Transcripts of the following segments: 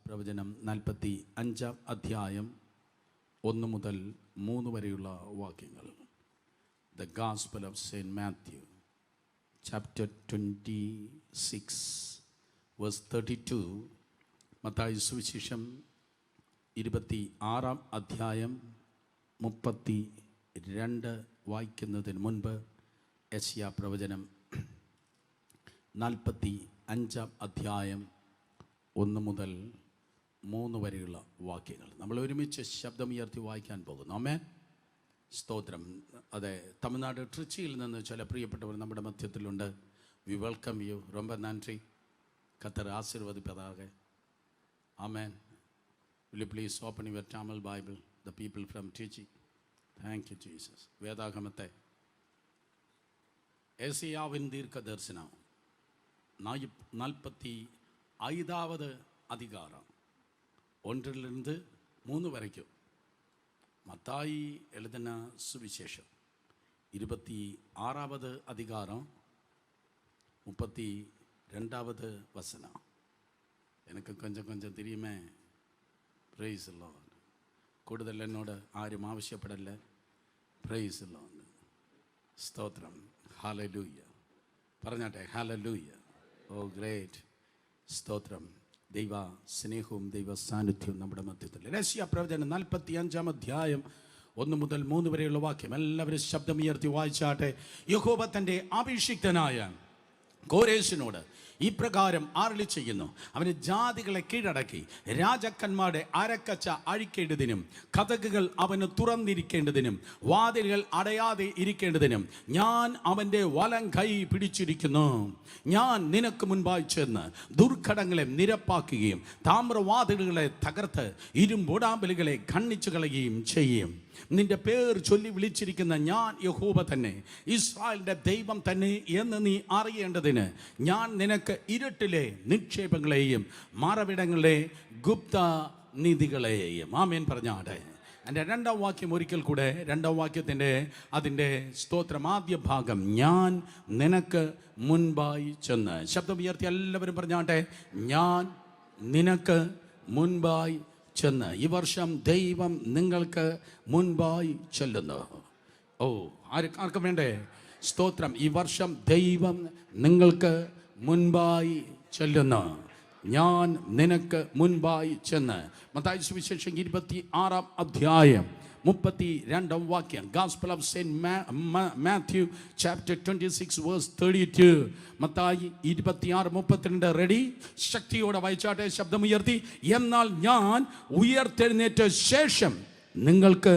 പ്രവചനം 45 അധ്യായം 1 മുതൽ 3 വരെയുള്ള വാക്യങ്ങൾ. The Gospel of St. Matthew, chapter 26, verse 32. Mathai സുവിശേഷം 26 അധ്യായം 32 വായിക്കുന്നതിന് മുൻപ് യെശയ്യാ പ്രവചനം 45 അധ്യായം 1 മുതൽ 3 വരെയുള്ള വാക്യങ്ങൾ നമ്മൾ ഒരുമിച്ച് ശബ്ദമുയർത്തി വായിക്കാൻ പോകുന്നു. ആമേൻ. സ്തോത്രം. അതെ, തമിഴ്നാട് ട്രിച്ചിയിൽ നിന്ന് ചില പ്രിയപ്പെട്ടവർ നമ്മുടെ മധ്യത്തിലുണ്ട്. V welcome you. ரொம்ப നന്ദി. കർത്തർ ആശീർവദിപ്പதாக. ആമേൻ. Will you please open your Tamil Bible, the people from Trichy. Thank you, Jesus. വേദാഗമത്തെ യെശയ്യാവിൻ ദീർഘദർശനം 45 அதிகாரம் 1 to 3 வரைக்கும். மத்தாയി எழுதின சுவிசேஷம் 26 அதிகாரம் 32 வசனம். எனக்கு கொஞ்சம் தெரியுமே. Praise Lord. കൂടുതൽ എന്നോട് ആരും ആവശ്യപ്പെടല്ല. Praise Lord. സ്തോത്രം. ഹല്ലേലൂയ. പറഞ്ഞാട്ടെ ഹല്ലേലൂയ. Oh great. സ്തോത്രം. ദൈവ സ്നേഹവും ദൈവ സാന്നിധ്യവും നമ്മുടെ മധ്യത്തിൽ. യെശയ്യാ പ്രവചനം 45 അധ്യായം 1 മുതൽ 3 വരെയുള്ള വാക്യം എല്ലാവരും ശബ്ദമുയർത്തി വായിച്ചാട്ടെ. യഹോവ തൻ്റെ അഭിഷിക്തനായ കോരേശിനോട് ഇപ്രകാരം അരുളി ചെയ്യുന്നു: അവന് ജാതികളെ കീഴടക്കി രാജാക്കന്മാരുടെ അരക്കച്ച അഴിക്കേണ്ടതിനും കതകുകൾ അവന് തുറന്നിരിക്കേണ്ടതിനും വാതിലുകൾ അടയാതെ ഇരിക്കേണ്ടതിനും ഞാൻ അവൻ്റെ വലം കൈ പിടിച്ചിരിക്കുന്നു. ഞാൻ നിനക്ക് മുൻപായി ചെന്ന് ദുർഘടങ്ങളെ നിരപ്പാക്കുകയും താമ്രവാതിലുകളെ തകർത്ത് ഇരുമ്പൊടാമ്പലുകളെ ഖണ്ഡിച്ചു കളയുകയും ചെയ്യും. നിന്റെ പേർ ചൊല്ലി വിളിച്ചിരിക്കുന്ന ഞാൻ യഹോവ തന്നെ, ഇസ്രായേലിൻ്റെ ദൈവം തന്നെ എന്ന് നീ അറിയേണ്ടതിന് ഞാൻ നിനക്ക് ഇരുട്ടിലെ നിക്ഷേപങ്ങളെയും മറവിടങ്ങളിലെ ഗുപ്ത നിധികളെയും. ആമേൻ പറഞ്ഞാടെ. എൻ്റെ 2ാം വാക്യം ഒരിക്കൽ കൂടെ. 2ാം വാക്യത്തിൻ്റെ അതിൻ്റെ സ്തോത്രം ആദ്യ ഭാഗം. ഞാൻ നിനക്ക് മുൻപായി ചെന്ന്. ശബ്ദം ഉയർത്തി എല്ലാവരും പറഞ്ഞാട്ടെ. ഞാൻ നിനക്ക് മുൻപായി ചെന്ന്. ഈ വർഷം ദൈവം നിങ്ങൾക്ക് മുൻപായി ചെല്ലുന്നു. ഓ, ആർക്കും വേണ്ടേ? സ്തോത്രം. ഈ വർഷം ദൈവം നിങ്ങൾക്ക് മുൻപായി ചെല്ലുന്നു. ഞാൻ നിനക്ക് മുൻപായി ചെന്ന്. മത്തായി സുവിശേഷം 26 അധ്യായം 32 വാക്യം. Gospel of St. Matthew chapter 26 verse 32. Mathai 26:32. Ready? ശക്തിയോടെ വായിച്ചാട്ടെ. ശബ്ദമുയർത്തി. എന്നാൽ ഞാൻ ഉയർത്തെഴുന്നേറ്റ ശേഷം നിങ്ങൾക്ക്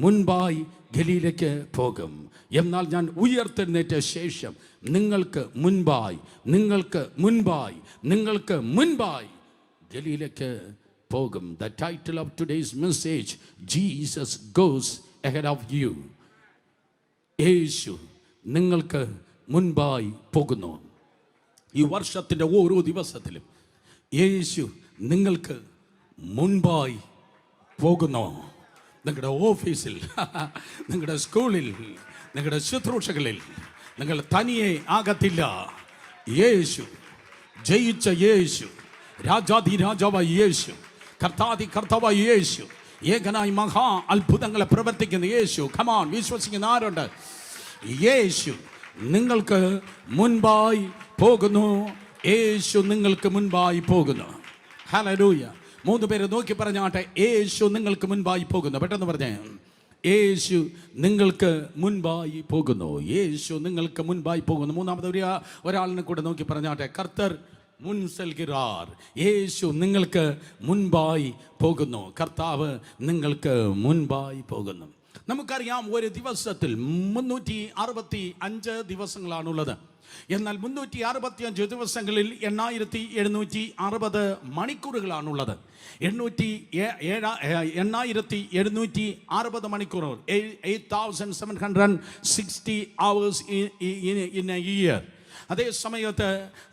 മുൻപായി ഗലീലയ്ക്ക് പോകും. എന്നാൽ ഞാൻ ഉയർത്തെഴുന്നേറ്റ ശേഷം നിങ്ങൾക്ക് മുൻപായി ഗലീലയ്ക്ക് പോകും. The title of today's message: Jesus goes ahead of you. യേശു നിങ്ങൾക്ക് മുൻപായി പോകുന്നു. ഈ വർഷത്തിൻ്റെ ഓരോ ദിവസത്തിലും യേശു നിങ്ങൾക്ക് മുൻപായി പോകുന്നു. നിങ്ങളുടെ ഓഫീസിൽ, നിങ്ങളുടെ സ്കൂളിൽ, നിങ്ങളുടെ ശുശ്രൂഷകളിൽ നിങ്ങൾ തനിയെ ആകത്തില്ല. യേശു, ജയിച്ച യേശു, രാജാധിരാജാവായ യേശു, കർത്താവായ യേശു, ഏകനായി മഹാ അത്ഭുതങ്ങളെ പ്രവർത്തിക്കുന്ന യേശു. കമാൻ, വിശ്വസിക്കുന്ന ആരുണ്ട്? യേശു നിങ്ങൾക്ക് മുൻപായി പോകുന്നു. യേശു നിങ്ങൾക്ക് മുൻപായി പോകുന്നു. ഹല്ലേലൂയ. 3 പേര് നോക്കി പറഞ്ഞാട്ടെ. യേശു നിങ്ങൾക്ക് മുൻപായി പോകുന്നു. പെട്ടെന്ന് പറഞ്ഞേ. യേശു നിങ്ങൾക്ക് മുൻപായി പോകുന്നു. യേശു നിങ്ങൾക്ക് മുൻപായി പോകുന്നു. 3ാമത് ഒരാളിനെ കൂടെ നോക്കി പറഞ്ഞാട്ടെ. കർത്തർ മുൻസൽഗിറാർ. യേശു നിങ്ങൾക്ക് മുൻപായി പോകുന്നു. കർത്താവ് നിങ്ങൾക്ക് മുൻപായി പോകുന്നു. നമുക്കറിയാം, ഒരു ദിവസത്തിൽ 365 ദിവസങ്ങളാണുള്ളത്. എന്നാൽ 365 ദിവസങ്ങളിൽ 8760 മണിക്കൂറുകളാണുള്ളത്. 8760 മണിക്കൂറുകൾ. 8760 hours in a year. അതേ സമയത്ത്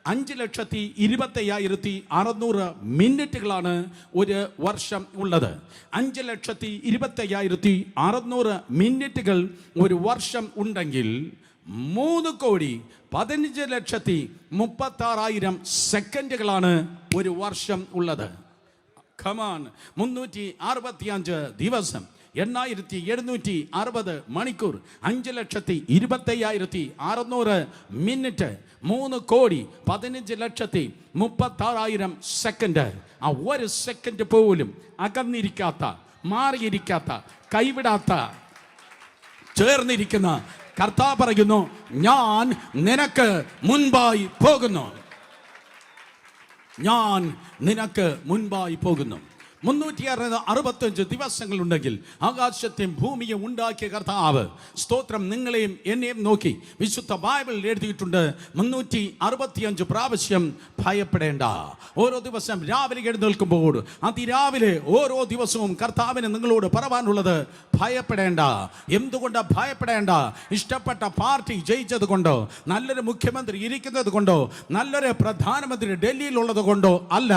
5,25,600 മിനിറ്റുകളാണ് ഒരു വർഷം ഉള്ളത്. 5,25,600 മിനിറ്റുകൾ ഒരു വർഷം ഉണ്ടെങ്കിൽ 3,15,36,000 സെക്കൻഡുകളാണ് ഒരു വർഷം ഉള്ളത്. കമാൻ 365 ദിവസം, 8760 മണിക്കൂർ, 5,25,600 മിനിറ്റ്, 3,15,36,000 സെക്കൻഡ്. ആ ഒരു സെക്കൻഡ് പോലും അകന്നിരിക്കാത്ത, മാറിയിരിക്കാത്ത, കൈവിടാത്ത, ചേർന്നിരിക്കുന്ന കർത്താവ് പറയുന്നു, ഞാൻ നിനക്ക് മുൻപായി പോകുന്നു. ഞാൻ നിനക്ക് മുൻപായി പോകുന്നു. 365 ദിവസങ്ങളുണ്ടെങ്കിൽ ആകാശത്തെയും ഭൂമിയും ഉണ്ടാക്കിയ കർത്താവ്, സ്തോത്രം, നിങ്ങളെയും എന്നെയും നോക്കി വിശുദ്ധ ബൈബിളിൽ എഴുതിയിട്ടുണ്ട് 365 പ്രാവശ്യം ഭയപ്പെടേണ്ട. ഓരോ ദിവസം രാവിലെ എഴുന്നേൽക്കുമ്പോൾ, അതിരാവിലെ ഓരോ ദിവസവും കർത്താവിന് നിങ്ങളോട് പറയാനുള്ളത് ഭയപ്പെടേണ്ട. എന്തുകൊണ്ടാ ഭയപ്പെടേണ്ട? ഇഷ്ടപ്പെട്ട പാർട്ടി ജയിച്ചത് കൊണ്ടോ, നല്ലൊരു മുഖ്യമന്ത്രി ഇരിക്കുന്നത് കൊണ്ടോ, നല്ലൊരു പ്രധാനമന്ത്രി ഡൽഹിയിലുള്ളത് കൊണ്ടോ അല്ല.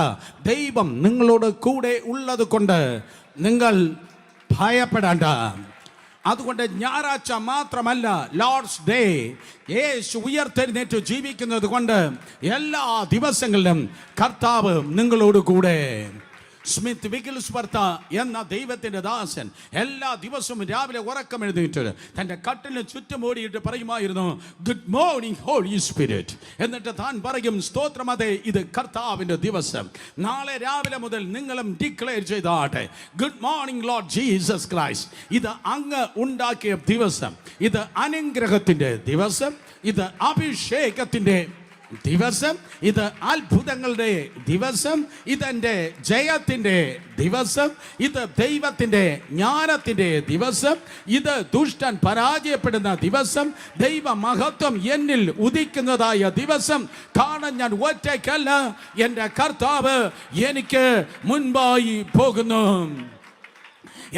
ദൈവം നിങ്ങളോട് കൂടെ ഉള്ളത് കൊണ്ട് നിങ്ങൾ ഭയപ്പെടേണ്ട. അതുകൊണ്ട് ഞായറാഴ്ച മാത്രമല്ല, ലോർഡ്സ് ഡേ, യേശു ഉയർത്തെഴുന്നേറ്റ് ജീവിക്കുന്നത് കൊണ്ട് എല്ലാ ദിവസങ്ങളിലും കർത്താവ് നിങ്ങളോട് കൂടെ. സ്മിത്ത് വിഗിൽസ്വർത്ത് എന്ന ദൈവത്തിൻ്റെ ദാസൻ എല്ലാ ദിവസവും രാവിലെ ഉറക്കം എഴുന്നേറ്റ് തൻ്റെ കട്ടിലിന് ചുറ്റും ഓടിയിട്ട് പറയുമായിരുന്നു, ഗുഡ് മോർണിംഗ് ഹോളി സ്പിരിറ്റ്. എന്നിട്ട് താൻ പറയും, സ്തോത്രം, അതെ, ഇത് കർത്താവിൻ്റെ ദിവസം. നാളെ രാവിലെ മുതൽ നിങ്ങളും ഡിക്ലെയർ ചെയ്താട്ടെ, good morning Lord Jesus Christ. ഇത് അങ്ങ് ഉണ്ടാക്കിയ ദിവസം, ഇത് അനുഗ്രഹത്തിൻ്റെ ദിവസം, ഇത് അഭിഷേകത്തിൻ്റെ ദിവസം, ഇത് അത്ഭുതങ്ങളുടെ ദിവസം, ഇതെൻ്റെ ജയത്തിൻ്റെ ദിവസം, ഇത് ദൈവത്തിൻ്റെ ജ്ഞാനത്തിൻ്റെ ദിവസം, ഇത് ദുഷ്ടൻ പരാജയപ്പെടുന്ന ദിവസം, ദൈവ മഹത്വം എന്നിൽ ഉദിക്കുന്നതായ ദിവസം. കാരണം ഞാൻ ഒറ്റയ്ക്കല്ല, എൻ്റെ കർത്താവ് എനിക്ക് മുൻപായി പോകുന്നു.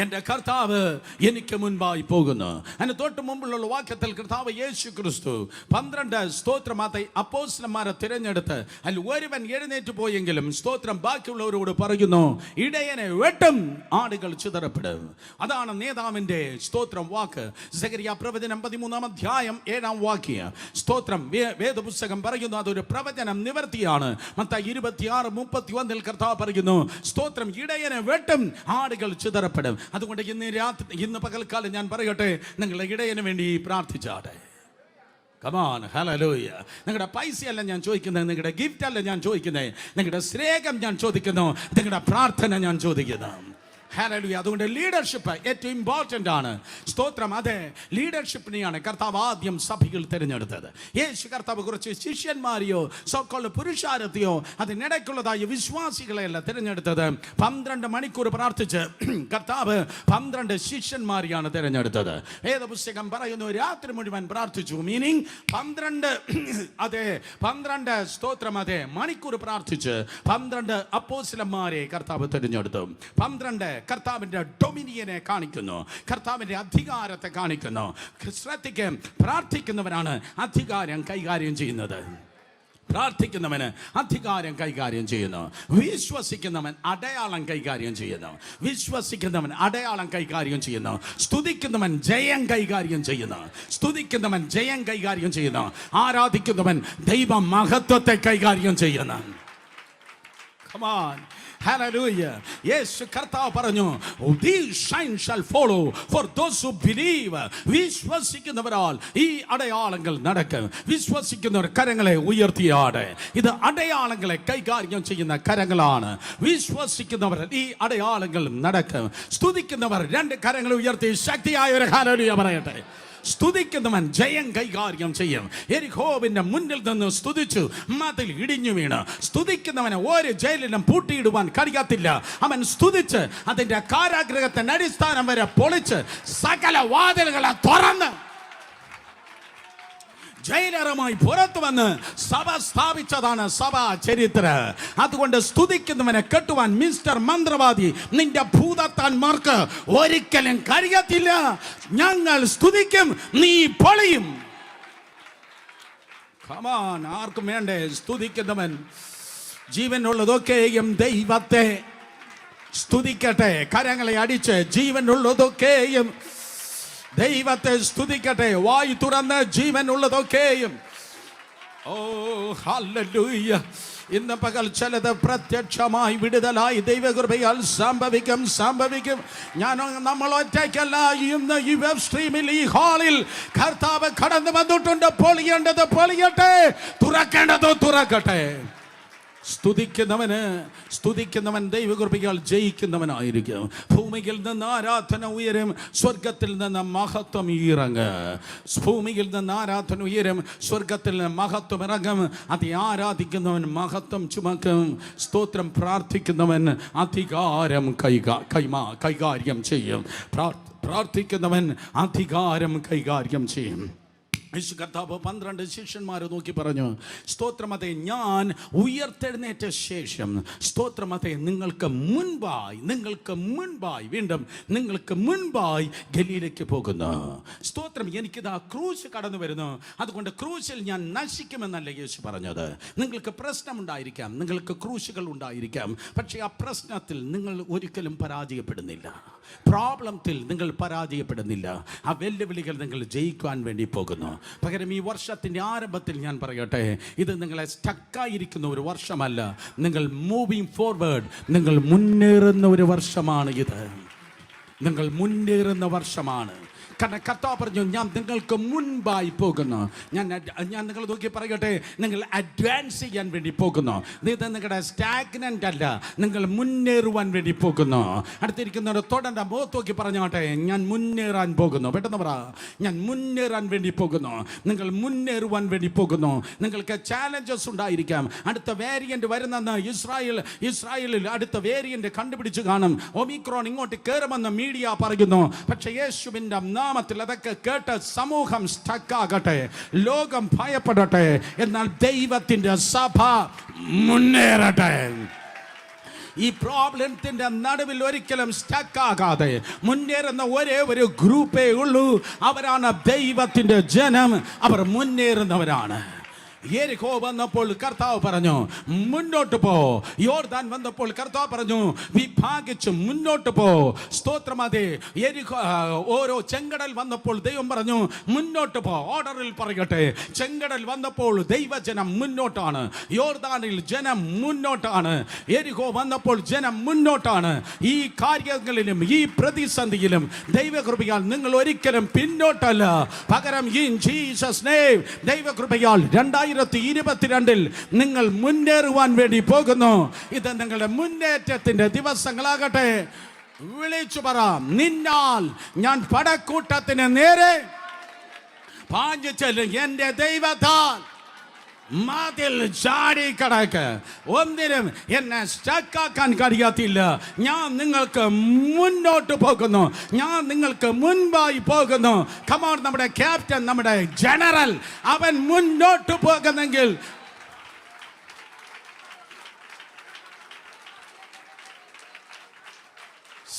എൻ്റെ കർത്താവ് എനിക്ക് മുൻപായി പോകുന്നു. അതിന് തൊട്ട് മുമ്പുള്ള വാക്യത്തിൽ കർത്താവ് യേശു ക്രിസ്തു 12 സ്തോത്രമാത്തെ അപ്പോസ്തലന്മാരെ തിരഞ്ഞെടുത്ത് അതിൽ ഒരുവൻ എഴുന്നേറ്റ് പോയെങ്കിലും, സ്തോത്രം, ബാക്കിയുള്ളവരോട് പറയുന്നു, ഇടയനെ വെട്ടും, ആടുകൾ ചിതറപ്പെടും. അതാണ് നേതാവിൻ്റെ സ്തോത്രം വാക്ക്. സഖറിയ പ്രവചനം 13-ാം അധ്യായം 7-ാം വാക്യം. സ്തോത്രം, വേദപുസ്തകം പറയുന്നു അതൊരു പ്രവചനം നിവർത്തിയാണ്. മത്തായി 26:31 കർത്താവ് പറയുന്നു, സ്തോത്രം, ഇടയനെ വെട്ടും, ആടുകൾ ചിതറപ്പെടും. അതുകൊണ്ട് ഇന്ന് പകൽക്കാലം ഞാൻ പറയട്ടെ, നിങ്ങളുടെ ഇടയന് വേണ്ടി പ്രാർത്ഥിച്ചാട്ടെ. Come on, hallelujah. നിങ്ങളുടെ പൈസയല്ല ഞാൻ ചോദിക്കുന്നത്, നിങ്ങളുടെ ഗിഫ്റ്റ് അല്ല ഞാൻ ചോദിക്കുന്നത്, നിങ്ങളുടെ സ്നേഹം ഞാൻ ചോദിക്കുന്നു, നിങ്ങളുടെ പ്രാർത്ഥന ഞാൻ ചോദിക്കുന്നു. ഹല്ലേലൂയ. അതുകൊണ്ട് ലീഡർഷിപ്പ് ഏറ്റവും ഇമ്പോർട്ടൻ്റ് ആണ്. സ്തോത്രം, അതെ, ലീഡർഷിപ്പിനെയാണ് കർത്താവ് ആദ്യം സഭയിൽ തിരഞ്ഞെടുത്തത്. യേശു കർത്താവ് കുറച്ച് ശിഷ്യന്മാരെയോ സോക്കോള് പുരുഷാരത്തെയോ അതിനിടയ്ക്കുള്ളതായ വിശ്വാസികളെയല്ല തിരഞ്ഞെടുത്തത്. 12 മണിക്കൂർ പ്രാർത്ഥിച്ച് കർത്താവ് 12 ശിഷ്യന്മാരെയാണ് തിരഞ്ഞെടുത്തത്. വേദപുസ്തകം പറയുന്നു രാത്രി മുഴുവൻ പ്രാർത്ഥിച്ചു. മീനിങ് 12 സ്തോത്രം, അതെ, മണിക്കൂർ പ്രാർത്ഥിച്ച് 12 അപ്പോസ്തലന്മാരെ കർത്താവ് തിരഞ്ഞെടുത്തു. 12 കർത്താവിന്റെ ഡൊമിനിയനെ കാണിക്കുന്നു, കർത്താവിന്റെ അധികാരത്തെ കാണിക്കുന്നു. ശ്രദ്ധിക്കും, പ്രാർത്ഥിക്കുന്നവനാണ് അധികാരം കൈകാര്യം ചെയ്യുന്നത്. പ്രാർത്ഥിക്കുന്നവന് അധികാരം കൈകാര്യം ചെയ്യുന്നു. വിശ്വസിക്കുന്നവൻ അടയാളം കൈകാര്യം ചെയ്യുന്നു. വിശ്വസിക്കുന്നവൻ അടയാളം കൈകാര്യം ചെയ്യുന്നു. സ്തുതിക്കുന്നവൻ ജയം കൈകാര്യം ചെയ്യുന്നു. സ്തുതിക്കുന്നവൻ ജയം കൈകാര്യം ചെയ്യുന്നു. ആരാധിക്കുന്നവൻ ദൈവ മഹത്വത്തെ കൈകാര്യം ചെയ്യുന്നു. Come on. Hallelujah. യേശു കർത്താവ് പറഞ്ഞു, these signs shall follow for those who believe. വിശ്വസിക്കുന്നവരാൽ ഈ അടയാളങ്ങൾ നടക്കും. വിശ്വസിക്കുന്നവർ കരങ്ങളെ ഉയർത്തിയാട്. ഇത് അടയാളങ്ങളെ കൈകാര്യം ചെയ്യുന്ന കരങ്ങളാണ്. വിശ്വസിക്കുന്നവർ ഈ അടയാളങ്ങൾ നടക്കും. സ്തുതിക്കുന്നവർ 2 കരങ്ങൾ ഉയർത്തി ശക്തിയായ ഒരു ഹല്ലേലൂയ പറയട്ടെ. സ്തുതിക്കുന്നവൻ ജയം കൈകാര്യം ചെയ്യും. യെരിഹോവിന്റെ മുന്നിൽ നിന്ന് സ്തുതിച്ചു, മതിൽ ഇടിഞ്ഞു വീണ്. സ്തുതിക്കുന്നവനെ ഒരു ജയിലിലും പൂട്ടിയിടുവാൻ കഴിയത്തില്ല. അവൻ സ്തുതിച്ച് അതിന്റെ കാരാഗ്രഹത്തിന്റെ അടിസ്ഥാനം വരെ പൊളിച്ച് സകല വാതിലുകളെ തുറന്ന് ജയിലറുമായി പുറത്തു വന്ന് സഭ സ്ഥാപിച്ചതാണ് സഭാ ചരിത്രം. അതുകൊണ്ട് സ്തുതിക്കുന്നവനെ കെട്ടുവാൻ മിസ്റ്റർ മന്ത്രവാദി നിന്റെ ഭൂതത്താന്മാർക്ക് ഒരിക്കലും കഴിയത്തില്ല. ഞങ്ങൾ സ്തുതിക്കും, നീ പൊളിയും. കമാൻ, ആർക്കും വേണ്ടേ? സ്തുതിക്കുന്നവൻ ജീവനുള്ളതൊക്കെയും ദൈവത്തെ സ്തുതിക്കട്ടെ. കരങ്ങളെ അടിച്ച് ജീവനുള്ളതൊക്കെയും ദൈവത്തെ സ്തുതിക്കട്ടെ. വായു തുറന്ന് ജീവനുള്ളതൊക്കെയും. ഓ ഹല്ലേലൂയ. ഇന്ന് പകൽ ചിലത് പ്രത്യക്ഷമായി വിടുതലായി ദൈവകൃപയാൽ സംഭവിക്കും. നമ്മൾ ഒറ്റയ്ക്കല്ല. ഇന്ന് ഈ വെബ് സ്ട്രീമിൽ, ഈ ഹാളിൽ കർത്താവ് കടന്നു വന്നിട്ടുണ്ട്. പൊളിയേണ്ടത് പൊളിയട്ടെ, തുറക്കേണ്ടത് തുറക്കട്ടെ. സ്തുതിക്കുന്നവൻ ദൈവകൃപയാൽ ജയിക്കുന്നവനായിരിക്കും. ഭൂമിയിൽ നിന്ന് ആരാധന ഉയരും, സ്വർഗത്തിൽ നിന്ന് മഹത്വം ഇറങ്ങും. ഭൂമിയിൽ നിന്ന് ആരാധന ഉയരും, സ്വർഗത്തിൽ നിന്ന് മഹത്വം ഇറങ്ങും. അത് ആരാധിക്കുന്നവൻ മഹത്വം ചുമക്കും. സ്തോത്രം. പ്രാർത്ഥിക്കുന്നവൻ അധികാരം കൈകാര്യം ചെയ്യും. പ്രാർത്ഥിക്കുന്നവൻ അധികാരം കൈകാര്യം ചെയ്യും. യേശു കർത്താവ് 12 ശിഷ്യന്മാരെ നോക്കി പറഞ്ഞു, സ്തോത്രമതേ, ഞാൻ ഉയർത്തെഴുന്നേറ്റ ശേഷം സ്തോത്രമതേ നിങ്ങൾക്ക് മുൻപായി ഗലീലയ്ക്ക് പോകുന്നു. സ്തോത്രം. എനിക്കിതാ ക്രൂശ് കടന്നു വരുന്നു, അതുകൊണ്ട് ക്രൂശിൽ ഞാൻ നശിക്കുമെന്നല്ല യേശു പറഞ്ഞത്. നിങ്ങൾക്ക് പ്രശ്നമുണ്ടായിരിക്കാം, നിങ്ങൾക്ക് ക്രൂശുകൾ ഉണ്ടായിരിക്കാം, പക്ഷേ ആ പ്രശ്നത്തിൽ നിങ്ങൾ ഒരിക്കലും പരാജയപ്പെടുന്നില്ല. പ്രോബ്ലത്തിൽ നിങ്ങൾ പരാജയപ്പെടുന്നില്ല. ആ വെല്ലുവിളികൾ നിങ്ങൾ ജയിക്കുവാൻ വേണ്ടി പോകുന്നു. പകരം ഈ വർഷത്തിൻ്റെ ആരംഭത്തിൽ ഞാൻ പറയട്ടെ, ഇത് നിങ്ങളെ സ്റ്റക്കായിരിക്കുന്ന ഒരു വർഷമല്ല. നിങ്ങൾ മൂവിങ് ഫോർവേഡ്, നിങ്ങൾ മുന്നേറുന്ന ഒരു വർഷമാണ് ഇത്. നിങ്ങൾ മുന്നേറുന്ന വർഷമാണ്. കാരണം കർത്താവ് പറഞ്ഞു, ഞാൻ നിങ്ങൾക്ക് മുൻപായി പോകുന്നു. ഞാൻ നിങ്ങൾ നോക്കി പറയട്ടെ, നിങ്ങൾ അഡ്വാൻസ് ചെയ്യാൻ വേണ്ടി പോകുന്നു. ഇത് നിങ്ങളുടെ സ്റ്റാഗ്നൻ്റ് അല്ല, നിങ്ങൾ മുന്നേറുവാൻ വേണ്ടി പോകുന്നു. അടുത്തിരിക്കുന്നവരുടെ തൊടണ്ട മുഖത്ത് നോക്കി പറഞ്ഞോട്ടെ, ഞാൻ മുന്നേറാൻ പോകുന്നു. പെട്ടെന്ന് പറ, ഞാൻ മുന്നേറാൻ വേണ്ടി പോകുന്നു. നിങ്ങൾ മുന്നേറുവാൻ വേണ്ടി പോകുന്നു. നിങ്ങൾക്ക് ചാലഞ്ചസ് ഉണ്ടായിരിക്കാം. അടുത്ത വേരിയന്റ് വരുന്നെന്ന് ഇസ്രായേലിൽ അടുത്ത വേരിയന്റ് കണ്ടുപിടിച്ച് കാണും. ഒമിക്രോൺ ഇങ്ങോട്ട് കയറുമെന്ന് മീഡിയ പറയുന്നു. പക്ഷേ യേശുവിൻ്റെ നാമത്തിൽ അതൊക്കെ കേട്ട് സമൂഹം സ്റ്റക്കാകട്ടെ, ലോകം ഭയപ്പെടട്ടെ, എന്നാൽ ദൈവത്തിന്റെ സഭ മുന്നേറട്ടെ. ഈ പ്രോബ്ലത്തിന്റെ നടുവിൽ ഒരിക്കലും സ്റ്റക്കാകാതെ മുന്നേറുന്ന ഒരേ ഒരു ഗ്രൂപ്പേ ഉള്ളൂ. അവരാണ് ദൈവത്തിന്റെ ജനം. അവർ മുന്നേറുന്നവരാണ്. യെരിഹോ വന്നപ്പോൾ കർത്താവ് പറഞ്ഞു, മുന്നോട്ട് പോ. യോർദാൻ വന്നപ്പോൾ കർത്താവ് പറഞ്ഞു, വിഭാഗിച്ചു മുന്നോട്ട് പോ. സ്തോത്രം. അതെ, യെരിഹോ ഓരോ ചെങ്കടൽ വന്നപ്പോൾ ദൈവം പറഞ്ഞു, മുന്നോട്ട് പോ. ഓർഡറിൽ പറയട്ടെ, ചെങ്കടൽ വന്നപ്പോൾ ദൈവജനം മുന്നോട്ടാണ്. യോർദാനിൽ ജനം മുന്നോട്ടാണ്. യെരിഹോ വന്നപ്പോൾ ജനം മുന്നോട്ടാണ്. ഈ കാര്യങ്ങളിലും ഈ പ്രതിസന്ധിയിലും ദൈവകൃപയാൽ നിങ്ങൾ ഒരിക്കലും പിന്നോട്ടല്ല. പകരം ഇൻ ജീസസ് നെയിം ദൈവകൃപയാൽ 2022 നിങ്ങൾ മുന്നേറുവാൻ വേണ്ടി പോകുന്നു. ഇത് നിങ്ങളുടെ മുന്നേറ്റത്തിന്റെ ദിവസങ്ങളാകട്ടെ. വിളിച്ചു പറ, നിന്നാൽ ഞാൻ പടക്കൂട്ടത്തിന് നേരെ പാഞ്ഞു ചെല്ലും. എന്റെ ദൈവത്താൽ മതിൽ ചാടിക്കടക്ക്. ഒന്നിനും എന്നെ സ്റ്റക്കാക്കാൻ കഴിയത്തില്ല. ഞാൻ നിങ്ങൾക്ക് മുന്നോട്ട് പോകുന്നു. ഞാൻ നിങ്ങൾക്ക് മുൻപായി പോകുന്നു. കമോൺ, നമ്മുടെ ക്യാപ്റ്റൻ, നമ്മുടെ ജനറൽ, അവൻ മുന്നോട്ട് പോകുന്നെങ്കിൽ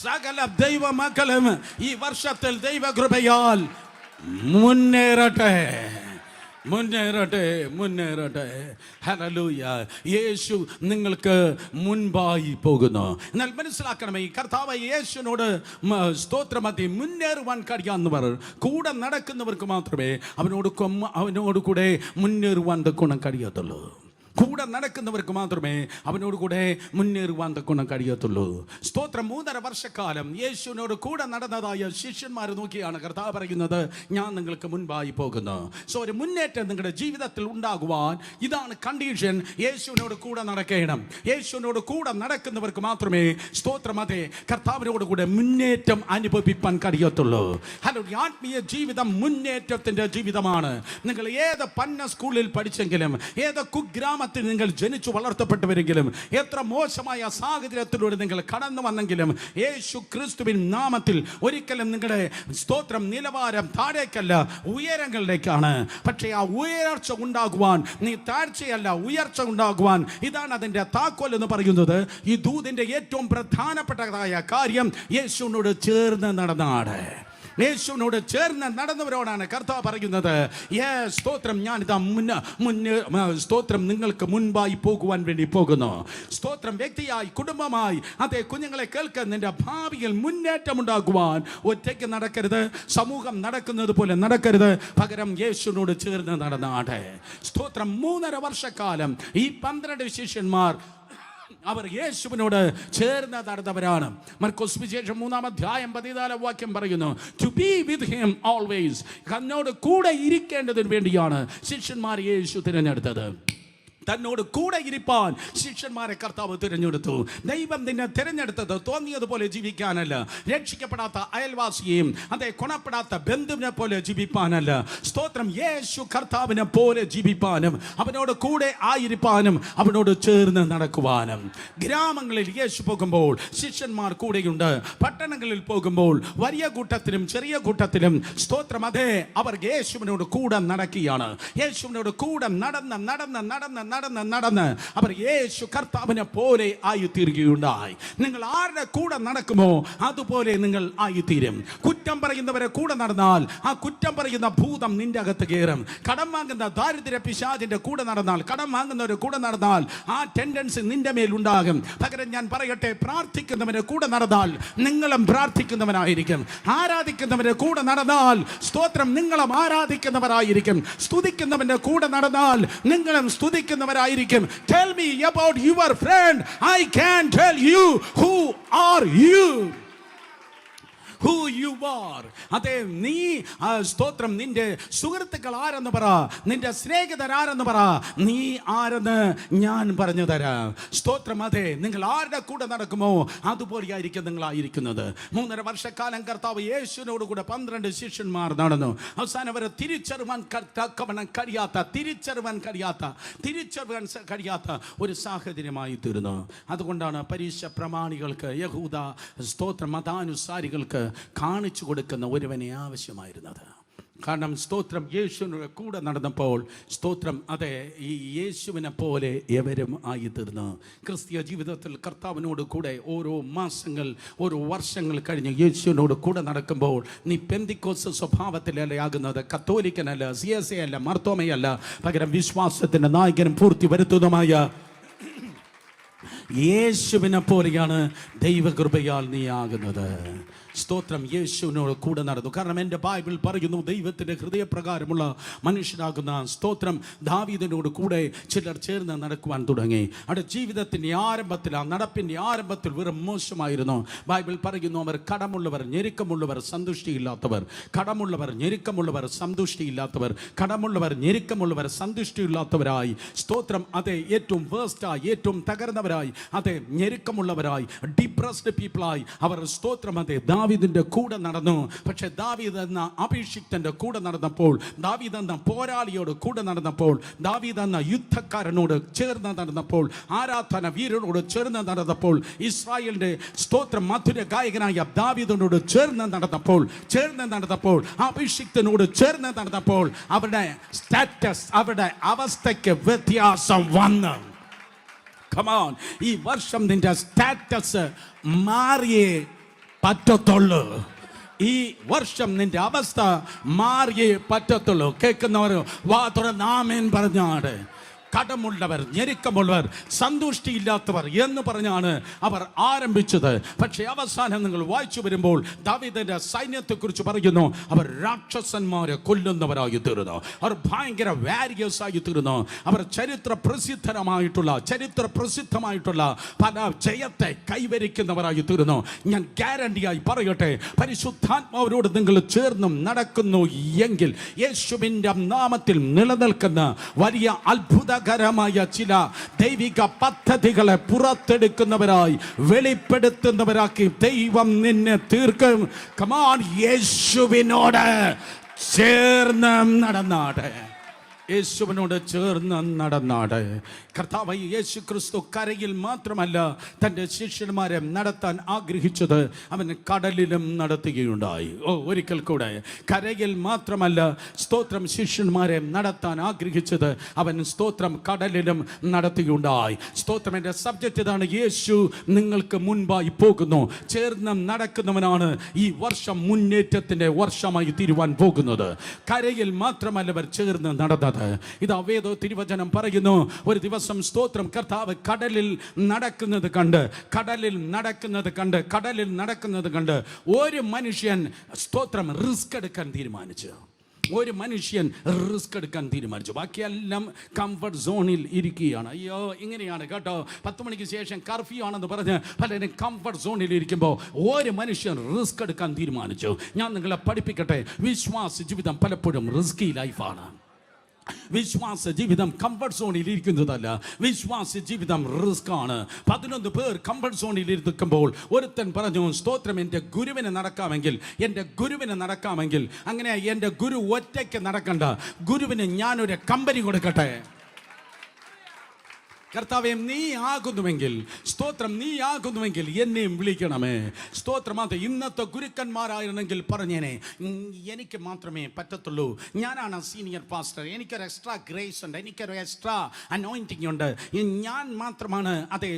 സകല ദൈവ മക്കളും ഈ വർഷത്തിൽ ദൈവകൃപയാൽ മുന്നേറട്ടെ. ഹല്ലേലൂയ. യേശു നിങ്ങൾക്ക് മുൻപായി പോകുന്നു. എന്നാൽ മനസ്സിലാക്കണമേ, ഈ കർത്താവ് യേശുവിനോട് സ്തോത്രമതി മുന്നേറുവാൻ കഴിയാവുന്നവർ, കൂടെ നടക്കുന്നവർക്ക് മാത്രമേ അവനോട് കൂടെ മുന്നേറുവാൻ ഗുണം കഴിയത്തുള്ളൂ. കൂടെ നടക്കുന്നവർക്ക് മാത്രമേ അവനോട് കൂടെ മുന്നേറുവാൻ ഗുണം കഴിയത്തുള്ളൂ. സ്തോത്രം. 3.5 വർഷക്കാലം യേശുവിനോട് കൂടെ നടന്നതായ ശിഷ്യന്മാരെ നോക്കിയാണ് കർത്താവ് പറയുന്നത്, ഞാൻ നിങ്ങൾക്ക് മുൻപായി പോകുന്നു. സോ ഒരു മുന്നേറ്റം നിങ്ങളുടെ ജീവിതത്തിൽ ഉണ്ടാകുവാൻ ഇതാണ് കണ്ടീഷൻ. യേശുവിനോട് കൂടെ നടക്കണം. യേശുവിനോട് കൂടെ നടക്കുന്നവർക്ക് മാത്രമേ സ്തോത്രം അതെ കർത്താവിനോട് കൂടെ മുന്നേറ്റം അനുഭവിപ്പാൻ കഴിയത്തുള്ളൂ. ഹലോ, ആത്മീയ ജീവിതം മുന്നേറ്റത്തിന്റെ ജീവിതമാണ്. നിങ്ങൾ ഏത് പന്ന സ്കൂളിൽ പഠിച്ചെങ്കിലും, ഏത് കുഗ്രാമ നിങ്ങൾ ജനിച്ചു വളർത്തപ്പെട്ടവരെങ്കിലും, എത്ര മോശമായ സാഹചര്യത്തിലൂടെ നിങ്ങൾ കടന്നു വന്നെങ്കിലും, യേശു ക്രിസ്തുവിൻ നാമത്തിൽ ഒരിക്കലും നിങ്ങളുടെ സ്തോത്രം നിലവാരം താഴേക്കല്ല, ഉയരങ്ങളിലേക്കാണ്. പക്ഷേ ആ ഉയർച്ച ഉണ്ടാകുവാൻ, നീ താഴ്ചയല്ല ഉയർച്ച ഉണ്ടാകുവാൻ, ഇതാണ് അതിൻ്റെ താക്കോൽ എന്ന് പറയുന്നത്. ഈ ദൂതിൻ്റെ ഏറ്റവും പ്രധാനപ്പെട്ടതായ കാര്യം യേശുവിനോട് ചേർന്ന് നടന്നാണ്. യേശുവിനോട് ചേർന്ന് നടന്നവരോടാണ് കർത്താവ് പറയുന്നത്, സ്തോത്രം, ഞാനിതാ സ്തോത്രം നിങ്ങൾക്ക് മുൻപായി പോകുവാൻ വേണ്ടി പോകുന്നു. സ്തോത്രം, വ്യക്തിയായി, കുടുംബമായി, അതേ കുഞ്ഞുങ്ങളെ കേൾക്കാൻ നിന്റെ ഭാവിയിൽ മുന്നേറ്റം ഉണ്ടാകുവാൻ ഒറ്റയ്ക്ക് നടക്കരുത്, സമൂഹം നടക്കുന്നത് പോലെ നടക്കരുത്. പകരം യേശുവിനോട് ചേർന്ന് നടന്നാട്ടെ. സ്തോത്രം, 3.5 വർഷക്കാലം ഈ 12 ശിഷ്യന്മാർ അവർ യേശുവിനോട് ചേർന്ന് നടന്നവരാണ്. മർക്കോസ് സുവിശേഷം 3-ാം അധ്യായം 14-ാം വാക്യം പറയുന്നു, to be with him always, തന്നോട് കൂടെ ഇരിക്കേണ്ടതിന് വേണ്ടിയാണ് ശിഷ്യന്മാർ യേശു തിരഞ്ഞെടുത്തത്. തന്നോട് കൂടെ ഇരിപ്പാൻ ശിഷ്യന്മാരെ കർത്താവ് തിരഞ്ഞെടുത്തു. ദൈവം നിന്നെ തിരഞ്ഞെടുത്തത് തോന്നിയതുപോലെ ജീവിക്കാനല്ല, രക്ഷിക്കപ്പെടാത്ത അയൽവാസിയെയും അതേ ഗുണപ്പെടാത്ത ബന്ധുവിനെ പോലെ ജീവിപ്പാനല്ല. സ്തോത്രം, യേശു കർത്താവിനെ പോലെ ജീവിപ്പാനും അവനോട് കൂടെ ആയിരിക്കാനും അവനോട് ചേർന്ന് നടക്കുവാനും. ഗ്രാമങ്ങളിൽ യേശു പോകുമ്പോൾ ശിഷ്യന്മാർ കൂടെയുണ്ട്. പട്ടണങ്ങളിൽ പോകുമ്പോൾ വലിയ കൂട്ടത്തിലും ചെറിയ കൂട്ടത്തിലും സ്തോത്രം, അതേ അവർ യേശുവിനോട് കൂടെ നടക്കുകയാണ്. യേശുവിനോട് കൂടെ നടന്ന് അവർ യേശു കർത്താവിനെ പോലെ ആയിത്തീരുകയുണ്ടായി. നിങ്ങൾ ആരുടെ കൂടെ നടക്കുമോ അതുപോലെ നിങ്ങൾ ആയിത്തീരും. കുറ്റം പറയുന്നവരെ കൂടെ നടന്നാൽ ആ കുറ്റം പറയുന്ന ഭൂതം നിന്റെ അകത്ത് കയറും. കടം വാങ്ങുന്ന ദാരിദ്ര്യ പിശാചിന്റെ കൂടെ നടന്നാൽ, കടം വാങ്ങുന്നവരെ കൂടെ നടന്നാൽ ആ ടെൻഡൻസി നിന്റെ മേൽ ഉണ്ടാകും. പകരം ഞാൻ പറയട്ടെ, പ്രാർത്ഥിക്കുന്നവരെ കൂടെ നടന്നാൽ നിങ്ങളും പ്രാർത്ഥിക്കുന്നവനായിരിക്കും. ആരാധിക്കുന്നവരെ കൂടെ നടന്നാൽ സ്തോത്രം, നിങ്ങളും ആരാധിക്കുന്നവരായിരിക്കും. സ്തുതിക്കുന്നവന്റെ കൂടെ നടന്നാൽ നിങ്ങളും സ്തുതിക്കുന്നവരായിരിക്കും. Tell me about your friend. I can tell you who are you. Who you are. അതെ, നീ സ്തോത്രം, നിന്റെ സുഹൃത്തുക്കൾ ആരെന്ന് പറ, നിന്റെ സ്നേഹിതർ ആരെന്ന് പറ, നീ ആരെന്ന് ഞാൻ പറഞ്ഞു തരാം. സ്തോത്രം, അതെ, നിങ്ങൾ ആരുടെ കൂടെ നടക്കുമോ അതുപോലെയായിരിക്കും നിങ്ങളായിരിക്കുന്നത്. 3.5 വർഷക്കാലം കർത്താവ് യേശുവിനോട് കൂടെ 12 ശിഷ്യന്മാർ നടന്നു. അവസാനം അവരെ തിരിച്ചറിയാൻ കഴിയാത്ത ഒരു സാഹചര്യമായി തീർന്നു. അതുകൊണ്ടാണ് പരീക്ഷ പ്രമാണികൾക്ക്, യഹൂദ സ്തോത്രം മതാനുസാരികൾക്ക് കാണിച്ചു കൊടുക്കുന്ന ഒരുവനെ ആവശ്യമായിരുന്നത്. കാരണം സ്തോത്രം, യേശുവിനോട് കൂടെ നടന്നപ്പോൾ സ്തോത്രം, അതെ, ഈ യേശുവിനെ പോലെ എവരും ആയി തീർന്നു. ക്രിസ്തീയ ജീവിതത്തിൽ കർത്താവിനോട് കൂടെ ഓരോ മാസങ്ങൾ, ഓരോ വർഷങ്ങൾ കഴിഞ്ഞ് യേശുവിനോട് കൂടെ നടക്കുമ്പോൾ നീ പെന്തിക്കോസ് സ്വഭാവത്തിലല്ല ആകുന്നത്. കത്തോലിക്കനല്ല, CSA അല്ല, മാർത്തോമയല്ല, പകരം വിശ്വാസത്തിൻ്റെ നായകനും പൂർത്തി വരുത്തുന്നതുമായ യേശുവിനെ പോലെയാണ് ദൈവകൃപയാൽ നീ ആകുന്നത്. സ്തോത്രം, യേശുവിനോട് കൂടെ നടന്നു. കാരണം എൻ്റെ ബൈബിൾ പറയുന്നു, ദൈവത്തിൻ്റെ ഹൃദയപ്രകാരമുള്ള മനുഷ്യനാകുന്ന സ്തോത്രം ദാവീദിനോട് കൂടെ ചിലർ ചേർന്ന് നടക്കുവാൻ തുടങ്ങി. അവിടെ ജീവിതത്തിൻ്റെ ആരംഭത്തിൽ, ആ നടപ്പിൻ്റെ ആരംഭത്തിൽ വെറും മോശമായിരുന്നു. ബൈബിൾ പറയുന്നു, അവർ കടമുള്ളവർ, ഞെരുക്കമുള്ളവർ, സന്തുഷ്ടിയില്ലാത്തവർ. കടമുള്ളവർ, ഞെരുക്കമുള്ളവർ, സന്തുഷ്ടിയില്ലാത്തവർ. കടമുള്ളവർ, ഞെരുക്കമുള്ളവർ, സന്തുഷ്ടിയില്ലാത്തവരായി. സ്തോത്രം, അതെ, ഏറ്റവും വേസ്റ്റായി, ഏറ്റവും തകർന്നവരായി, അതെ, ഞെരുക്കമുള്ളവരായി, ഡിപ്രസ്ഡ് പീപ്പിളായി അവർ സ്തോത്രം, അതെ, ദാവീദിന്റെ കൂടെ നടന്നു. പക്ഷെ ദാവീദ് എന്ന അഭിഷിക്തന്റെ കൂടെ നടന്നപ്പോൾ, ദാവീദ് എന്ന പോരാളിയോട് കൂടെ നടന്നപ്പോൾ, ദാവീദ് എന്ന യുദ്ധക്കാരനോട് ചേർന്ന് നടന്നപ്പോൾ, ആരാധന വീരനോട് ചേർന്ന് നടന്നപ്പോൾ, ഇസ്രായേലിന്റെ സ്തോത്രം മധുര ഗായകനായ ദാവീദിനോട് ചേർന്ന് നടന്നപ്പോൾ, അഭിഷിക്തനോട് ചേർന്ന് നടന്നപ്പോൾ അവരുടെ സ്റ്റാറ്റസ്, അവരുടെ അവസ്ഥയ്ക്ക് വ്യത്യാസം വന്നു. Come on, ഈ വർഷം നിന്റെ സ്റ്റാറ്റസ് മാറിയേ പറ്റത്തുള്ളൂ. ഈ വർഷം നിന്റെ അവസ്ഥ മാറിയേ പറ്റത്തുള്ളൂ. കേൾക്കുന്നവർ വാ തുറന്ന് ആമേൻ പറഞ്ഞാട്. കടമുള്ളവർ, ഞെരുക്കമുള്ളവർ, സന്തുഷ്ടിയില്ലാത്തവർ എന്ന് പറഞ്ഞാണ് അവർ ആരംഭിച്ചത്. പക്ഷേ അവസാനം നിങ്ങൾ വായിച്ചു വരുമ്പോൾ ദാവീദിന്റെ സൈന്യത്തെക്കുറിച്ച് പറയുന്നു, അവർ രാക്ഷസന്മാരെ കൊല്ലുന്നവരായി തീർന്നു. അവർ ഭയങ്കര വാരിയേഴ്സ് ആയി തീർന്നു. അവർ ചരിത്ര പ്രസിദ്ധമായിട്ടുള്ള പല ജയത്തെ കൈവരിക്കുന്നവരായി തീർന്നു. ഞാൻ ഗ്യാരണ്ടിയായി പറയട്ടെ, പരിശുദ്ധാത്മാവിനോട് നിങ്ങൾ ചേർന്നും നടക്കുന്നു എങ്കിൽ യേശുവിൻ്റെ നാമത്തിൽ നിലനിൽക്കുന്ന വലിയ അത്ഭുത കരമായ ചില ദൈവിക പദ്ധതികളെ പുറത്തെടുക്കുന്നവരായി, വെളിപ്പെടുത്തുന്നവരാക്കി ദൈവം നിന്നെ തീർക്കും. കമാൻ, യേശുവിനോട് ചേർന്ന് നടന്നാട്ടെ. യേശുവിനോട് ചേർന്ന് നടന്നാട്. കർത്താവായ യേശു ക്രിസ്തു കരയിൽ മാത്രമല്ല തൻ്റെ ശിഷ്യന്മാരെ നടത്താൻ ആഗ്രഹിച്ചത്, അവൻ കടലിലും നടത്തുകയുണ്ടായി. ഒരിക്കൽ കൂടെ, കരയിൽ മാത്രമല്ല സ്തോത്രം ശിഷ്യന്മാരെ നടത്താൻ ആഗ്രഹിച്ചത്, അവൻ സ്തോത്രം കടലിലും നടത്തുകയുണ്ടായി. സ്തോത്രം. എൻ്റെ സബ്ജക്റ്റ് ഇതാണ്: യേശു നിങ്ങൾക്ക് മുൻപായി പോകുന്നു. ചേർന്ന് നടക്കുന്നവനാണ് ഈ വർഷം മുന്നേറ്റത്തിൻ്റെ വർഷമായി തീരുവാൻ പോകുന്നത്. കരയിൽ മാത്രമല്ല അവർ ചേർന്ന് നടന്നത്. ഇത് വേദ തിരുവചനം പറയുന്നു, ഒരു ദിവസം സ്തോത്രം കർത്താവ് കടലിൽ നടക്കുന്നത് കണ്ട് ഒരു മനുഷ്യൻ സ്തോത്രം റിസ്ക് എടുക്കാൻ തീരുമാനിച്ചു. ബാക്കിയെല്ലാം കംഫർട്ട് സോണിൽ ഇരിക്കുകയാണ്. അയ്യോ, ഇങ്ങനെയാണ് കേട്ടോ. 10 മണിക്ക് ശേഷം കർഫ്യൂ ആണെന്ന് പറഞ്ഞ് പലരും കംഫർട്ട് സോണിൽ ഇരിക്കുമ്പോൾ ഒരു മനുഷ്യൻ റിസ്ക് എടുക്കാൻ തീരുമാനിച്ചു. ഞാൻ നിങ്ങളെ പഠിപ്പിക്കട്ടെ, വിശ്വാസ ജീവിതം പലപ്പോഴും റിസ്കി ലൈഫാണ്. വിശ്വാസ ജീവിതം കംഫർട്ട് സോണിൽ ഇരിക്കുന്നതല്ല, വിശ്വാസ ജീവിതം റിസ്ക് ആണ്. 11 പേർ കംഫർട്ട് സോണിൽ ഇരിക്കുമ്പോൾ ഒരുത്തൻ പറഞ്ഞു, സ്തോത്രം, എൻ്റെ ഗുരുവിനെ നടക്കാമെങ്കിൽ അങ്ങനെ എൻ്റെ ഗുരു ഒറ്റയ്ക്ക് നടക്കണ്ട, ഗുരുവിന് ഞാനൊരു കമ്പനി കൊടുക്കട്ടെ. കർത്താവേ, നീ ആകുന്നുവെങ്കിൽ എന്നെയും വിളിക്കണമേ. സ്തോത്രം. അത് ഇന്നത്തെ ഗുരുക്കന്മാരായിരുന്നെങ്കിൽ പറഞ്ഞേനെ, എനിക്ക് മാത്രമേ പറ്റത്തുള്ളൂ, ഞാനാണ് സീനിയർ പാസ്റ്റർ, എനിക്കൊരു എക്സ്ട്രാ ഗ്രേസ് ഉണ്ട്, എനിക്കൊരു എക്സ്ട്രാ അനോയിന്റിങ് ഉണ്ട്, ഞാൻ മാത്രമാണ് അതെ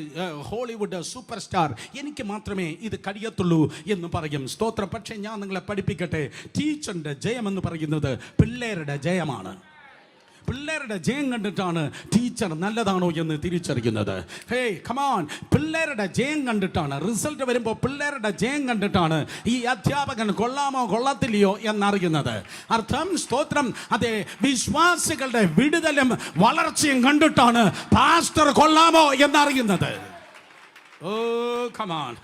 ഹോളിവുഡ് സൂപ്പർ സ്റ്റാർ, എനിക്ക് മാത്രമേ ഇത് കഴിയത്തുള്ളൂ എന്ന് പറയും. സ്തോത്രം. പക്ഷേ ഞാൻ നിങ്ങളെ പഠിപ്പിക്കട്ടെ, ടീച്ചറിൻ്റെ ജയമെന്ന് പറയുന്നത് പിള്ളേരുടെ ജയമാണ്. പിള്ളേരുടെ ജയം കണ്ടിട്ടാണ് ടീച്ചർ നല്ലതാണോ എന്ന് തിരിച്ചറിയുന്നത്. ഹേയ് കമാൺ, പിള്ളേരുടെ ജയം കണ്ടിട്ടാണ്, റിസൾട്ട് വരുമ്പോൾ പിള്ളേരുടെ ജയം കണ്ടിട്ടാണ് ഈ അധ്യാപകൻ കൊള്ളാമോ കൊള്ളത്തില്ലയോ എന്നറിയുന്നത്. അർത്ഥം സ്തോത്രം, അതെ, വിശ്വാസികളുടെ വിടുതലും വളർച്ചയും കണ്ടിട്ടാണ് പാസ്റ്റർ കൊള്ളാമോ എന്നറിയുന്നത്. ഓ കമാൺ.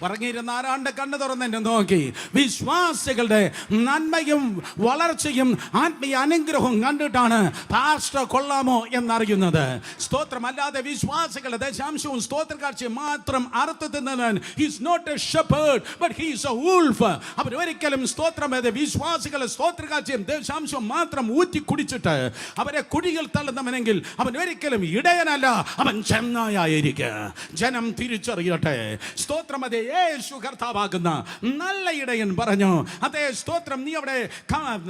ഉറങ്ങിയിരുന്ന ആരാണ്ട് കണ്ണു തുറന്നെന്നെ നോക്കി. വിശ്വാസികളുടെ നന്മയും വളർച്ചയും ആത്മീയ അനുഗ്രഹവും കണ്ടിട്ടാണ് പാസ്റ്റർ കൊള്ളാമോ എന്നറിയുന്നത്. സ്തോത്രം. അല്ലാതെ വിശ്വാസികളുടെ ദശാംശവും സ്തോത്രക്കാഴ്ചയും മാത്രം അറുത്ത് തിന്നവൻ is not a shepherd but he is a wolf. അവൻ ഒരിക്കലും സ്തോത്രം വിശ്വാസികളെ സ്തോത്രക്കാഴ്ചയും ദശാംശവും മാത്രം ഊറ്റി കുടിച്ചിട്ട് അവരെ കുഴികൾ തള്ളുന്നവനെങ്കിൽ അവൻ ഒരിക്കലും ഇടയനല്ല, അവൻ ചെന്നായിരിക്കും. ജനം തിരിച്ചറിയട്ടെ. സ്തോത്രം. അതേ, യേശു കർത്താവാകുന്ന നല്ല ഇടയൻ പറഞ്ഞു, അതേ സ്തോത്രം, നീ അവിടെ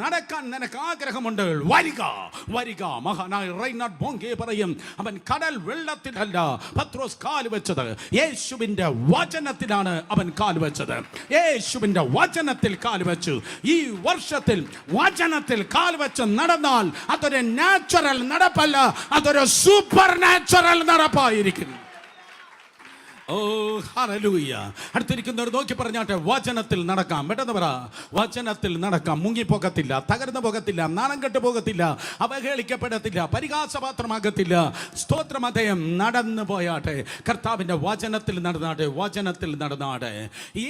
നടക്കാൻ നിനക്ക് ആഗ്രഹമുണ്ട്, വരിക. മഹാനായ റൈനാർഡ് ബോങ്കെ പറയും, അവൻ കടൽ വെള്ളത്തിലല്ല പത്രോസ് കാൽ വെച്ചത്, യേശുവിന്റെ വചനത്തിലാണ് അവൻ കാൽ വെച്ചത്. യേശുവിന്റെ വചനത്തിൽ കാൽ വെച്ചു. ഈ വർഷത്തിൽ വചനത്തിൽ കാൽ വെച്ച് നടന്നാൽ അതൊരു നാച്ചുറൽ നടപ്പല്ല, അതൊരു സൂപ്പർ നാച്ചുറൽ നടപ്പായിരിക്കും. ഓ ഹല്ലേലൂയ. അടുത്തിരിക്കുന്നവർ നോക്കി പറഞ്ഞാട്ടെ, വചനത്തിൽ നടക്കാം. പെട്ടെന്ന് പറ, വചനത്തിൽ നടക്കാം. മുങ്ങിപ്പോകത്തില്ല, തകർന്നു പോകത്തില്ല, നാണം കെട്ടു പോകത്തില്ല, അവഹേളിക്കപ്പെടത്തില്ല, പരിഹാസപാത്രമാകത്തില്ല. സ്തോത്രം. അദ്ദേഹം നടന്നു പോയാട്ടെ, കർത്താവിൻ്റെ വചനത്തിൽ നടന്നാട്ടെ.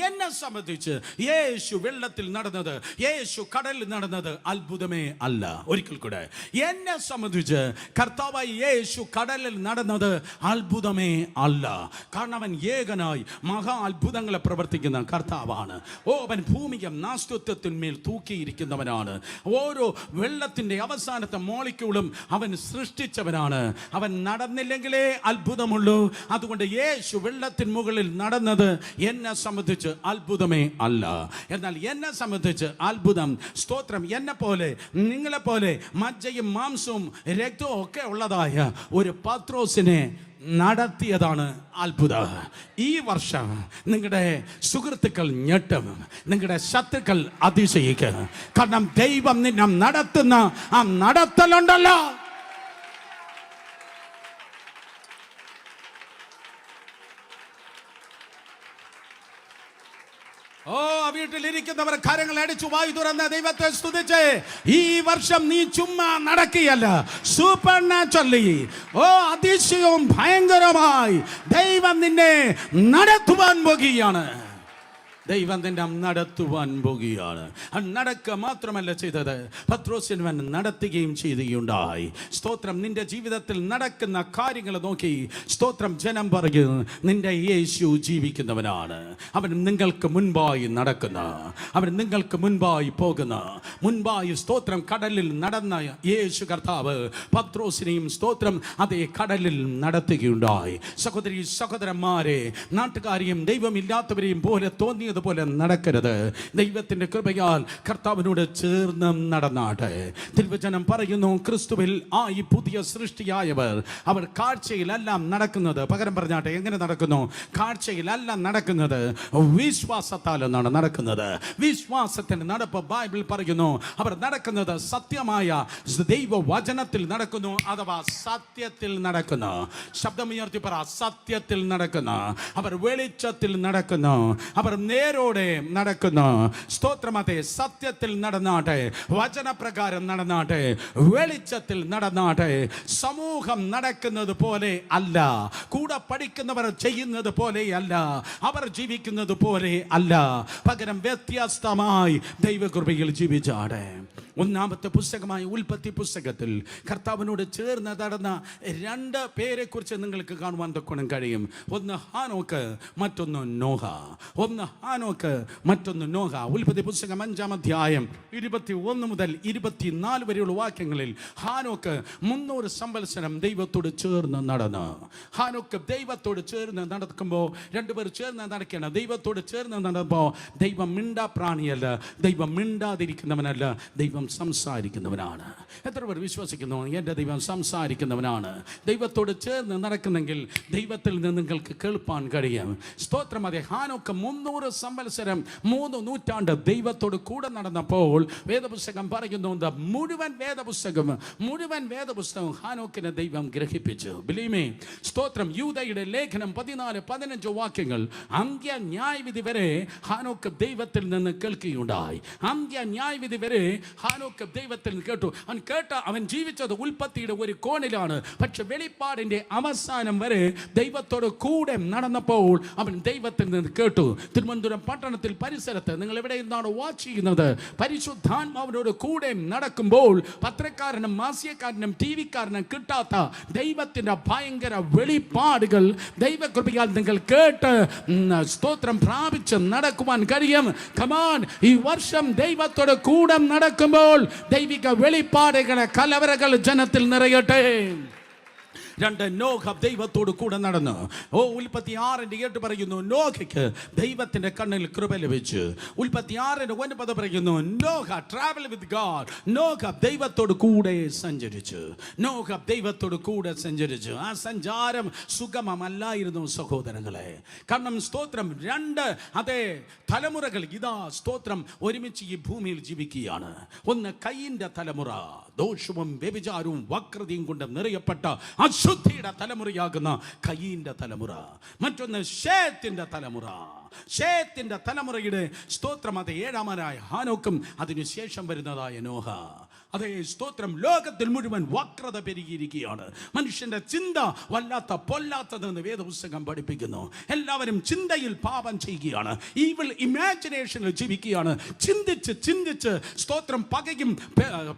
എന്നെ സംബന്ധിച്ച് യേശു വെള്ളത്തിൽ നടന്നത്, യേശു കടലിൽ നടന്നത് അത്ഭുതമേ അല്ല. ഒരിക്കൽ കൂടെ, എന്നെ സംബന്ധിച്ച് കർത്താവായി യേശു കടലിൽ നടന്നത് അത്ഭുതമേ അല്ല. കാരണം അവൻ ഏകനായി മഹാ അത്ഭുതങ്ങളെ പ്രവർത്തിക്കുന്ന കർത്താവാണ്. അവൻ ഭൂമിയെ നാസ്തിത്വത്തിന്മേൽ തൂക്കിയിരിക്കുന്നവനാണ്. ഓരോ വെള്ളത്തിൻ്റെ അവസാനത്തെ മോളിക്യൂളും അവൻ സൃഷ്ടിച്ചവനാണ്. അവൻ നടന്നില്ലെങ്കിലേ അത്ഭുതമുള്ളൂ. അതുകൊണ്ട് യേശു വെള്ളത്തിൻ മുകളിൽ നടന്നത് എന്നെ സംബന്ധിച്ച് അത്ഭുതമേ അല്ല. എന്നാൽ എന്നെ സംബന്ധിച്ച് അത്ഭുതം, സ്തോത്രം, എന്നെ പോലെ നിങ്ങളെപ്പോലെ മജ്ജയും മാംസവും രക്തവും ഒക്കെ ഉള്ളതായ ഒരു പത്രോസിനെ നടത്തിയതാണ് അത്ഭുതം. ഈ വർഷം നിങ്ങളുടെ സുഹൃത്തുക്കൾ ഞെട്ടും, നിങ്ങളുടെ ശത്രുക്കൾ അതിശയിക്കും. കാരണം ദൈവം നിന്നെ നടത്തുന്ന ആ നടത്തലുണ്ടല്ലോ. വീട്ടിലിരിക്കുന്നവർ കരങ്ങൾ അടിച്ചു വായു തുറന്ന് ദൈവത്തെ സ്തുതിച്ച്, ഈ വർഷം നീ ചുമ്മാ നടക്കുകയല്ല, സൂപ്പർ നാച്ചുറലി, അതിശയവും ഭയങ്കരമായി ദൈവം നിന്നെ നടത്തുവാൻ പോകുകയാണ്. ദൈവം നിന്നെ നടത്തുവാൻ പോകുകയാണ്. നടക്കുക മാത്രമല്ല ചെയ്തത്, പത്രോസിനവൻ നടത്തുകയും ചെയ്യുകയുണ്ടായി. സ്തോത്രം. നിന്റെ ജീവിതത്തിൽ നടക്കുന്ന കാര്യങ്ങൾ നോക്കി സ്തോത്രം ജനം പറയും, നിന്റെ യേശു ജീവിക്കുന്നവനാണ്. അവൻ നിങ്ങൾക്ക് മുൻപായി നടക്കുന്ന, അവൻ നിങ്ങൾക്ക് മുൻപായി പോകുന്ന, മുൻപായി സ്തോത്രം കടലിൽ നടന്ന യേശു കർത്താവ് പത്രോസിനെയും സ്തോത്രം അതേ കടലിൽ നടത്തുകയുണ്ടായി. സഹോദരി സഹോദരന്മാരെ, നാട്ടുകാരെയും ദൈവമില്ലാത്തവരെയും പോലെ തോന്നിയ പോലെ നടക്കരുത്. ദൈവത്തിന്റെ കൃപയാൽ കർത്താവിനോട് ചേർന്ന് നടന്നാട്ടെ. തിരുവചനം പറയുന്നു, ക്രിസ്തുവിൽ ഈ പുതിയ സൃഷ്ടിയായവർ അവർ കാഴ്ചയിലെല്ലാം നടക്കുന്നത്, പകരം പറഞ്ഞാട്ടെ, എങ്ങനെ നടക്കുന്നു? കാഴ്ചയിലെല്ലാം നടക്കുന്നത് വിശ്വാസത്താൽ എന്നാണ് നടക്കുന്നത്. വിശ്വാസത്തിന്റെ നടപ്പ് ബൈബിൾ പറയുന്നു, അവർ നടക്കുന്നത് സത്യമായ ദൈവവചനത്തിൽ നടക്കുന്നു, അഥവാ സത്യത്തിൽ നടക്കുന്നു. ശബ്ദമുയർത്തി പറ, സത്യത്തിൽ നടക്കുന്നു. അവർ വെളിച്ചത്തിൽ നടക്കുന്നു, അവർ നേരോടെ നടക്കുന്നു. സ്തോത്രമതെ, സത്യത്തിൽ നടന്നാട്ടെ, വചനപ്രകാരം നടന്നാട്ടെ, വെളിച്ചത്തിൽ നടന്നാട്ടെ. സമൂഹം നടക്കുന്നത് പോലെ അല്ല, കൂടെ പഠിക്കുന്നവർ ചെയ്യുന്നത് പോലെ അല്ല, അവർ ജീവിക്കുന്നത് പോലെ അല്ല, പകരം വ്യത്യസ്തമായി ദൈവകൃപയിൽ ജീവിച്ചാട്ടെ. ഒന്നാമത്തെ പുസ്തകമായ ഉൽപ്പത്തി പുസ്തകത്തിൽ കർത്താവിനോട് ചേർന്ന് നടന്ന രണ്ട് പേരെ കുറിച്ച് നിങ്ങൾക്ക് കാണുവാൻ തൊക്കണം കഴിയും. ഒന്ന് ഹാനോക്ക്, മറ്റൊന്ന് നോഹ. ഒന്ന് ഹാനോക്ക്, മറ്റൊന്ന് നോഹ. ഉൽപ്പത്തി പുസ്തകം 5-ാം അധ്യായം 21 മുതൽ 24 വരെയുള്ള വാക്യങ്ങളിൽ ഹാനോക്ക് 300 സംവത്സരം ദൈവത്തോട് ചേർന്ന് നടന്നു. ഹാനോക്ക് ദൈവത്തോട് ചേർന്ന് നടക്കുമ്പോൾ, രണ്ടുപേർ ചേർന്ന് നടക്കണം. ദൈവത്തോട് ചേർന്ന് നടക്കുമ്പോൾ ദൈവം മിണ്ടാ പ്രാണിയല്ല, ദൈവം മിണ്ടാതിരിക്കുന്നവനല്ല, ദൈവം സംസാരിക്കുന്നവനാണ്. എത്ര പേർ വിശ്വസിക്കുന്നു എൻ്റെ ദൈവം സംസാരിക്കുന്നവനാണ്? ദൈവത്തോട് ചേർന്ന് നടക്കുന്നെങ്കിൽ ദൈവത്തിൽ നിന്ന് നിങ്ങൾക്ക് കേൾപ്പാൻ കഴിയും. സ്തോത്രം. അതെ, ഹാനോക്ക് 300 സംവത്സരം 3 നൂറ്റാണ്ട് ദൈവത്തോട് കൂടെ നടന്നപ്പോൾ വേദപുസ്തകം പറയുന്നു, മുഴുവൻ വേദപുസ്തകം ഹാനോക്കിനെ ദൈവം ഗ്രഹിപ്പിച്ചു. ബിലീമേ സ്തോത്രം. യൂദയുടെ ലേഖനം 14-15 വാക്യങ്ങൾ, അന്ത്യ ന്യായവിധി വരെ ഹാനോക്ക് ദൈവത്തിൽ നിന്ന് കേൾക്കുകയുണ്ടായി. അന്ത്യ ന്യായവിധി വരെ ഹാനോക്ക് ദൈവത്തിൽ കേട്ടു. അവൻ ജീവിച്ചത് ഉൽപ്പത്തിയുടെ ഒരു കോണിലാണ്, പക്ഷെ വെളിപ്പാടിന്റെ അവസാനം വരെ ദൈവത്തോട് കൂടെ നടന്നപ്പോൾ അവൻ ദൈവത്തിൽ നിന്ന് കേട്ടു. തിരുവനന്തപുരം പട്ടണത്തിൽ പരിസരത്ത് നിങ്ങൾ എവിടെ നിന്നാണ് വാച്ച് ചെയ്യുന്നത്, പരിശുദ്ധാത്മാവിനോട് കൂടെ നടക്കുമ്പോൾ പത്രക്കാരനും മാസ്യക്കാരനും ടി വിക്കാരനും കിട്ടാത്ത ദൈവത്തിന്റെ ഭയങ്കര വെളിപ്പാടുകൾ ദൈവകൃപയാൽ നിങ്ങൾ കേട്ട് സ്തോത്രം പ്രാപിച്ച് നടക്കുവാൻ കഴിയും. കമാൻ, ഈ വർഷം ദൈവത്തോട് കൂടെ നടക്കുമ്പോൾ ദൈവിക വെളിപ്പാടുകളെ കലവറകൾ ജനത്തിൽ നിറയട്ടെ. രണ്ട്, നോഹ ദൈവത്തോട് കൂടെ നടന്നു. ഉൽപ്പത്തി 6:8 പറയുന്നു, നോഹയ്ക്ക് ദൈവത്തിന്റെ കണ്ണിൽ കൃപ ലഭിച്ചു. ഉൽപ്പത്തി 6:9 പറയുന്നു, Noah travel with God. Noah ദൈവത്തോട് കൂടെ സഞ്ചരിച്ചു. നോഹ ദൈവത്തോട് കൂടെ സഞ്ചരിച്ചു. ആ സഞ്ചാരം സുഗമമല്ലായിരുന്നു സഹോദരങ്ങളെ. കാരണം സ്തോത്രം, രണ്ട് അതേ തലമുറകൾ ഇതാ സ്തോത്രം ഒരുമിച്ച് ഈ ഭൂമിയിൽ ജീവിക്കുകയാണ്. ഒന്ന് കയീന്റെ തലമുറ, ദോഷവും വ്യഭിചാരവും വക്രതയും കൊണ്ട് നിറയപ്പെട്ട അശുദ്ധിയുടെ തലമുറയാകുന്ന കയീന്റെ തലമുറ. മറ്റൊന്ന് ശേത്തിന്റെ തലമുറ. ശേത്തിന്റെ തലമുറയുടെ സ്തോത്രം അത് 7-ാമനായ ഹാനോക്കും അതിനുശേഷം വരുന്നതായ നോഹ. അതേ സ്തോത്രം, ലോകത്തിൽ മുഴുവൻ വക്രത പെരുകിയിരിക്കുകയാണ്. മനുഷ്യന്റെ ചിന്ത വല്ലാത്ത പൊല്ലാത്തതെന്ന് വേദപുസ്തകം പഠിപ്പിക്കുന്നു. എല്ലാവരും ചിന്തയിൽ പാപം ചെയ്യുകയാണ്, ഈവിൾ ഇമാജിനേഷനിൽ ജീവിക്കുകയാണ്. ചിന്തിച്ച് സ്തോത്രം പകയും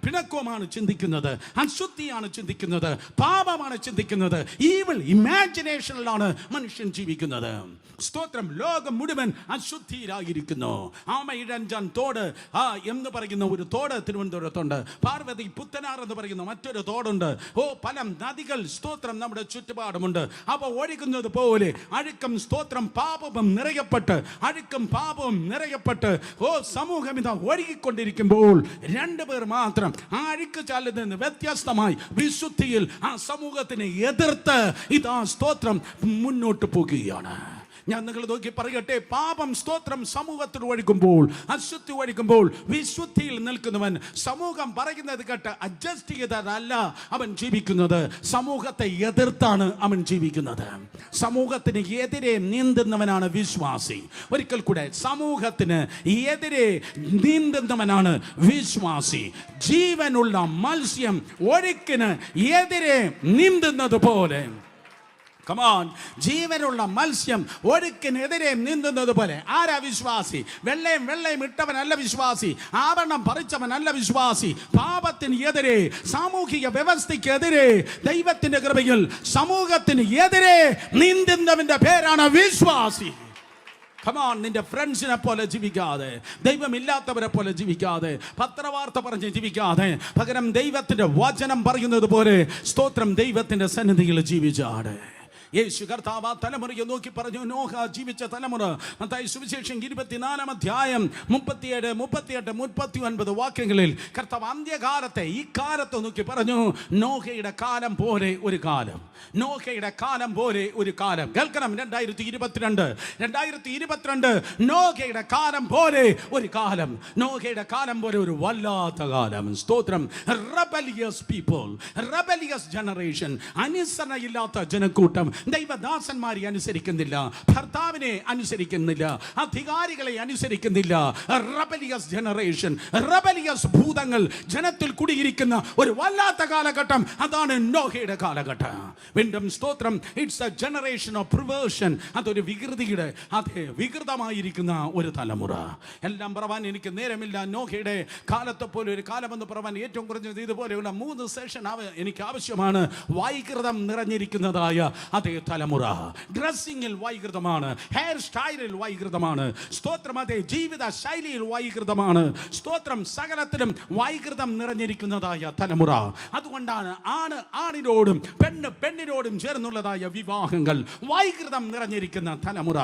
പിണക്കവുമാണ് ചിന്തിക്കുന്നത്, അശുദ്ധിയാണ് ചിന്തിക്കുന്നത്, പാപമാണ് ചിന്തിക്കുന്നത്. ഈവിൾ ഇമാജിനേഷനിലാണ് മനുഷ്യൻ ജീവിക്കുന്നത്. സ്തോത്രം, ലോകം മുഴുവൻ അശുദ്ധിയിലായിരിക്കുന്നു. ആമയിഴഞ്ചാൻ തോട് എന്ന് പറയുന്ന ഒരു തോട് തിരുവനന്തപുരത്തുണ്ട്. പാർവതി പുത്തനാർ എന്ന് പറയുന്ന മറ്റൊരു തോടുണ്ട്. പല നദികൾ സ്തോത്രം നമ്മുടെ ചുറ്റുപാടുമുണ്ട്. അവ ഒഴുകുന്നത് പോലെ അഴുക്കം സ്തോത്രം പാപവും നിറയപ്പെട്ട് സമൂഹം ഇതാ ഒഴുകിക്കൊണ്ടിരിക്കുമ്പോൾ രണ്ടുപേർ മാത്രം ആ അഴുക്ക് ചാലിൽ നിന്ന് വ്യത്യസ്തമായി വിശുദ്ധിയിൽ ആ സമൂഹത്തിനെ എതിർത്ത് ഇതാ സ്തോത്രം മുന്നോട്ട് പോകുകയാണ്. ഞാൻ നിങ്ങൾ നോക്കി പറയട്ടെ, പാപം സ്തോത്രം സമൂഹത്തിൽ ഒഴുകുമ്പോൾ, അശുദ്ധി ഒഴുകുമ്പോൾ വിശുദ്ധിയിൽ നിൽക്കുന്നവൻ സമൂഹം പറയുന്നത് കേട്ട് അഡ്ജസ്റ്റ് ചെയ്തതല്ല അവൻ ജീവിക്കുന്നത്, സമൂഹത്തെ എതിർത്താണ് അവൻ ജീവിക്കുന്നത്. സമൂഹത്തിന് എതിരെ നീന്തുന്നവനാണ് വിശ്വാസി. ഒരിക്കൽ കൂടെ, സമൂഹത്തിന് എതിരെ നീന്തുന്നവനാണ് വിശ്വാസി. ജീവനുള്ള മത്സ്യം ഒഴുക്കിന് എതിരെ നീന്തുന്നത് പോലെ കമോൺ, ജീവനുള്ള മത്സ്യം ഒഴുക്കിനെതിരെ നീന്തുന്നത് പോലെ. ആരാ വിശ്വാസി? വെള്ളയും ഇട്ടവനല്ല വിശ്വാസി, ആവരണം പറിച്ചവനല്ല വിശ്വാസി. പാപത്തിന് എതിരെ, സാമൂഹിക വ്യവസ്ഥയ്ക്കെതിരെ, ദൈവത്തിന്റെ കൃപയിൽ സമൂഹത്തിന് എതിരെ നീന്തുന്നവന്റെ പേരാണ് വിശ്വാസി. കമോൺ, നിന്റെ ഫ്രണ്ട്സിനെ പോലെ ജീവിക്കാതെ, ദൈവമില്ലാത്തവരെ പോലെ ജീവിക്കാതെ, പത്രവാർത്ത പറഞ്ഞ് ജീവിക്കാതെ, പകരം ദൈവത്തിന്റെ വചനം പറയുന്നത് പോലെ സ്തോത്രം ദൈവത്തിന്റെ സന്നിധിയിൽ ജീവിച്ചാട്. യേശു കർത്താവ് ആ തലമുറയെ നോക്കി പറഞ്ഞു, നോഹ ജീവിച്ച തലമുറ. മത്തായി സുവിശേഷം 24-ാം അധ്യായം 37, 38, 39 വാക്യങ്ങളിൽ കർത്താവ് അന്ത്യകാലത്തെ, ഈ കാലത്തെ നോക്കി പറഞ്ഞു, നോഹയുടെ കാലം പോലെ ഒരു കാലം, നോഹയുടെ കാലം പോലെ ഒരു കാലം. കേൾക്കണം, 2022 നോഹയുടെ കാലം പോലെ ഒരു കാലം, നോഹയുടെ കാലം പോലെ ഒരു വല്ലാത്ത കാലം. സ്തോത്രം. റെബലിയസ് പീപ്പിൾ, റെബലിയസ് ജനറേഷൻ, അനുസരണയില്ലാത്ത ജനക്കൂട്ടം. ദൈവദാസന്മാരെ അനുസരിക്കുന്നില്ല, ഭർത്താവിനെ അനുസരിക്കുന്നില്ല, അധികാരികളെ അനുസരിക്കുന്നില്ല. റെബലിയസ് ജനറേഷൻ, റെബലിയസ് ഭൂതങ്ങൾ ജനത്തിൽ കുടിയിരിക്കുന്ന ഒരു വല്ലാത്ത കാലഘട്ടം. അതാണ് നോഹയുടെ കാലഘട്ടം. വീണ്ടും സ്തോത്രം, ഇറ്റ്സ് എ ജനറേഷൻ ഓഫ് പ്രിവേർഷൻ. അതൊരു വികൃതിയുടെ, അതെ, വികൃതമായിരിക്കുന്ന ഒരു തലമുറ. എല്ലാം പറവാൻ എനിക്ക് നേരമില്ല. നോഹയുടെ കാലത്തെ പോലെ ഒരു കാലമെന്ന് പറവാൻ ഏറ്റവും കുറഞ്ഞത് ഇതുപോലെയുള്ള 3 സെഷൻ എനിക്ക് ആവശ്യമാണ്. വൈകൃതം നിറഞ്ഞിരിക്കുന്നതായ അതേ തലമുറ. ഡ്രസ്സിങ്ങിൽ വൈകൃതമാണ്, ഹെയർ സ്റ്റൈലിൽ വൈകൃതമാണ്, സ്തോത്രം അതേ ജീവിത ശൈലിയിൽ വൈകൃതമാണ്, സ്തോത്രം സകലത്തിലും വൈകൃതം നിറഞ്ഞിരിക്കുന്നതായ തലമുറ. അതുകൊണ്ടാണ് ആണിനോടും പെണ്ണിനോടും ചേർന്നുള്ളതായ വിവാഹങ്ങൾ വൈകൃതം നിറഞ്ഞിരിക്കുന്ന തലമുറ.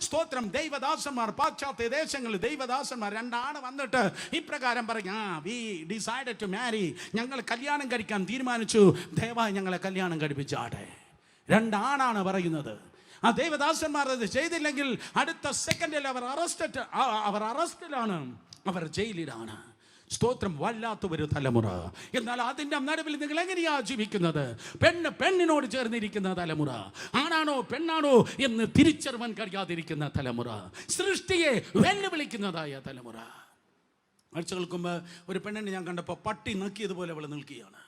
സ്തോത്രം. ദൈവദാസന്മാർ പാശ്ചാത്യ ദേശങ്ങളിൽ ദൈവദാസന്മാർ 2 ആണ് വന്നിട്ട് ഇപ്രകാരം പറഞ്ഞു, വി ഡിസൈഡഡ് ടു മാരി, ഞങ്ങൾ കല്യാണം കഴിക്കാൻ തീരുമാനിച്ചു, ദയവായി ഞങ്ങളെ കല്യാണം കഴിപ്പിച്ചാട്ടെ. 2 ആണാണ് പറയുന്നത്. ആ ദൈവദാസന്മാർ അത് ചെയ്തില്ലെങ്കിൽ അടുത്ത സെക്കൻഡിൽ അവർ അറസ്റ്റിലാണ്, അവർ ജയിലിലാണ്. സ്തോത്രം. വല്ലാത്ത ഒരു തലമുറ. എന്നാൽ അതിൻ്റെ നടുവിൽ നിങ്ങൾ എങ്ങനെയാ ജീവിക്കുന്നത്? പെണ്ണിനോട് ചേർന്നിരിക്കുന്ന തലമുറ. ആണാണോ പെണ്ണാണോ എന്ന് തിരിച്ചറിയാൻ കഴിയാതിരിക്കുന്ന തലമുറ. സൃഷ്ടിയെ വെല്ലുവിളിക്കുന്നതായ തലമുറ. ആഴ്ചകൾക്ക് മുമ്പ് ഒരു പെണ്ണിനെ ഞാൻ കണ്ടപ്പോൾ പട്ടി നക്കിയതുപോലെ അവൾ നിൽക്കുകയാണ്.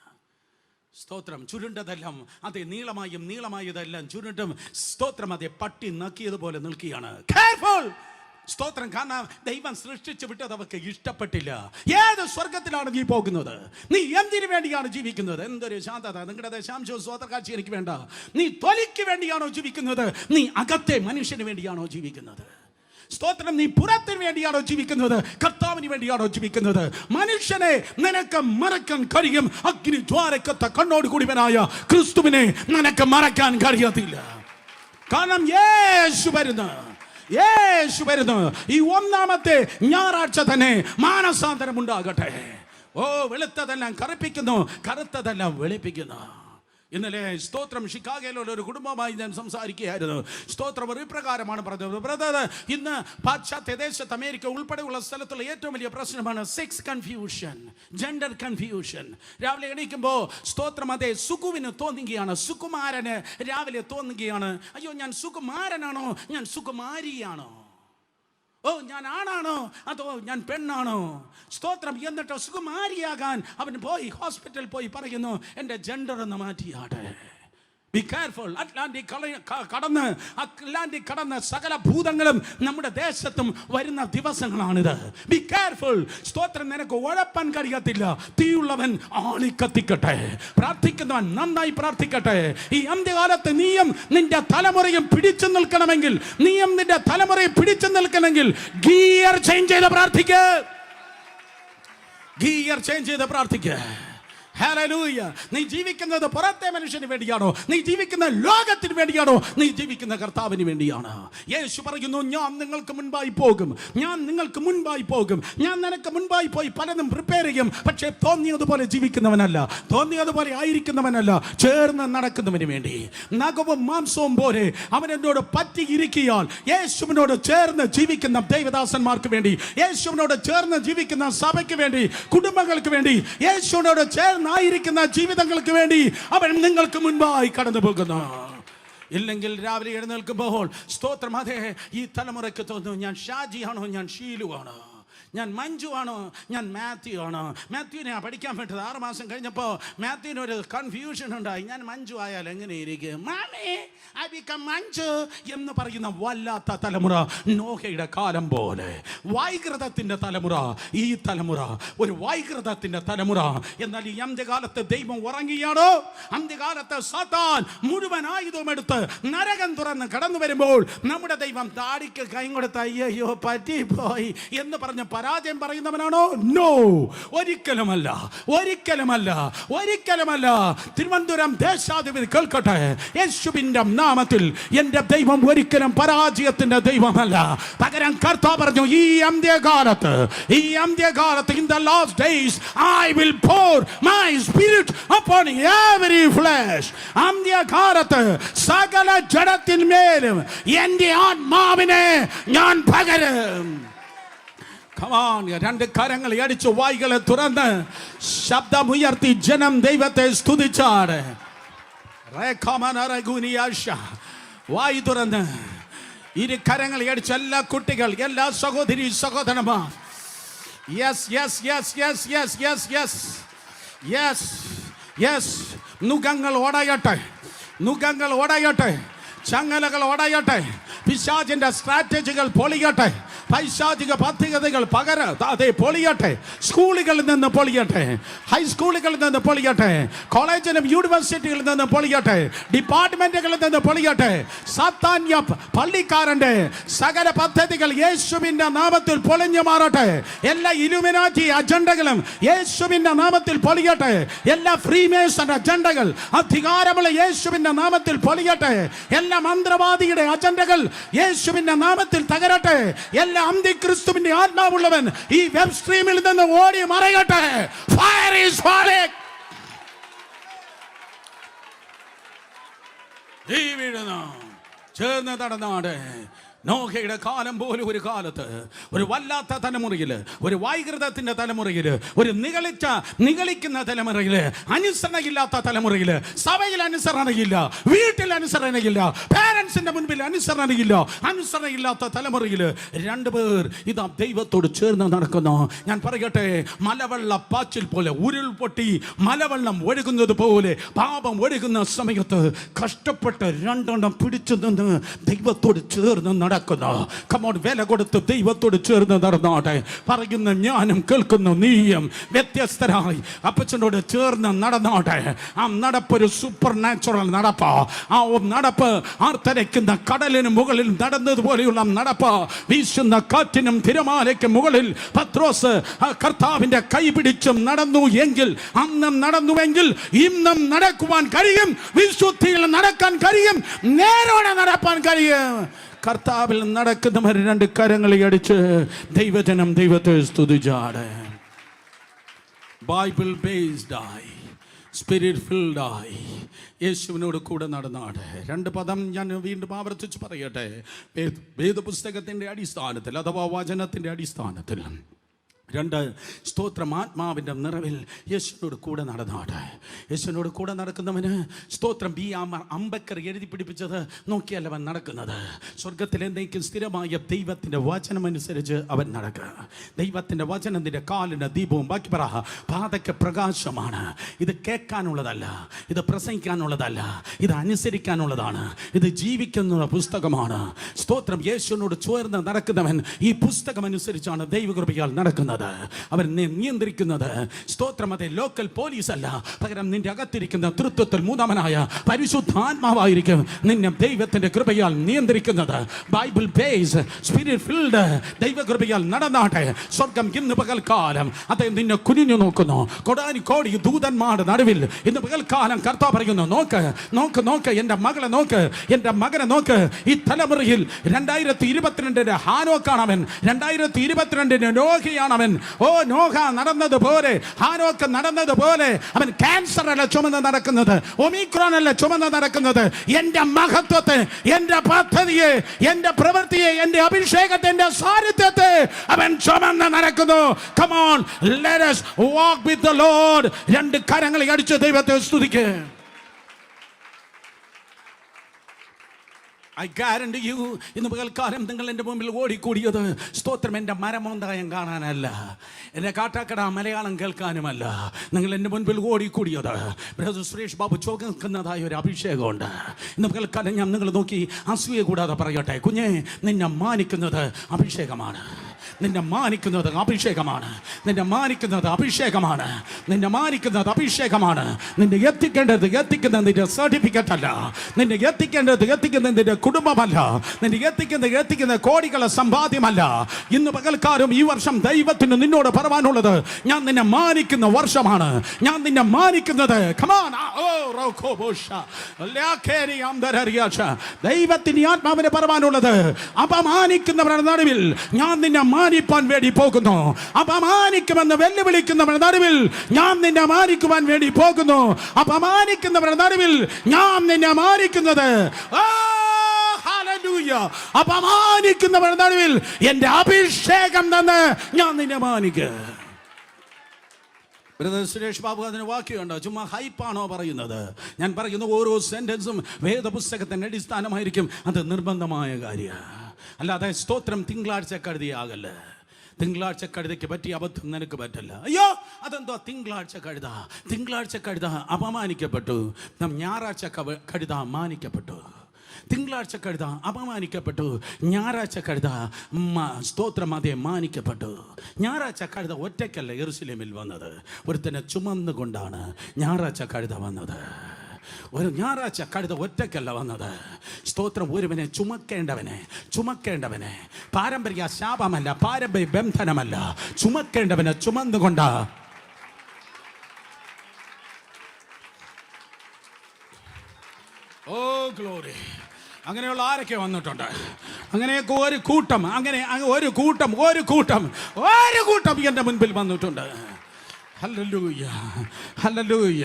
സ്തോത്രം. ചുരുണ്ടതെല്ലാം അതെ നീളമായതെല്ലാം ചുരുണ്ടും സ്തോത്രം അതെ പട്ടി നക്കിയതുപോലെ നിൽക്കുകയാണ്. കെയർഫുൾ. സ്തോത്രം. കാരണം ദൈവം സൃഷ്ടിച്ചു വിട്ടത് അവർക്ക് ഇഷ്ടപ്പെട്ടില്ല. ഏത് സ്വർഗത്തിലാണ് നീ പോകുന്നത്? നീ എന്തിനു വേണ്ടിയാണ് ജീവിക്കുന്നത്? എന്തൊരു ശാന്തത! നിങ്ങളുടെ ദശാംശവും സ്വതകാഴ്ച എനിക്ക് വേണ്ട. നീ തൊലിക്ക് വേണ്ടിയാണോ ജീവിക്കുന്നത്? നീ അകത്തെ മനുഷ്യന് വേണ്ടിയാണോ ജീവിക്കുന്നത്? സ്തോത്രം. നീ പുറത്തിന് വേണ്ടിയാണോ ജീവിക്കുന്നത്? കർത്താവിന് വേണ്ടിയാണോ ജീവിക്കുന്നത്? മനുഷ്യനെ നിനക്ക് മറക്കാൻ കഴിയും, അഗ്നി ജ്വാലക്കത്ത കണ്ണോട് കൂടിയവനായ ക്രിസ്തുവിനെ നിനക്ക് മറക്കാൻ കഴിയത്തില്ല. കാരണം യേശു വരുന്നു. ഈ 1-ാമത്തെ ഞായറാഴ്ച തന്നെ മാനസാന്തരം ഉണ്ടാകട്ടെ. ഓ, വെളുത്തതെല്ലാം കറുപ്പിക്കുന്നു, കറുത്തതെല്ലാം വെളുപ്പിക്കുന്നു. ഇന്നലെ സ്തോത്രം ഷിക്കാഗോയിലുള്ള ഒരു കുടുംബമായി ഞാൻ സംസാരിക്കുകയായിരുന്നു. സ്തോത്രം ഒരു ഇപ്രകാരമാണ് പറഞ്ഞത്, ബ്രദർ, ഇന്ന് പാശ്ചാത്യ ദേശത്ത് അമേരിക്ക ഉൾപ്പെടെയുള്ള സ്ഥലത്തുള്ള ഏറ്റവും വലിയ പ്രശ്നമാണ് സെക്സ് കൺഫ്യൂഷൻ, ജെൻഡർ കൺഫ്യൂഷൻ. രാവിലെ എണീക്കുമ്പോൾ സ്തോത്രം അതെ സുഖുവിന് തോന്നുകയാണ്, സുകുമാരന് രാവിലെ തോന്നുകയാണ്, അയ്യോ ഞാൻ സുകുമാരനാണോ, ഞാൻ സുകുമാരിയാണോ, ഓ ഞാൻ ആണാണോ അതോ ഞാൻ പെണ്ണാണോ? സ്തോത്രം. എന്നിട്ട് സുകുമാരിയാകാൻ അവൻ പോയി ഹോസ്പിറ്റലിൽ പോയി പറയുന്നു, എൻ്റെ ജെൻഡർ ഒന്ന് മാറ്റിയാട്ടെ. Be careful. അറ്റ്ലാന്റിക് കടന്ന് സകല ഭൂതങ്ങളും നമ്മുടെ ദേശത്തും വരുന്ന ദിവസങ്ങളാണിത്. Be careful. സ്തോത്രം. നിനക്ക് ഉഴപ്പാൻ കഴിയത്തില്ല. തീയുള്ളവൻ ആളിക്കത്തിക്കട്ടെ. പ്രാർത്ഥിക്കുന്നവൻ നന്നായി പ്രാർത്ഥിക്കട്ടെ. ഈ അന്ത്യകാലത്ത് നീയും നിന്റെ തലമുറയും പിടിച്ചു നിൽക്കണമെങ്കിൽ, ഗിയർ ചേഞ്ച് ചെയ്ത് പ്രാർത്ഥിക്കുക. ഹല്ലേലൂയ. നീ ജീവിക്കുന്നത് പുറത്തെ മനുഷ്യന് വേണ്ടിയാണോ? നീ ജീവിക്കുന്ന ലോകത്തിന് വേണ്ടിയാണോ? നീ ജീവിക്കുന്ന കർത്താവിന് വേണ്ടിയാണ്. യേശു പറയുന്നു, ഞാൻ നിങ്ങൾക്ക് മുൻപായി പോകും, ഞാൻ നിനക്ക് മുൻപായി പോയി പലതും പ്രിപ്പയർ ചെയ്യും. പക്ഷേ തോന്നിയതുപോലെ ജീവിക്കുന്നവനല്ല, തോന്നിയതുപോലെ ആയിരിക്കുന്നവനല്ല, ചേർന്ന് നടക്കുന്നവന് വേണ്ടി. നഖവും മാംസവും പോലെ അവൻ എന്നോട് പറ്റിയിരിക്കിയാൽ യേശുവിനോട് ചേർന്ന് ജീവിക്കുന്ന ദൈവദാസന്മാർക്ക് വേണ്ടി, യേശുവിനോട് ചേർന്ന് ജീവിക്കുന്ന സഭയ്ക്ക് വേണ്ടി, കുടുംബങ്ങൾക്ക് വേണ്ടി, യേശുവിനോട് ചേർന്ന് ആയിരിക്കുന്ന ജീവിതങ്ങൾക്ക് വേണ്ടി അവൻ നിങ്ങൾക്ക് മുൻപായി കടന്നു പോകുന്നു. ഇല്ലെങ്കിൽ രാവിലെ എഴുന്നേൽക്കുമ്പോൾ സ്തോത്രം അതെ ഈ തലമുറയ്ക്ക് തോന്നുന്നു, ഞാൻ ഷാജിയാണോ, ഞാൻ ഷീലുവാണോ, ഞാൻ മഞ്ജു ആണോ, ഞാൻ മാത്യു ആണോ? മാത്യുവിനെ പഠിക്കാൻ പറ്റത് 6 മാസം കഴിഞ്ഞപ്പോൾ മാത്യുവിന് ഒരു കൺഫ്യൂഷൻ ഉണ്ടായി. ഞാൻ മഞ്ജു ആയാൽ എങ്ങനെ ഇരിക്കും? മാമേ ഐ ബിക്കം മഞ്ജു എന്ന് പറയുന്ന വല്ലാത്ത തലമുറ നോഹയുടെ കാലം പോലെ വൈകൃതത്തിൻ്റെ തലമുറ. ഈ തലമുറ ഒരു വൈകൃതത്തിൻ്റെ തലമുറ. എന്നാൽ ഈ അന്ത്യകാലത്ത് ദൈവം ഉറങ്ങിയാണോ? അന്ത്യകാലത്ത് സാത്താൻ മുഴുവൻ ആയുധവും എടുത്ത് നരകം തുറന്ന് കടന്നു വരുമ്പോൾ നമ്മുടെ ദൈവം താടിക്ക് കൈ കൊടുത്ത് അയ്യോ പറ്റിപ്പോയി എന്ന് പറഞ്ഞ് പരാജയം പറയുന്നവനാണോ? നോ, ഒരിക്കലുമല്ല, ഒരിക്കലുമല്ല, ഒരിക്കലുമല്ല. തിരുവനന്തപുരം ദേശാധിപതി കേൾക്കട്ടെ, യേശുവിന്റെ നാമത്തിൽ എൻ്റെ ദൈവം ഒരിക്കലും പരാജയത്തിന്റെ ദൈവമല്ല. പകരം കർത്താവ് പറഞ്ഞു, ഈ അന്ത്യകാലത്ത് in the last days I will pour my spirit upon every flesh. അന്ത്യകാലത്ത് സകല ജഡത്തിന്മേലും എൻ്റെ ആത്മാവിനെ ഞാൻ പകരും. രണ്ട് കരങ്ങൾ അടിച്ച് വായ്കളെ തുറന്ന് ശബ്ദമുയർത്തി ജനം ദൈവത്തെ സ്തുതിച്ചാണ്. വായി തുറന്ന് ഇരു കരങ്ങൾ അടിച്ച് എല്ലാ കുട്ടികൾ, എല്ലാ സഹോദരി സഹോദരന്മാർ, yes yes yes yes yes yes yes yes yes നുഖങ്ങൾ ഓടയട്ടെ, നുഖങ്ങൾ ഓടയട്ടെ, ചങ്ങലകൾ ഓടയട്ടെ, പിശാചിന്റെ സ്ട്രാറ്റജികൾ പൊളിയട്ടെ, പൈശാചിക പദ്ധതികൾ പൊളിയട്ടെ, സ്കൂളുകളിൽ നിന്ന് പൊളിയട്ടെ, ഹൈസ്കൂളുകളിൽ നിന്ന് പൊളിയട്ടെ, കോളേജിലും യൂണിവേഴ്സിറ്റികളിൽ നിന്ന് പൊളിയട്ടെ, ഡിപ്പാർട്ട്മെന്റുകളിൽ നിന്ന് പൊളിയട്ടെ. സാത്താന്യ പള്ളിക്കാരന്റെ സകല പദ്ധതികൾ യേശുവിന്റെ നാമത്തിൽ പൊളിഞ്ഞു മാറട്ടെ. എല്ലാ ഇലുമിനാറ്റി അജണ്ടകളും യേശുവിന്റെ നാമത്തിൽ പൊളിയട്ടെ. എല്ലാ ഫ്രീമേസൺ അജണ്ടകൾ അധികാരമുള്ള യേശുവിന്റെ നാമത്തിൽ പൊളിയട്ടെ. എല്ലാ മന്ത്രവാദിയുടെ അജണ്ടകൾ യേശുവിന്റെ നാമത്തിൽ തകരട്ടെ. എല്ലാ അന്തിക്രിസ്തുവിന്റെ ആത്മാവുള്ളവൻ ഈ വെബ് സ്ട്രീമിൽ നിന്ന് ഓടി മറയട്ടെ. Fire is falling. ഈ വീഴുന്നു ചേർന്ന് നടന്നാട്. നോഹയുടെ കാലം പോലെ ഒരു കാലത്ത് ഒരു വല്ലാത്ത തലമുറയിൽ, ഒരു വൈകൃതത്തിന്റെ തലമുറയിൽ, ഒരു നിഗളിക്കുന്ന തലമുറയിൽ, അനുസരണയില്ലാത്ത തലമുറയിൽ, സഭയിൽ അനുസരണയില്ല, വീട്ടിൽ അനുസരണയില്ല, പേരൻസിന്റെ മുൻപിൽ അനുസരണയില്ല, അനുസരണയില്ലാത്ത തലമുറയിൽ രണ്ടുപേർ ഇതാ ദൈവത്തോട് ചേർന്ന് നടക്കുന്നു. ഞാൻ പറയട്ടെ, മലവെള്ള പാച്ചിൽ പോലെ ഉരുൾപൊട്ടി മലവെള്ളം ഒഴുകുന്നത് പോലെ പാപം ഒഴുകുന്ന സമയത്ത് കഷ്ടപ്പെട്ട് രണ്ടെണ്ണം പിടിച്ചു നിന്ന് ദൈവത്തോട് ചേർന്ന് നടക്കുന്നു. കമോൺ, വില കൊടുത്ത് ദൈവത്തോട് ചേർന്ന് നടന്നാട്ടെ. പറയുന്ന ഞാനും കേൾക്കുന്ന നീയും വ്യത്യസ്തരായി അപ്പച്ചനോട് ചേർന്ന് നടന്നാട്ടെ. ആ നടപ്പൊരു സൂപ്പർ നാച്ചുറൽ നടപ്പാ. ആ നടപ്പ് ആർത്തരയ്ക്കുന്ന കടലിന് മുകളിൽ നടന്നതുപോലെയുള്ള നടപ്പ്. വീശുന്ന കാറ്റിനും തിരമാലയ്ക്കും മുകളിൽ പത്രോസ് കർത്താവിന്റെ കൈ പിടിച്ചും നടന്നു എങ്കിൽ, അന്നും നടന്നുവെങ്കിൽ ഇന്നും നടക്കുവാൻ കഴിയും. വിശുദ്ധിയിൽ നടക്കാൻ കഴിയും. നേരോടെ നടപ്പാൻ കഴിയും. കർത്താവിൽ നടക്കുന്നവർ രണ്ട് കരങ്ങളെ അടിച്ച് ദൈവജനം ദൈവത്തെ സ്തുതിച്ചാട്. ബൈബിൾ ബേസ്ഡ് ആയി, സ്പിരിറ്റ് ഫിൽഡ് ആയി യേശുവിനോട് കൂടെ നടന്നാട്. രണ്ട് പദം ഞാൻ വീണ്ടും ആവർത്തിച്ച് പറയട്ടെ. വേദപുസ്തകത്തിൻ്റെ അടിസ്ഥാനത്തിൽ അഥവാ വചനത്തിൻ്റെ അടിസ്ഥാനത്തിൽ രണ്ട്, സ്തോത്രം, ആത്മാവിൻ്റെ നിറവിൽ യേശുവിനോട് കൂടെ നടന്നാട്ടെ. യേശുവിനോട് കൂടെ നടക്കുന്നവന് സ്തോത്രം. അംബക്കർ എഴുതി പിടിപ്പിച്ചത് നോക്കിയല്ല അവൻ നടക്കുന്നത്. സ്വർഗത്തിൽ എന്തെങ്കിലും സ്ഥിരമായ ദൈവത്തിൻ്റെ വചനമനുസരിച്ച് അവൻ നടക്കുക. ദൈവത്തിൻ്റെ വചനം നിന്റെ കാലിന് ദീപവും, ബാക്കി പറ, പാതയ്ക്ക് പ്രകാശമാണ്. ഇത് കേൾക്കാനുള്ളതല്ല, ഇത് പ്രസംഗിക്കാനുള്ളതല്ല, ഇത് അനുസരിക്കാനുള്ളതാണ്. ഇത് ജീവിക്കുന്ന പുസ്തകമാണ്. സ്തോത്രം. യേശുവിനോട് ചേർന്ന് നടക്കുന്നവൻ ഈ പുസ്തകം അനുസരിച്ചാണ് ദൈവകൃപയാൽ നടക്കുന്നത്. അവൻ നിയന്ത്രിക്കുന്നത്. സ്തോത്രം. അതെ, ലോക്കൽ പോലീസ് അല്ല, പകരം നിന്റെ അകത്തിരിക്കുന്ന തൃത്വത്തിൽ മൂന്നാമനായ പരിശുദ്ധാത്മാവായിരിക്കും നിന്നെ ദൈവത്തിന്റെ കൃപയാൽ നിയന്ത്രിക്കുന്നത്. ബൈബിൾ ബേസ്, സ്പിരിറ്റ് ഫിൽഡ്, ദൈവകൃപയാൽ നടന്നാട്ടെ. സ്വർഗം ഇന്ന് പകൽക്കാലം അദ്ദേഹം നിന്നെ കുനിഞ്ഞു നോക്കുന്നു. കോടാനുകോടി ദൂതന്മാരുടെ നടുവിൽ ഇന്ന് പകൽക്കാലം കർത്താവ് പറയുന്നു, നോക്ക് നോക്ക് നോക്ക്, എൻ്റെ മകളെ നോക്ക്, എൻ്റെ മകനെ നോക്ക്. ഈ തലമുറയിൽ 2022 ഹാനോക്കാണവൻ, 2022 നോഹയാണവൻ. ഓ, നോഹ നടന്നതുപോലെ, ഹാനോക്ക് നടന്നതുപോലെ അവൻ ക്യാൻസർ അല്ല ചുമന്ന് നടക്കുന്നത്, ഒമിക്രോൺ അല്ല ചുമന്ന് നടക്കുന്നത്. എൻ്റെ മഹത്വത്തെ, എൻ്റെ പദ്ധതിയെ, എൻ്റെ പ്രവൃത്തിയെ, എൻ്റെ അഭിഷേകത്തെ, എൻ്റെ സാന്നിധ്യത്തെ അവൻ ചുമന്ന് നടക്കുന്നു. Come on, let us walk with the Lord. രണ്ട് കരങ്ങൾ അടിച്ച് ദൈവത്തെ സ്തുതിക്കുക. I guarantee you, ഇന്ന് പകൽക്കാലം നിങ്ങൾ എൻ്റെ മുമ്പിൽ ഓടിക്കൂടിയത് സ്തോത്രം എൻ്റെ മരമോന്തായം കാണാനല്ല, എൻ്റെ കാട്ടാക്കട മലയാളം കേൾക്കാനുമല്ല. നിങ്ങൾ എൻ്റെ മുൻപിൽ ഓടിക്കൂടിയത് ബ്രദർ സുരേഷ് ബാബു ചോദിക്കുന്നതായ ഒരു അഭിഷേകമുണ്ട്. ഇന്ന് പകൽക്കാലം ഞാൻ നിങ്ങൾ നോക്കി അസൂയ കൂടാതെ പറയട്ടെ, കുഞ്ഞെ, നിന്നെ മാനിക്കുന്നത് അഭിഷേകമാണ്. നിന്നെ മാനിക്കുന്നത് അഭിഷേകമാണ്. നിന്നെ മാനിക്കുന്നത് അഭിഷേകമാണ്. നിന്നെ മാനിക്കുന്നത് അഭിഷേകമാണ്. നിന്നെ എത്തിക്കുന്നത് നിന്റെ സർട്ടിഫിക്കറ്റ് അല്ല. നിന്നെ എത്തിക്കുന്നത് നിന്റെ കുടുംബമല്ല. നിന്നെ എത്തിക്കുന്ന കോടികളെ സമ്പാദ്യമല്ല. ഇന്ന് പകൽക്കാലം ഈ വർഷം ദൈവത്തിന് നിന്നോട് പറയാനുള്ളത്, ഞാൻ നിന്നെ മാനിക്കുന്ന വർഷമാണ്. ഞാൻ നിന്നെ മാനിക്കുന്നത്. ദൈവത്തിന് ആത്മാവിനെ പറയാനുള്ളത്, അപമാനിക്കുന്നവരുടെ നടുവിൽ ഞാൻ നിന്നെ മാനിപ്പാൻ വേണ്ടി പോകുന്നു. അപമാനിക്കുമെന്ന് വെല്ലുവിളിക്കുന്നവരുടെ നടുവിൽ ഞാൻ നിന്നെ മാനിക്കുവാൻ വേണ്ടി പോകുന്നു. അപമാനിക്കുന്നവരുടെ നടുവിൽ ഞാൻ നിന്നെ മാനിക്കുന്നത്. അപമാനിക്കുന്നവരുടെ നടുവിൽ എന്റെ അഭിഷേകം തന്നെ ഞാൻ നിന്നെ മാനിക്കുക. ബ്രദർ സുരേഷ് ബാബു അതിന് വാക്യമുണ്ടോ? ചുമ്മാ ഹൈപ്പാണോ പറയുന്നത്? ഞാൻ പറയുന്ന ഓരോ സെന്റൻസും വേദപുസ്തകത്തിന്റെ അടിസ്ഥാനമായിരിക്കും. അത് നിർബന്ധമായ കാര്യമാണ്. അല്ലാതെ സ്തോത്രം തിങ്കളാഴ്ച കഴുതിയാകല്ല. തിങ്കളാഴ്ച കഴുതയ്ക്ക് പറ്റിയ അബദ്ധം നിനക്ക് പറ്റല്ല. അയ്യോ, അതെന്തോ തിങ്കളാഴ്ച കഴുത അപമാനിക്കപ്പെട്ടു. ഞായറാഴ്ച കഴുത മാനിക്കപ്പെട്ടു. തിങ്കളാഴ്ച കഴുത അപമാനിക്കപ്പെട്ടു. ഞായറാഴ്ച കഴുത സ്തോത്രം അതേ മാനിക്കപ്പെട്ടു. ഞായറാഴ്ച കഴുത ഒറ്റയ്ക്കല്ല യെരുശലേമിൽ വന്നത്, ഒരുത്തനെ ചുമന്നുകൊണ്ടാണ് ഞായറാഴ്ച കഴുത വന്നത്. ഒരു ഞായറാഴ്ച കഴുത ഒറ്റയ്ക്കല്ല വന്നത്. സ്തോത്രം ഒരുവനെ ചുമക്കേണ്ടവനെ പാരമ്പര്യ ശാപമല്ല, പാരമ്പര്യ ബന്ധനമല്ല, ചുമക്കേണ്ടവനെ ചുമന്നുകൊണ്ടാ. ഓ ഗ്ലോറി. അങ്ങനെയുള്ള ആരൊക്കെ വന്നിട്ടുണ്ട്? അങ്ങനെയൊക്കെ ഒരു കൂട്ടം എൻ്റെ മുൻപിൽ വന്നിട്ടുണ്ട്. Hallelujah, hallelujah.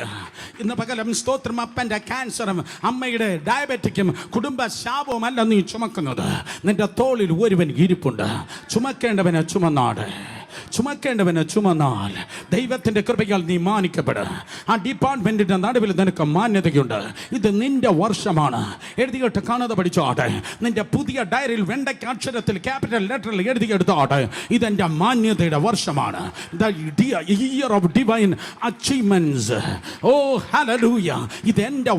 ഇന്ന് പകലും സ്തോത്രം അപ്പൻ്റെ ക്യാൻസറും അമ്മയുടെ ഡയബറ്റിക്കും കുടുംബ ശാപവും അല്ല നീ ചുമക്കുന്നത്. നിന്റെ തോളിൽ ഒരുവൻ ഇരിപ്പുണ്ട്. ചുമക്കേണ്ടവനെ ചുമന്നാൽ ദൈവത്തിൻ്റെ കൃപയാൽ നീ മാനിക്കപ്പെടും. ആ ഡിപ്പാർട്ട്മെന്റിന്റെ നടുവിൽ നിനക്ക് മാന്യതയുണ്ട്. ഇത് നിന്റെ വർഷമാണ്. എഴുതിയിട്ട് കാണാതെ പഠിച്ചോട്ടെ. നിന്റെ പുതിയ ഡയറിയിൽ വെണ്ടയ്ക്ക് അക്ഷരത്തിൽ ക്യാപിറ്റൽ ലെറ്ററിൽ എഴുതിയെടുത്തോട്ടെ, ഇതെന്റെ മാന്യതയുടെ വർഷമാണ്. Year of divine achievements. ഓ ഹല്ലേലൂയ. ഇതെന്റെ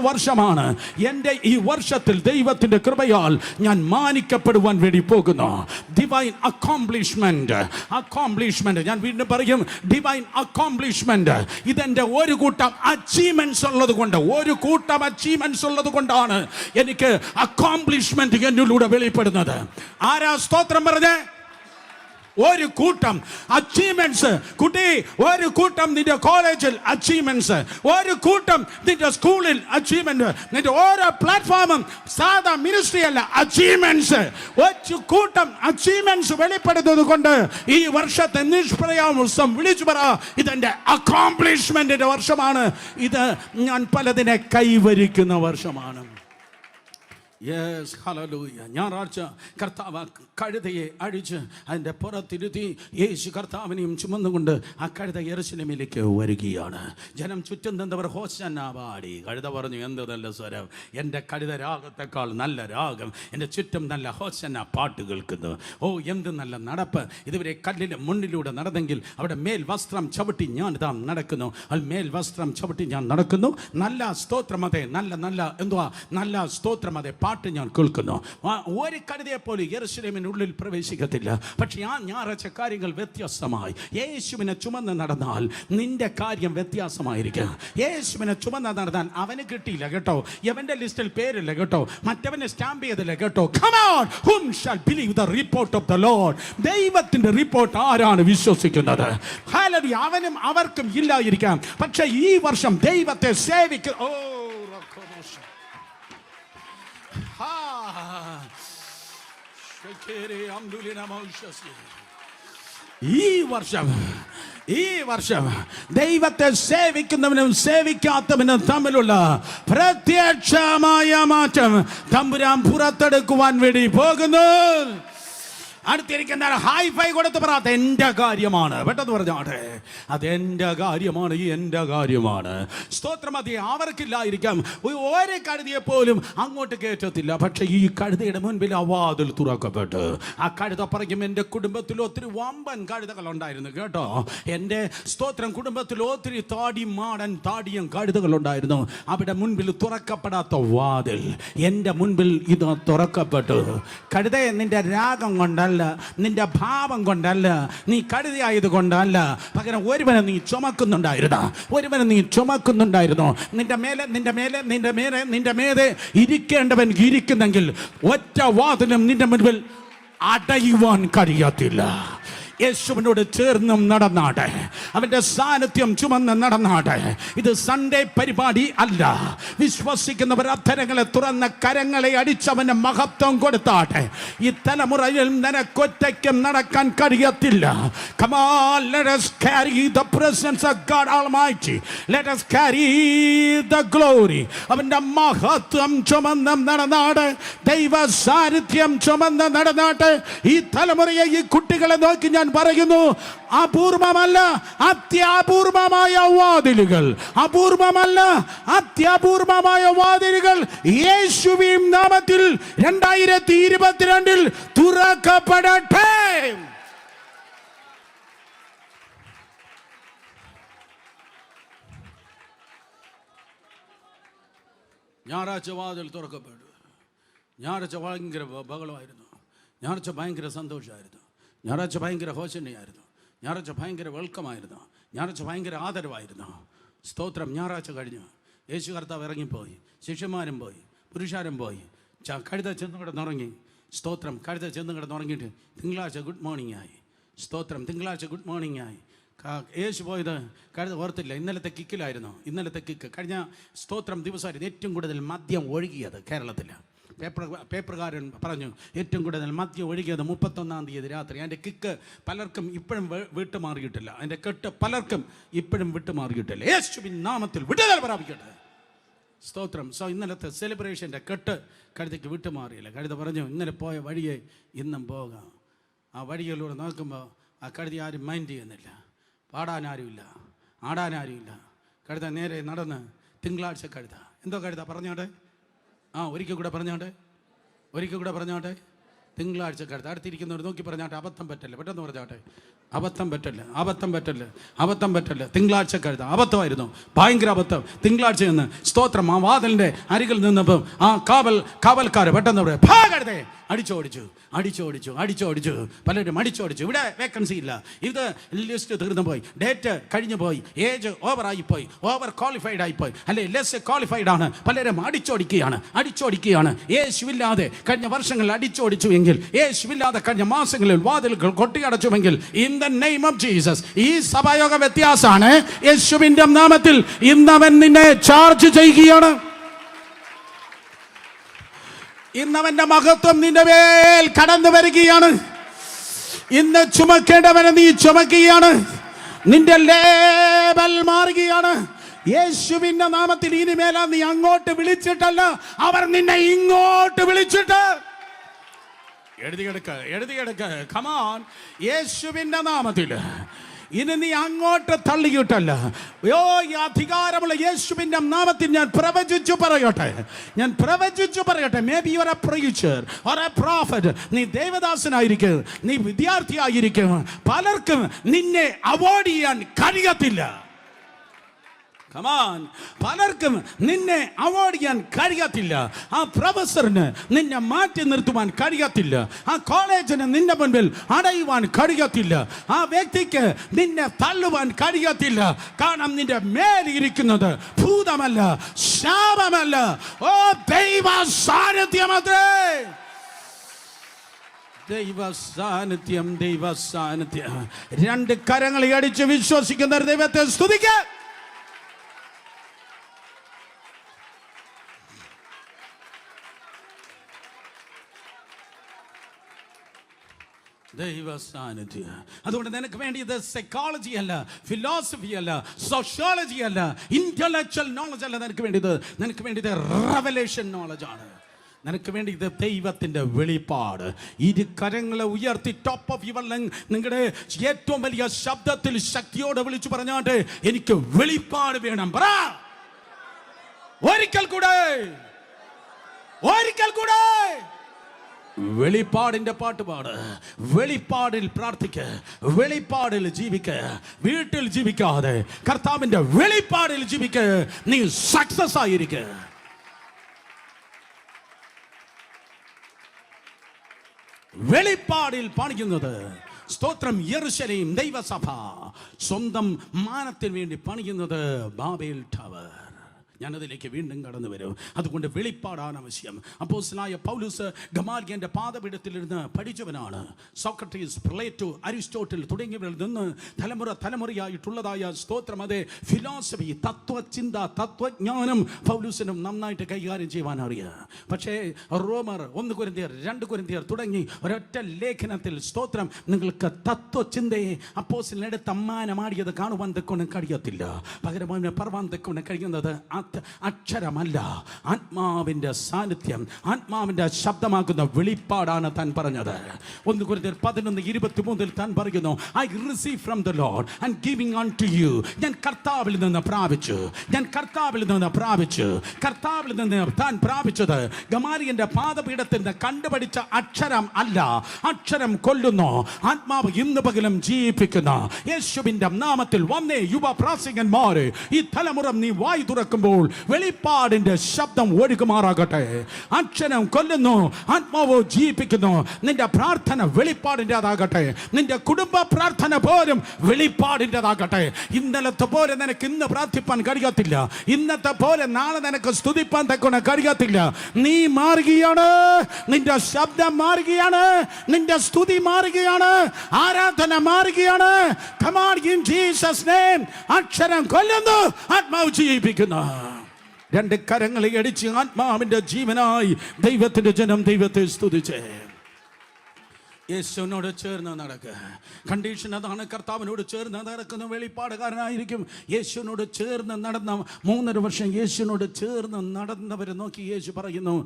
വർഷമാണ്. എൻ്റെ ഈ വർഷത്തിൽ ദൈവത്തിൻ്റെ കൃപയാൽ ഞാൻ മാനിക്കപ്പെടുവാൻ വേണ്ടി പോകുന്നു. ഡിവൈൻ അക്കോംപ്ലിഷ്മെന്റ്. ഞാൻ വീണ്ടും പറയും, ഡിവൈൻ അക്കോംപ്ലിഷ്മെന്റ്. ഇതെന്റെ ഒരു കൂട്ടം അച്ചീവ്മെന്റ്സ് ഉള്ളത് കൊണ്ടാണ് എനിക്ക് അക്കോംപ്ലിഷ്മെന്റ് എന്നിലൂടെ വെളിപ്പെടുന്നത്. ആരാ സ്തോത്രം പറഞ്ഞേ? ഒരു കൂട്ടം അച്ചീവ്മെന്റ്സ്. കുട്ടി, ഒരു കൂട്ടം നിന്റെ കോളേജിൽ അച്ചീവ്മെന്റ്സ്, ഒരു കൂട്ടം നിന്റെ സ്കൂളിൽ അച്ചീവ്മെന്റ്, നിന്റെ ഓരോ പ്ലാറ്റ്ഫോമും സാധാ മിനിസ്ട്രി അല്ല, അച്ചീവ്മെന്റ്സ്. ഒരു കൂട്ടം അച്ചീവ്മെന്റ്സ് വെളിപ്പെടുന്നത് കൊണ്ട് ഈ വർഷത്തെ നിഷ്പ്രയാസം വിളിച്ചു പറ, ഇതെന്റെ അക്കോംപ്ലിഷ്മെന്റിന്റെ വർഷമാണ്. ഇത് ഞാൻ പലതിനെ കൈവരിക്കുന്ന വർഷമാണ്. Yes, hallelujah. ഞായറാഴ്ച കർത്താവ് കഴുതയെ അഴിച്ച് അതിൻ്റെ പുറത്തിരുത്തി യേശു കർത്താവിനെയും ചുമന്നുകൊണ്ട് ആ കഴുത യെരുശലേമിലേക്ക് വരികയാണ്. ജനം ചുറ്റും നിന്നവർ ഹോശന്ന പാടി. കഴുത പറഞ്ഞു, എന്ത് നല്ല സ്വരം, എൻ്റെ കഴുത രാഗത്തെക്കാൾ നല്ല രാഗം, എൻ്റെ ചുറ്റും നല്ല ഹോശന്ന പാട്ട് കേൾക്കുന്നു. ഓ, എന്ത് നല്ല നടപ്പ്. ഇതുവരെ കല്ലിൻ്റെ മുന്നിലൂടെ നടന്നെങ്കിൽ അവിടെ മേൽ വസ്ത്രം ചവിട്ടി ഞാൻ ഇതാ നടക്കുന്നു. മേൽ വസ്ത്രം ചവിട്ടി ഞാൻ നടക്കുന്നു. നല്ല സ്തോത്രമതെ, നല്ല സ്തോത്രമതെ പാട്ട് ഞാൻ കേൾക്കുന്നു. ഒരു കഴുതയെ പോലെ യെരുശലേമിനുള്ളിൽ പ്രവേശിക്കത്തില്ല. പക്ഷെ ആ ഞായറാഴ്ച കാര്യങ്ങൾ വ്യത്യസ്തമായി. യേശുവിനെ ചുമന്ന് നടന്നാൽ നിന്റെ കാര്യം വ്യത്യാസമായിരിക്കും. യേശുവിനെ ചുമന്ന് നടന്നാൽ അവന് കിട്ടിയില്ല കേട്ടോ, എവന്റെ ലിസ്റ്റിൽ പേരില്ല കേട്ടോ, മറ്റവനെ സ്റ്റാമ്പ് ചെയ്തില്ല കേട്ടോ. Come on, whom shall believe the report of the Lord? ദൈവത്തിന്റെ റിപ്പോർട്ട് ആരാണ് വിശ്വസിക്കുന്നത്? ഹല്ലേലൂയ. അവനും അവർക്കും ഇല്ലായിരിക്കാം, പക്ഷെ ഈ വർഷം ദൈവത്തെ സേവിക്കും. ഓ ഈ വർഷം ദൈവത്തെ സേവിക്കുന്നവനും സേവിക്കാത്തവനും തമ്മിലുള്ള പ്രത്യക്ഷമായ മാറ്റം തമ്പുരാൻ പുറത്തെടുക്കുവാൻ വേണ്ടി പോകുന്നു. അടുത്തിരിക്കുന്ന ഹൈഫൈ കൊടുത്ത് പറ, അതെൻ്റെ കാര്യമാണ്. പെട്ടെന്ന് പറഞ്ഞാട്ടെ, അതെൻ്റെ കാര്യമാണ്, എൻ്റെ കാര്യമാണ്. സ്തോത്രം. അത് അവർക്കില്ലായിരിക്കാം, ഓരോ കഴുതിയെ പോലും അങ്ങോട്ട് കയറ്റത്തില്ല. പക്ഷെ ഈ കഴുതയുടെ മുൻപിൽ ആ വാതിൽ തുറക്കപ്പെട്ടു. ആ കഴുത പറയും, എൻ്റെ കുടുംബത്തിൽ ഒത്തിരി വമ്പൻ കഴുതകൾ ഉണ്ടായിരുന്നു കേട്ടോ. എൻ്റെ സ്തോത്രം കുടുംബത്തിൽ ഒത്തിരി താടിയും കഴുതകൾ ഉണ്ടായിരുന്നു. അവിടെ മുൻപിൽ തുറക്കപ്പെടാത്ത വാതിൽ എൻ്റെ മുൻപിൽ ഇത് തുറക്കപ്പെട്ടു. കഴുതയെ നിന്റെ രാഗം കൊണ്ടല്ല, നിന്റെ ഭാവം കൊണ്ടല്ല, നീ കഴുതയായത് കൊണ്ടല്ല, പകരം ഒരുവനെ നീ ചുമക്കുന്നുണ്ടായിരുന്നു. നിന്റെ മേലെ ഇരിക്കേണ്ടവൻ ഇരിക്കുന്നെങ്കിൽ ഒറ്റ വാതിലും നിന്റെ മുൻപിൽ അടയുവാൻ കഴിയത്തില്ല. യേശുവിനോട് ചേർന്നും നടന്നാട്ടെ, അവൻ്റെ സാന്നിധ്യം ചുമന്ന് നടന്നാട്ടെ. ഇത് സൺഡേ പരിപാടി അല്ല. വിശ്വസിക്കുന്നവർ അധരങ്ങളെ തുറന്ന കരങ്ങളെ അടിച്ചവന് മഹത്വം കൊടുത്താട്ടെ. ഈ തലമുറയിൽ നിനക്കൊറ്റയ്ക്കും നടക്കാൻ കഴിയത്തില്ല. Come on, let us carry the presence of God Almighty. Let us carry the glory. അവൻ്റെ മഹത്വം ചുമന്ന് നടന്നാട്, ദൈവ സാന്നിധ്യം ചുമന്ന് നടന്നാട്ടെ. ഈ തലമുറയെ, ഈ കുട്ടികളെ നോക്കി ഞാൻ പറയുന്നു, അപൂർവമല്ല അത്യപൂർവമായ വാതിലുകൾ, അപൂർവമല്ല അത്യപൂർവമായ വാതിലുകൾ യേശുവിൻ നാമത്തിൽ 2022 തുറക്കപ്പെടട്ടെ. ഞായറാഴ്ച വാതിൽ തുറക്കപ്പെട്ടു. ഞായറാഴ്ച ഭയങ്കര ബഹളമായിരുന്നു. ഞായറാഴ്ച ഭയങ്കര സന്തോഷമായിരുന്നു. ഞായറാഴ്ച ഭയങ്കര ഹോശനയായിരുന്നു. ഞായറാഴ്ച ഭയങ്കര വെൽക്കമായിരുന്നു. ഞായറാഴ്ച ഭയങ്കര ആദരവായിരുന്നു. സ്തോത്രം. ഞായറാഴ്ച കഴിഞ്ഞു. യേശു കർത്താവ് ഇറങ്ങിപ്പോയി. ശിഷ്യന്മാരും പോയി, പുരുഷാരും പോയി. കഴുത ചെന്ന് കിടന്നുറങ്ങി. സ്തോത്രം. കഴുത ചെന്ന് കിടന്നുറങ്ങിയിട്ട് തിങ്കളാഴ്ച ഗുഡ് മോർണിംഗ് ആയി. സ്തോത്രം. തിങ്കളാഴ്ച ഗുഡ് മോർണിംഗ് ആയി. യേശു പോയത് കഴുത ഓർത്തില്ല. ഇന്നലത്തെ കിക്കിലായിരുന്നു. ഇന്നലത്തെ കിക്ക് കഴിഞ്ഞ സ്തോത്രം ദിവസമായിരുന്നു ഏറ്റവും കൂടുതൽ മദ്യം ഒഴുകിയത് കേരളത്തിൽ. പേപ്പറുകാരൻ പറഞ്ഞു ഏറ്റവും കൂടുതൽ മദ്യം ഒഴുകിയത് 31-ാം തീയതി രാത്രി. അതിൻ്റെ കിക്ക് പലർക്കും ഇപ്പോഴും വിട്ടുമാറിയിട്ടില്ല. അതിൻ്റെ കെട്ട് പലർക്കും ഇപ്പോഴും വിട്ടുമാറിയിട്ടില്ല. യേശുവിൻ നാമത്തിൽ വിടുതൽ പ്രാപിക്കട്ടെ. സ്തോത്രം. ഇന്നലത്തെ സെലിബ്രേഷൻ്റെ കെട്ട് കഴുതയ്ക്ക് വിട്ടുമാറിയില്ല. കഴുത പറഞ്ഞു, ഇന്നലെ പോയ വഴിയെ ഇന്നും പോകാം. ആ വഴികളിലൂടെ നോക്കുമ്പോൾ ആ കഴുതി ആരും മൈൻഡ് ചെയ്യുന്നില്ല. പാടാനാരുമില്ല, ആടാനാരുമില്ല. കഴുത നേരെ നടന്ന് തിങ്കളാഴ്ച കഴുത. എന്തോ കഴുത പറഞ്ഞോട്ടെ, ഒരിക്കൽ കൂടെ പറഞ്ഞോട്ടെ. തിങ്കളാഴ്ച കഴുത. അടുത്തിരിക്കുന്നവർ നോക്കി പറഞ്ഞാട്ടെ, അബദ്ധം പറ്റല്ലേ. പെട്ടെന്ന് പറഞ്ഞാട്ടെ, അബദ്ധം പറ്റല്ലേ. തിങ്കളാഴ്ച കഴുത അബദ്ധമായിരുന്നു, ഭയങ്കര അബദ്ധം. തിങ്കളാഴ്ച നിന്ന് സ്തോത്രം ആ വാതിലിൻ്റെ അരികിൽ നിന്നപ്പം ആ കാവൽക്കാർ പെട്ടെന്ന് പറയാം, കഴുതേ അടിച്ചോടിച്ചു. പലരും അടിച്ചോടിച്ചു. ഇവിടെ വേക്കൻസി ഇല്ല, ഇത് ലിസ്റ്റ് തീർന്നു പോയി, ഡേറ്റ് കഴിഞ്ഞു പോയി, ഏജ് ഓവറായിപ്പോയി, ഓവർ ക്വാളിഫൈഡ് ആയിപ്പോയി, അല്ലെ ലെസ് ക്വാളിഫൈഡ് ആണ്. പലരും അടിച്ചോടിക്കുകയാണ്. യേശുവില്ലാതെ കഴിഞ്ഞ വർഷങ്ങളിൽ അടിച്ചോടിച്ചു എങ്കിൽ, യേശുവില്ലാതെ കഴിഞ്ഞ മാസങ്ങളിൽ വാതിലുകൾ കൊട്ടിയടച്ചുവെങ്കിൽ, in the name of Jesus, ഈ സഭായോഗ വ്യത്യാസമാണ്. യേശുവിന്റെ നാമത്തിൽ ഇന്നവൻ നിന്നെ ചാർജ് ചെയ്യുകയാണ്. ഇന്നവന്റെ മഹത്വം നിന്റെ മേൽ കടന്നു വരികയാണ്. ഇന്ന് ചുമക്കേണ്ടവനെ നീ ചുമക്കുകയാണ്. നിന്റെ ലേബൽ മാറുകയാണ്. യേശുവിന്റെ നാമത്തിൽ ഇനിമേല നീ അങ്ങോട്ട് വിളിച്ചിട്ടല്ല, അവർ നിന്നെ ഇങ്ങോട്ട് വിളിച്ചിട്ട് എഴുതിയെടുക്ക. കമാൻ. യേശുവിന്റെ നാമത്തിൽ ഇനി നീ അങ്ങോട്ട് തള്ളിയിട്ടല്ല. ഈ അധികാരമുള്ള യേശുവിന്റെ നാമത്തിൽ ഞാൻ പ്രവചിച്ചു പറയട്ടെ. May be you are A preacher or A prophet. നീ ദേവദാസനായിരിക്കും, നീ വിദ്യാർത്ഥിയായിരിക്കും. പലർക്കും നിന്നെ അവോയ്ഡ് ചെയ്യാൻ കഴിയത്തില്ല. പലർക്കും നിന്നെ അവോയ്ഡ് ചെയ്യാൻ കഴിയത്തില്ല. ആ പ്രൊഫസറിന് നിന്നെ മാറ്റി നിർത്തുവാൻ കഴിയത്തില്ല. ആ കോളേജിന് നിന്റെ മുൻപിൽ അടയുവാൻ കഴിയത്തില്ല. ആ വ്യക്തിക്ക് നിന്നെ തള്ളുവാൻ കഴിയത്തില്ല. കാരണം നിന്റെ മേലിരിക്കുന്നത് ഭൂതമല്ല, ശാപമല്ല, ഓ ദൈവ സാന്നിധ്യമത്രേ. ദൈവ സാന്നിധ്യം. രണ്ട് കരങ്ങളെ അടിച്ച് വിശ്വസിക്കുന്ന ദൈവത്തെ സ്തുതിക്കുക. ദൈവ സാന്നിധ്യം. അതുകൊണ്ട് നിനക്ക് വേണ്ടി ഇത് സൈക്കോളജി അല്ല, ഫിലോസഫി അല്ല, സോഷ്യോളജി അല്ല, ഇന്റലക്ച്വൽ നോളജ് അല്ല. നിനക്ക് വേണ്ടിയത് റെവലേഷൻ നോളജ് ആണ്. നിനക്ക് വേണ്ടി ഇത് ദൈവത്തിൻ്റെ വെളിപ്പാട്. ഇരു കരങ്ങളെ ഉയർത്തി ടോപ്പ് ഓഫ് യുവർ ലങ് നിങ്ങളുടെ ഏറ്റവും വലിയ ശബ്ദത്തിൽ ശക്തിയോടെ വിളിച്ചു പറഞ്ഞാട്ട് എനിക്ക് വെളിപ്പാട് വേണം. പറ ഒരിക്കൽ കൂടെ, ഒരിക്കൽ കൂടെ. വെളിപ്പാടിന്റെ പാട്ട് പാട്, വെളിപ്പാടിൽ പ്രാർത്ഥിക്ക്, വെളിപ്പാടിൽ ജീവിക്ക്. വീട്ടിൽ ജീവിക്കാതെ കർത്താവിന്റെ വെളിപ്പാടിൽ ജീവിക്ക്. നീ സക്സസ് ആയിരിക്ക്. വെളിപ്പാടിൽ പണിയുന്നത് സ്തോത്രം യെരൂശലേം ദൈവസഭ സ്വന്തം മാനത്തിന് വേണ്ടി പണിയുന്നത് ബാബേൽ ടവർ. ഞാനതിലേക്ക് വീണ്ടും കടന്നു വരും. അതുകൊണ്ട് വെളിപ്പാടാണ് ആവശ്യം. അപ്പോസ്തലനായ പൗലോസ് ഗമാലിയലിന്റെ പാദപീഠത്തിലിരുന്ന് പഠിച്ചവനാണ്. സോക്രട്ടീസ്, പ്ലേറ്റോ, അരിസ്റ്റോട്ടിൽ തുടങ്ങിയവരിൽ നിന്ന് തലമുറയായിട്ടുള്ളതായ സ്തോത്രം അതേ ഫിലോസഫി, തത്വചിന്ത, തത്വജ്ഞാനം പൗലോസിനും നന്നായിട്ട് കൈകാര്യം ചെയ്യുവാൻ അറിയാം. പക്ഷേ റോമർ, 1 കൊരിന്ത്യർ, 2 കൊരിന്ത്യർ തുടങ്ങി ഒരൊറ്റ ലേഖനത്തിൽ സ്തോത്രം നിങ്ങൾക്ക് തത്വചിന്തയെ അപ്പോസ്തലനെടുത്ത് അമ്മാനമാടിയത് കാണുവാൻ തെക്കൊണ്ട് കഴിയത്തില്ല. പകരം അവനെ പറവാൻ തെക്കൊണ്ട് കഴിയുന്നത് അക്ഷരമല്ല, ആത്മാവിന്റെ സാന്നിധ്യം, ആത്മാവിന്റെ ശബ്ദമാകുന്ന വെളിപ്പാടാണ് താൻ പറഞ്ഞത്. 1 കൊരിന്ത്യർ 11:23 താൻ പറയുന്നു, I receive from the lord and giving unto you. ഞാൻ കർത്താവിൽ നിന്ന് പ്രാപിച്ചു, ഞാൻ കർത്താവിൽ നിന്ന് പ്രാപിച്ചു. കർത്താവിൽ നിന്ന് താൻ പ്രാപിച്ചത് ഗമാലിയലിന്റെ പാദപീഠത്തിൽ നിന്ന് കണ്ടുപഠിച്ച അക്ഷരം അല്ല. അക്ഷരം കൊല്ലുന്നു, ആത്മാവ് ഇന്ന് പകലും ജീവിപ്പിക്കുന്ന യേശുവിന്റെ നാമത്തിൽ വന്നേ യുവപ്രാസംഗന്മാരെ, ഈ തലമുറ നീ വായി തുറക്കുമ്പോൾ വെളിപ്പാടിന്റെ ശബ്ദം ഒഴുകുമാറാകട്ടെ. അക്ഷരം കൊല്ലുന്നു, ആത്മാവ് ജീവിപ്പിക്കുന്നു. നിന്റെ പ്രാർത്ഥന വെളിപ്പാടിൻ്റെതാകട്ടെ. നിന്റെ കുടുംബ പ്രാർത്ഥന പോലും വെളിപ്പാടിൻ്റെതാകട്ടെ. ഇന്നലത്തെ പോലെ നിനക്ക് ഇന്ന് പ്രാർത്ഥിപ്പാൻ കഴിയത്തില്ല. ഇന്നത്തെ പോലെ നാളെ നിനക്ക് സ്തുതിപ്പാൻ തക്കൊണ്ട് കഴിയത്തില്ല. നീ മാറുകയാണ്, നിന്റെ ശബ്ദം മാറുകയാണ്, നിന്റെ സ്തുതി മാറുകയാണ്, ആരാധന മാറുകയാണ്. Come on in Jesus name. അക്ഷരം കൊല്ലുന്നു, ആത്മാവ് ജീവിപ്പിക്കുന്നു. 2 കരങ്ങളെ അടിച്ച് ആത്മാവിന്റെ ജീവനായി ദൈവത്തിന്റെ ജനം ദൈവത്തെ സ്തുതിച്ചേ. യേശുവിനോട് ചേർന്ന് നടക്കുക. കണ്ടീഷൻ അതാണ്. കർത്താവിനോട് ചേർന്ന് നടക്കുന്ന വെളിപ്പാടുകാരനായിരിക്കും. യേശുവിനോട് ചേർന്ന് നടന്ന 3.5 വർഷം യേശുവിനോട് ചേർന്ന് നടന്നവരെ നോക്കി യേശു പറയുന്നു,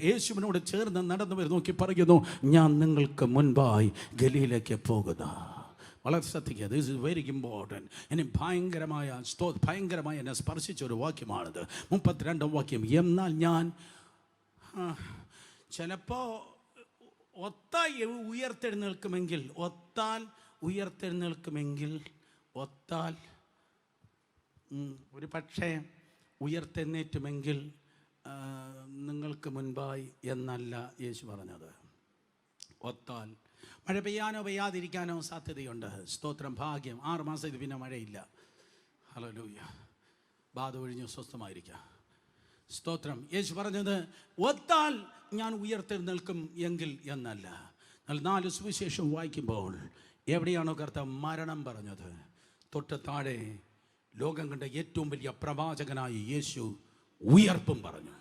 യേശുവിനോട് ചേർന്ന് നടന്നവരെ നോക്കി പറയുന്നു, ഞാൻ നിങ്ങൾക്ക് മുൻപായി ഗലീലയ്ക്ക് പോകുന്നു. വളരെ ശ്രദ്ധിക്കുക. This is very important. ഇനി ഭയങ്കരമായി എന്നെ സ്പർശിച്ച ഒരു വാക്യമാണിത്. 32 വാക്യം. എന്നാൽ ഞാൻ ചിലപ്പോൾ ഒത്താൽ ഉയർത്തെഴുന്നേൽക്കുമെങ്കിൽ, ഒത്താൽ ഒരു പക്ഷേ ഉയർത്തെഴുന്നേറ്റുമെങ്കിൽ നിങ്ങൾക്ക് മുൻപായി എന്നല്ല യേശു പറഞ്ഞത്. ഒത്താൽ മഴ പെയ്യാനോ പെയ്യാതിരിക്കാനോ സാധ്യതയുണ്ട്. സ്തോത്രം, ഭാഗ്യം. 6 മാസം ഇത് പിന്നെ മഴയില്ല. ഹല്ലേലൂയ. ബാധ ഒഴിഞ്ഞ് സ്വസ്ഥമായിരിക്കുക. സ്തോത്രം. യേശു പറഞ്ഞത് ഒത്താൽ ഞാൻ ഉയർത്തെഴുന്നേൽക്കും എങ്കിൽ എന്നല്ല. 4 സുവിശേഷം വായിക്കുമ്പോൾ എവിടെയാണോ കർത്താവ് മരണം പറഞ്ഞത്, തൊട്ട് താഴെ ലോകം കണ്ട ഏറ്റവും വലിയ പ്രവാചകനായ യേശു ഉയർപ്പും പറഞ്ഞു.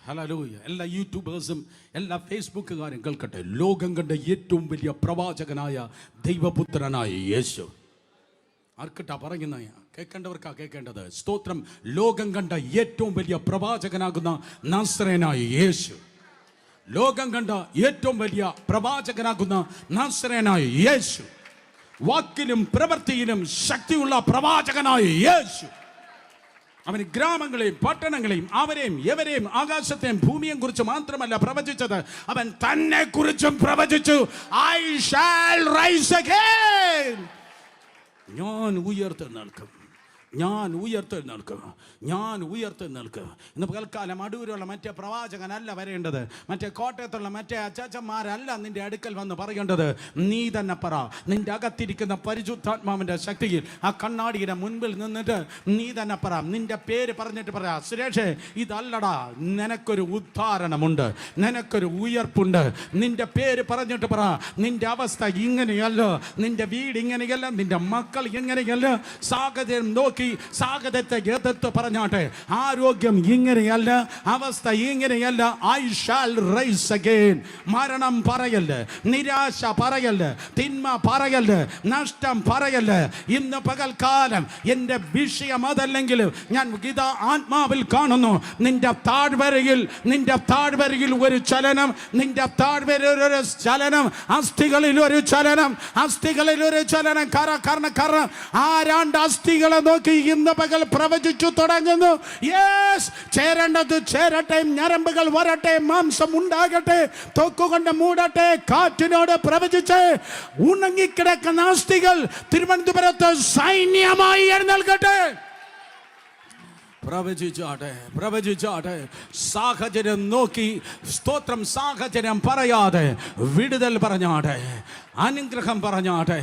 ഹല്ലേലൂയ. എല്ലാ യൂട്യൂബേഴ്സും എല്ലാ ഫേസ്ബുക്കുകാരും കേൾക്കട്ടെ. ലോകം കണ്ട ഏറ്റവും വലിയ പ്രവാചകനായ ദൈവപുത്രനായ യേശു. ആർക്കിട്ടാ പറയുന്ന? കേൾക്കേണ്ടവർക്കാ കേൾക്കേണ്ടത്. സ്തോത്രം. ലോകം കണ്ട ഏറ്റവും വലിയ പ്രവാചകനാകുന്ന നാസറേനായ യേശു. ലോകം കണ്ട ഏറ്റവും വലിയ പ്രവാചകനാകുന്ന നാസറേനായ യേശു. വാക്കിലും പ്രവൃത്തിയിലും ശക്തിയുള്ള പ്രവാചകനായ യേശു. അവൻ ഗ്രാമങ്ങളെയും പട്ടണങ്ങളെയും അവരെയും എവരെയും ആകാശത്തെയും ഭൂമിയെയും കുറിച്ച് മാത്രമല്ല പ്രവചിച്ചത്, അവൻ തന്നെ കുറിച്ചും പ്രവചിച്ചു. I shall rise again. ഞാൻ ഉയർത്തെഴുന്നേൽക്കും, ഞാൻ ഉയർത്തെഴുന്നേൽക്കും, ഞാൻ ഉയർത്തെഴുന്നേൽക്കും. ഇന്ന് പകൽക്കാലം അടൂരുള്ള മറ്റേ പ്രവാചകനല്ല വരേണ്ടത്, മറ്റേ കോട്ടയത്തുള്ള മറ്റേ അച്ചാച്ചന്മാരല്ല നിന്റെ അടുക്കൽ വന്ന് പറയേണ്ടത്. നീ തന്നെ പറ. നിന്റെ അകത്തിരിക്കുന്ന പരിശുദ്ധാത്മാവിൻ്റെ ശക്തിയിൽ ആ കണ്ണാടിയുടെ മുൻപിൽ നിന്നിട്ട് നീ തന്നെ പറ. നിന്റെ പേര് പറഞ്ഞിട്ട് പറ, സുരേഷേ ഇതല്ലടാ, നിനക്കൊരു ഉദ്ധാരണമുണ്ട്, നിനക്കൊരു ഉയർപ്പുണ്ട്. നിന്റെ പേര് പറഞ്ഞിട്ട് പറ. നിന്റെ അവസ്ഥ ഇങ്ങനെയല്ല, നിന്റെ വീട് ഇങ്ങനെയല്ല, നിന്റെ മക്കൾ ഇങ്ങനെയല്ല, സാഹചര്യം നോക്കി നോക്കി സാഹചര്യത്തെ എതിർത്ത് പറഞ്ഞാട്ടെ, ആരോഗ്യം ഇങ്ങനെയല്ല, അവസ്ഥ ഇങ്ങനെയല്ല. I shall rise again. മരണം പറയല്ല, നിരാശ പറയല്ല, തിന്മ പറയല്ല, നഷ്ടം പറയല്ല. ഇന്ന് പകൽക്കാലം എൻ്റെ വിഷയം അതല്ലെങ്കിൽ ഞാൻ ഗീത ആത്മാവിൽ കാണുന്നു, നിന്റെ താഴ്വരയിൽ ഒരു ചലനം, നിന്റെ താഴ്വരയിൽ ഒരു ചലനം, അസ്ഥികളിൽ ഒരു ചലനം, കറ ആരാണ്ട് അസ്ഥികളെ നോക്കി ഇന്ന് പകൽ പ്രവചിച്ചു തുടങ്ങുന്നു. യെസ്, ചേരേണ്ടത് ചേരട്ടെ, ഞരമ്പുകൾ വരട്ടെ, മാംസം ഉണ്ടാകട്ടെ, തൊക്കുകൊണ്ട് മൂടട്ടെ. കാറ്റിനോട് പ്രവചിച്ച് ഉണങ്ങിക്കിടക്കുന്ന അസ്ഥികൾ തിരുവനന്തപുരത്ത് സൈന്യമായി എഴുന്നേൽക്കട്ടെ. പ്രവചിച്ചാട്ടെ. സാഹചര്യം നോക്കി സ്തോത്രം, സാഹചര്യം പറയാതെ വിടുതൽ പറഞ്ഞാട്ടെ, അനുഗ്രഹം പറഞ്ഞാട്ടെ,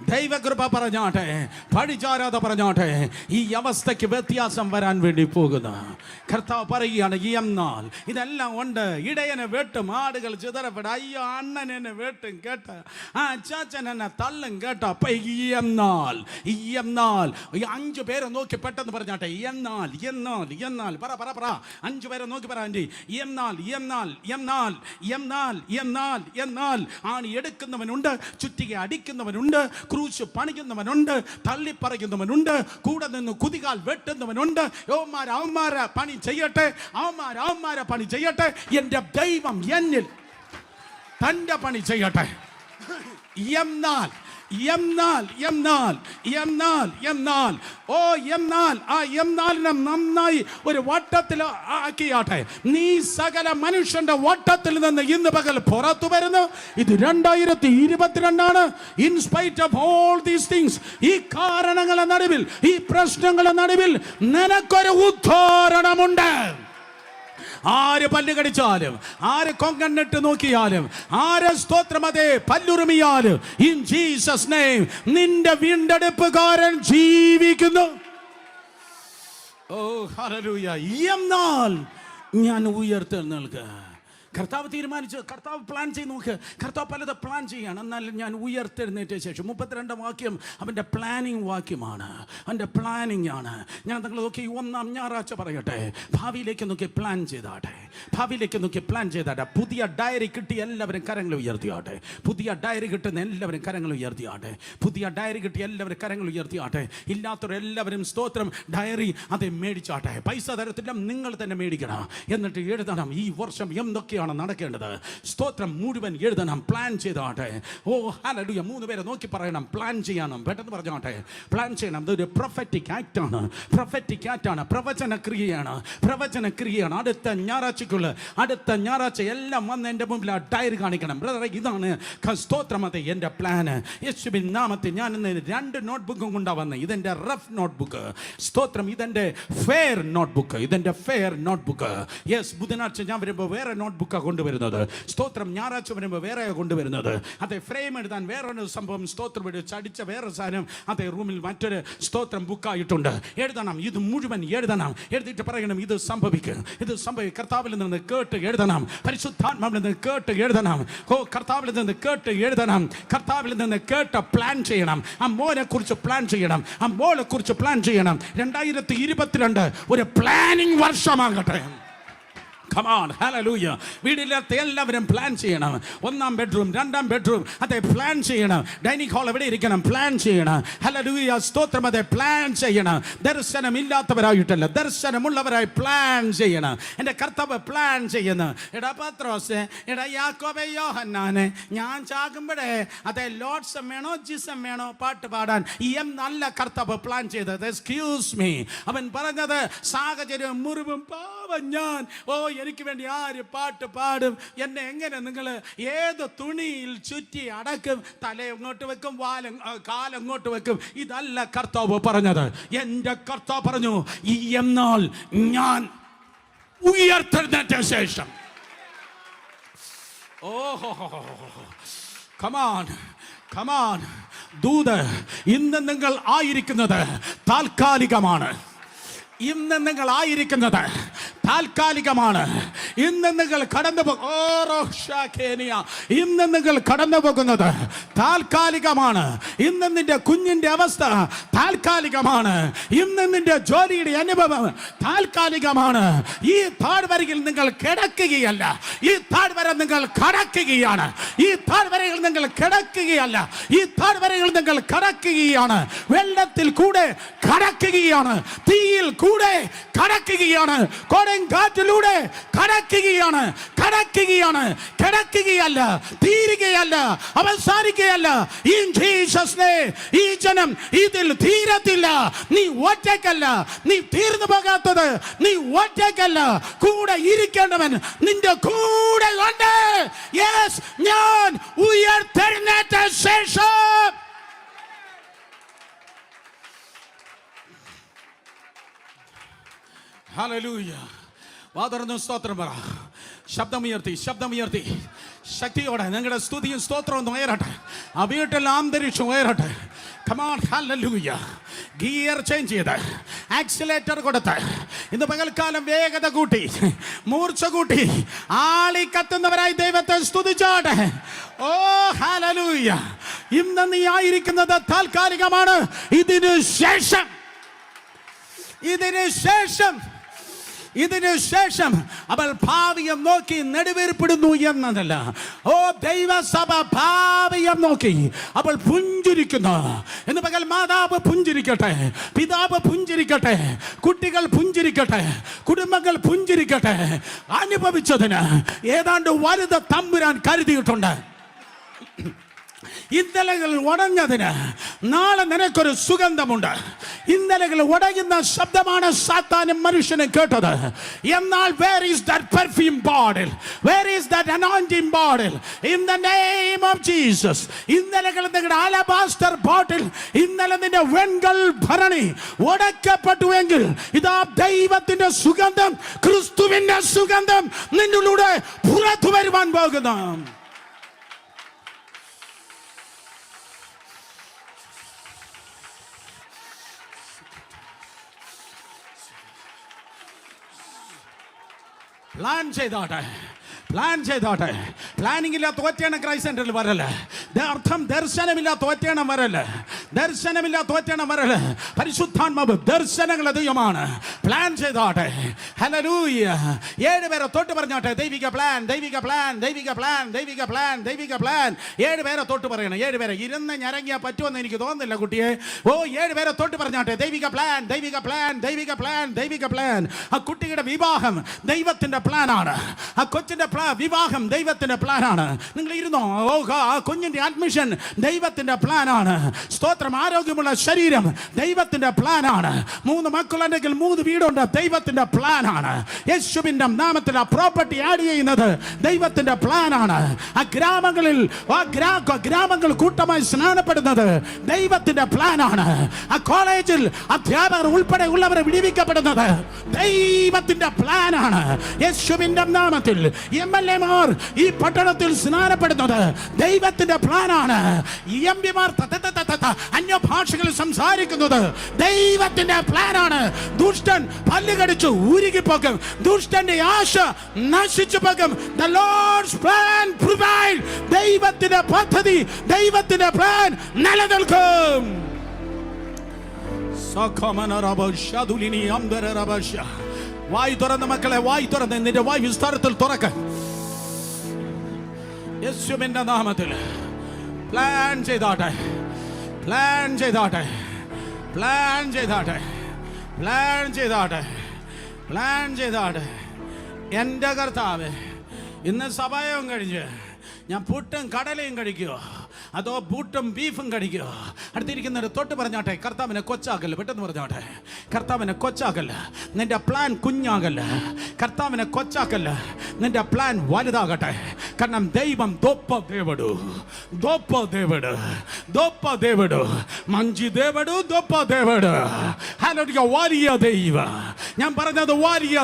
ദൈവകൃപ പറഞ്ഞാട്ടെ, പഠിച്ചാരാധ പറഞ്ഞാട്ടെ. ഈ അവസ്ഥയ്ക്ക് വ്യത്യാസം വരാൻ വേണ്ടി പോകുന്നു. കർത്താവ് പറയുകയാണ്, എന്നാൽ ഇതെല്ലാം ഉണ്ട്. ഇടയനെ വെട്ടും, ആടുകൾ ചിതറപ്പെടും. അയ്യോ, അണ്ണൻ എന്നെ വെട്ടും കേട്ട, ആ ചാച്ചൻ എന്നെ തള്ളും കേട്ട. അപ്പൊ എന്നാൽ 5 പേരെ നോക്കി പെട്ടെന്ന് പറഞ്ഞാട്ടെ. എന്നാൽ പറ 5 പേരെ നോക്കി പറ ആൻറ്റി. എന്നാൽ ആണ് എടുക്കുന്നവനുണ്ട്, ചുറ്റിക അടിക്കുന്നവനുണ്ട്, ക്രൂശ് പണിക്കുന്നവനുണ്ട്, തള്ളിപ്പറയുന്നവനുണ്ട്, കൂടെ നിന്ന് കുതികാൽ വെട്ടുന്നവനുണ്ട്. അവന്മാരെ പണി ചെയ്യട്ടെ, അവന്മാരെ പണി ചെയ്യട്ടെ. എൻ്റെ ദൈവം എന്നിൽ തൻ്റെ പണി ചെയ്യട്ടെ. എന്നാൽ എന്നാലിനെ നന്നായി ഒരു വട്ടത്തിൽ ആക്കിയാട്ടെ. നീ സകല മനുഷ്യന്റെ വട്ടത്തിൽ നിന്ന് ഇന്ന് പകൽ പുറത്തു വരുന്നു. ഇത് 2022. In spite of all these things, ഈ കാരണങ്ങളുടെ നടുവിൽ, ഈ പ്രശ്നങ്ങളുടെ നടുവിൽ നിനക്കൊരു ഉദ്ധാരണമുണ്ട്. ആര് പല്ല് കടിച്ചാലും, ആര് കൊങ്കണ്ണിട്ട് നോക്കിയാലും, ആര് സ്തോത്രമതേ പല്ലുറുമിയാലും, ഇൻ ജീസസ് നെയിം നിന്റെ വീണ്ടെടുപ്പുകാരൻ ജീവിക്കുന്നു. ഓ ഹല്ലേലൂയ. എന്നാൽ ഞാൻ ഉയർത്തെഴുന്നേൽക്കുക. കർത്താവ് തീരുമാനിച്ചു, കർത്താവ് പ്ലാൻ ചെയ്ത് നോക്ക്. കർത്താവ് പലത് പ്ലാൻ ചെയ്യാണ്. എന്നാൽ ഞാൻ ഉയർത്തെഴുന്നേറ്റ ശേഷം 32 വാക്യം അവൻ്റെ പ്ലാനിങ് വാക്യമാണ്, അവൻ്റെ പ്ലാനിങ് ആണ്. ഞാൻ നിങ്ങൾ നോക്കി 1-ാം ഞായറാഴ്ച പറയട്ടെ, ഭാവിയിലേക്ക് നോക്കി പ്ലാൻ ചെയ്താട്ടെ. പുതിയ ഡയറി കിട്ടി എല്ലാവരും കരങ്ങൾ ഉയർത്തിയാട്ടെ. പുതിയ ഡയറി കിട്ടുന്ന എല്ലാവരും കരങ്ങൾ ഉയർത്തിയാട്ടെ. ഇല്ലാത്തവരെല്ലാവരും സ്തോത്രം ഡയറി അത് മേടിച്ചാട്ടെ. പൈസ തരത്തില്ല, നിങ്ങൾ തന്നെ മേടിക്കണം. എന്നിട്ട് എഴുതണം ഈ വർഷം എന്തൊക്കെയാണ് നടക്കേണ്ടത്. സ്തോത്രം മുഴുവൻ എഴുതണം, പ്ലാൻ ചെയ്താട്ടെ. ഓ ഹല്ലേലൂയ. 3 പേരെ നോക്കി പറയണം, പ്ലാൻ ചെയ്യണം. പെട്ടെന്ന് പറഞ്ഞാട്ടെ, പ്ലാൻ ചെയ്യണം. ഇതൊരു പ്രൊഫറ്റിക് ആക്റ്റാണ്, പ്രവചന ക്രിയയാണ്. അടുത്ത ഞായറാഴ്ച എല്ലാം വന്ന് എൻ്റെ മുമ്പിൽ ആ ഡയറി കാണിക്കണം. ബ്രദറെ, ഇതാണ് സ്തോത്രം, അത് എൻ്റെ പ്ലാന്. യേശുവിൻ നാമത്തിൽ ഞാൻ ഇന്ന് 2 നോട്ട്ബുക്കും കൊണ്ടാ വന്നത്. ഇതെൻ്റെ റഫ് നോട്ട്ബുക്ക്. സ്തോത്രം, ഇതെൻ്റെ ഫെയർ നോട്ട്ബുക്ക്. യെസ്, ബുധനാഴ്ച ഞാൻ വരുമ്പോൾ വേറെ നോട്ട്ബുക്കാണ് കൊണ്ടുവരുന്നത്. സ്തോത്രം, ഞായറാഴ്ച വരുമ്പോൾ വേറെ കൊണ്ടുവരുന്നത്. അതെ, ഫ്രെയിം എഴുതാൻ വേറൊരു സംഭവം, സ്തോത്രം ചടിച്ച വേറെ സാധനം അതേ റൂമിൽ മറ്റൊരു സ്തോത്രം ബുക്കായിട്ടുണ്ട്. എഴുതണം, ഇത് മുഴുവൻ എഴുതണം. എഴുതിയിട്ട് പറയണം, ഇത് സംഭവിക്കും. കർത്താവിൽ നിന്ന് കേട്ട് എഴുതണം. പരിശുദ്ധാത്മാവിൽ നിന്ന് കേട്ട് എഴുതണം. കർത്താവിൽ നിന്ന് കേട്ട് എഴുതണം. കർത്താവിൽ നിന്ന് കേട്ട് പ്ലാൻ ചെയ്യണം. ആ മോനെ കുറിച്ച് പ്ലാൻ ചെയ്യണം, ആ മോളെ കുറിച്ച് പ്ലാൻ ചെയ്യണം. 2022 ഒരു പ്ലാനിങ് വർഷമാകട്ടെ. Come on, hallelujah. വീടില്ലാത്ത എല്ലാവരും പ്ലാൻ ചെയ്യണം. 1-ാം ബെഡ്റൂം, 2-ാം ബെഡ്റൂം അതെ പ്ലാൻ ചെയ്യണം. ഡൈനിങ് ഹാൾ എവിടെ ഇരിക്കണം, പ്ലാൻ ചെയ്യണം. ഹല്ലേലൂയ, സ്തോത്രം, അതെ പ്ലാൻ ചെയ്യണം. ദർശനമില്ലാത്തവരായിട്ടല്ല, ദർശനമുള്ളവരായി പ്ലാൻ ചെയ്യണം. എൻ്റെ കർത്താവ് പ്ലാൻ ചെയ്യുന്നു. എടാ പത്രോസ്, എടാ യാക്കോബേ, യോഹന്നാനെ, ഞാൻ ചാകുമ്പോഴേ അതെ ലോഡ്സം വേണോ ജിസം വേണോ പാട്ട് പാടാൻ നല്ല കർത്താവ് പ്ലാൻ ചെയ്തത്. എക്സ്ക്യൂസ് മീ, അവൻ പറഞ്ഞത് സാഹചര്യം മുറിവും പാവം ഞാൻ. എനിക്ക് വേണ്ടി ആര് പാട്ട് പാടും? എന്നെ എങ്ങനെ നിങ്ങൾ ഏത് തുണിയിൽ ചുറ്റി അടക്കും? തല എങ്ങോട്ട് വെക്കും, കാലെങ്ങോട്ട് വെക്കും? ഇതല്ല കർത്താവ് പറഞ്ഞത്. എൻ്റെ കർത്താവ് പറഞ്ഞു, എന്നാൽ ഞാൻ ഉയർത്തെഴുന്നേറ്റ ശേഷം. ഓഹോ, കമാൻ ദൂത്. ഇന്ന് നിങ്ങൾ ആയിരിക്കുന്നത് താൽക്കാലികമാണ്. താൽക്കാലികമാണ്. ഇന്ന് നിങ്ങൾ കടന്നു ഇന്ന് നിങ്ങൾ കടന്നു പോകുന്നത് താൽക്കാലികമാണ്. ഇന്ന് നിന്റെ കുഞ്ഞിന്റെ അവസ്ഥ താൽക്കാലികമാണ്. ഇന്ന് നിന്റെ ജോലിയുടെ അനുഭവം താൽക്കാലികമാണ്. ഈ താഴ്വരയിൽ നിങ്ങൾ കിടക്കുകയല്ല, ഈ താഴ്വര നിങ്ങൾ കടക്കുകയാണ്. ഈ താഴ്വരയിൽ നിങ്ങൾ കിടക്കുകയല്ല, ഈ താഴ്വരയിൽ നിങ്ങൾ കടക്കുകയാണ്. വെള്ളത്തിൽ കൂടെ കടക്കുകയാണ്, തീയിൽ കൂടെ കടക്കുകയാണ്, കൊടുങ്കാറ്റിലൂടെ കടക്കുകയാണ്. കടക്കുകയാണ്, കിടക്കുകയല്ല, തീരുകയല്ല, അവസാനിക്കുകയല്ല. ഈ ജനം ഇതിൽ തീരത്തില്ല. നീ ഒറ്റയ്ക്കല്ല, നീ തീർന്നു പോകാത്തത് നീ ഒറ്റയ്ക്കല്ല. കൂടെ ഇരിക്കേണ്ടവൻ നിന്റെ കൂടെ ഉണ്ട്. യെസ്, ഞാൻ ഉയർത്തെഴുന്നേറ്റ ശേഷം ഹല്ലേലൂയ. വാതുറന്ന് സ്തോത്രം പറ. ശബ്ദമുയർത്തി ശക്തിയോടെ നിങ്ങളുടെ സ്തുതിയും സ്തോത്രവും ഉയരട്ടെ. ആ വീട്ടിൽ അന്തരീക്ഷം ഉയരട്ടെ. Come on, hallelujah. Gear change ചെയ്ത് ആക്സിലേറ്റർ കൊടുത്ത് ഇന്ന് പകൽക്കാലം വേഗത കൂട്ടി മൂർച്ച കൂട്ടി ആളി കത്തുന്നവരായി ദൈവത്തെ സ്തുതിച്ചോട്ടെ. ഓ ഹല്ലേലൂയ. ഇന്ന് നീ ആയിരിക്കുന്നത് താൽക്കാലികമാണ്. ഇതിനു ശേഷം അവൾ ഭാവിയെ നോക്കി നെടുവേർപ്പെടുന്നു എന്നതല്ല. ഓ ദൈവസഭ ഭാവിയെ നോക്കി അവൾ പുഞ്ചിരിക്കുന്നു. എന്ന് പകൽ മാതാവ് പുഞ്ചിരിക്കട്ടെ, പിതാവ് പുഞ്ചിരിക്കട്ടെ, കുട്ടികൾ പുഞ്ചിരിക്കട്ടെ, കുടുംബങ്ങൾ പുഞ്ചിരിക്കട്ടെ. അനുഭവിച്ചതിന് ഏതാണ്ട് വലുത് തമ്പുരാൻ കരുതിയിട്ടുണ്ട്. ഇന്നലകൾ ഉടഞ്ഞതിന് നാളെ നിനക്കൊരു സുഗന്ധമുണ്ട്. ഇന്നലകൾ ഉടയുന്ന ശബ്ദമാണ് സാത്താനും മനുഷ്യനും കേട്ടത്. എന്നാൽ where is that perfume bottle? Where is that anointing bottle? In the name of Jesus. ഇന്നലകൾ നിങ്ങളുടെ അലബാസ്റ്റർ ബോട്ടിൽ, ഇന്നലെ നിന്റെ വെൺകൽ ഭരണി ഉടക്കപ്പെട്ടുവെങ്കിൽ ഇതാ ദൈവത്തിന്റെ സുഗന്ധം, ക്രിസ്തുവിന്റെ സുഗന്ധം നിന്നിലൂടെ പുറത്തു വരുവാൻ പോകുന്നു. പ്ലാൻ ചെയ്തോട്ടെ. പ്ലാനിംഗ് ഇല്ലാത്ത ഒറ്റയാണ് ക്രൈസ്റ്റ് സെന്ററിൽ വരല്. അർത്ഥം ദർശനമില്ലാത്ത ഒറ്റയാണ് വരല്. പരിശുദ്ധാത്മാവ് ദർശനങ്ങളുടെ ദൈവമാണ്. പ്ലാൻ ചെയ്തോട്ടെ. ഹല്ലേലൂയ. 7 പേരെ തൊട്ട് പറഞ്ഞോട്ടെ. ദൈവിക പ്ലാൻ. 7 പേരെ തൊട്ട് പറയണം. 7 പേരെ ഇരുന്ന് ഞരങ്ങിയാ പറ്റുമെന്ന് എനിക്ക് തോന്നുന്നില്ല കുട്ടിയെ. ഓ 7 പേരെ തൊട്ട് പറഞ്ഞോട്ടെ. ദൈവിക പ്ലാൻ. ആ കുട്ടിയുടെ വിവാഹം ദൈവത്തിന്റെ പ്ലാനാണ്. ആ കൊച്ചിന്റെ വിവാഹം ദൈവത്തിന്റെ പ്ലാനാണ്. നിങ്ങൾ ഇരുന്നോ. ഓ ആ കുഞ്ഞിന്റെ അഡ്മിഷൻ ദൈവത്തിന്റെ പ്ലാനാണ്. സ്തോത്രം. ആരോഗ്യമുള്ള ശരീരം ദൈവത്തിന്റെ പ്ലാനാണ്. 3 മക്കളുണ്ടെങ്കിൽ 3 വീടുണ്ട് ദൈവത്തിന്റെ പ്ലാനാണ്. യേശുവിന്റെ നാമത്തിൽ ആ പ്രോപ്പർട്ടി ആഡ് ചെയ്യുന്നത് ദൈവത്തിന്റെ പ്ലാനാണ്. ആ ഗ്രാമങ്ങൾ കൂട്ടമായി സ്നാനപ്പെടുന്നത് ദൈവത്തിന്റെ പ്ലാനാണ്. ആ കോളേജിൽ അധ്യാപകർ ഉൾപ്പെടെ ഉള്ളവരെ വിടിവിക്കപ്പെടുന്നത് ദൈവത്തിന്റെ പ്ലാനാണ്. യേശുവിന്റെ നാമത്തിൽ MLA-മാർ ഈ പട്ടണത്തിൽ സ്നാനപ്പെടുന്നത് ദൈവത്തിന്റെ പ്ലാനാണ്. MP-മാർ അന്യഭാഷകളിൽ സംസാരിക്കുന്നത് ദൈവത്തിന്റെ പ്ലാനാണ്. ദുഷ്ടൻ പല്ലുകടിച്ചു ഊരുകിപ്പോകും. ദുഷ്ടന്റെ ആശ നശിച്ചു പോകും. The Lord's plan prevail. ദൈവത്തിന്റെ പദ്ധതി, ദൈവത്തിന്റെ പ്ലാൻ നിലനിൽക്കും. വായ് തുറന്ന മക്കളെ, വായ് തുറന്ന് നിന്റെ വായ് വിസ്താരത്തിൽ തുറക്ക. യേശുവിന്റെ നാമത്തിൽ പ്ലാൻ ചെയ്താട്ടെ. എൻ്റെ കർത്താവ്, ഇന്ന് സഭയും കഴിഞ്ഞ് ഞാൻ പുട്ടും കടലയും കഴിക്കുമോ അതോ പുട്ടും ബീഫും കഴിക്കുമോ? അടുത്തിരിക്കുന്നവർ തൊട്ട് പറഞ്ഞാട്ടെ, കർത്താവിനെ കൊച്ചാക്കല്ല. പെട്ടെന്ന് പറഞ്ഞാട്ടെ, കർത്താവിനെ കൊച്ചാക്കല്ല. നിന്റെ പ്ലാൻ കുഞ്ഞാകല്ല. കർത്താവിനെ കൊച്ചാക്കല്ല. നിന്റെ പ്ലാൻ വലുതാകട്ടെ. കാരണം ദൈവം గొప్ప దేవుడు మంచి దేవుడు, గొప్ప దేవుడు. హల్లెలూయా. వారియ దైవ, ഞാൻ പറഞ്ഞത് വാരിയ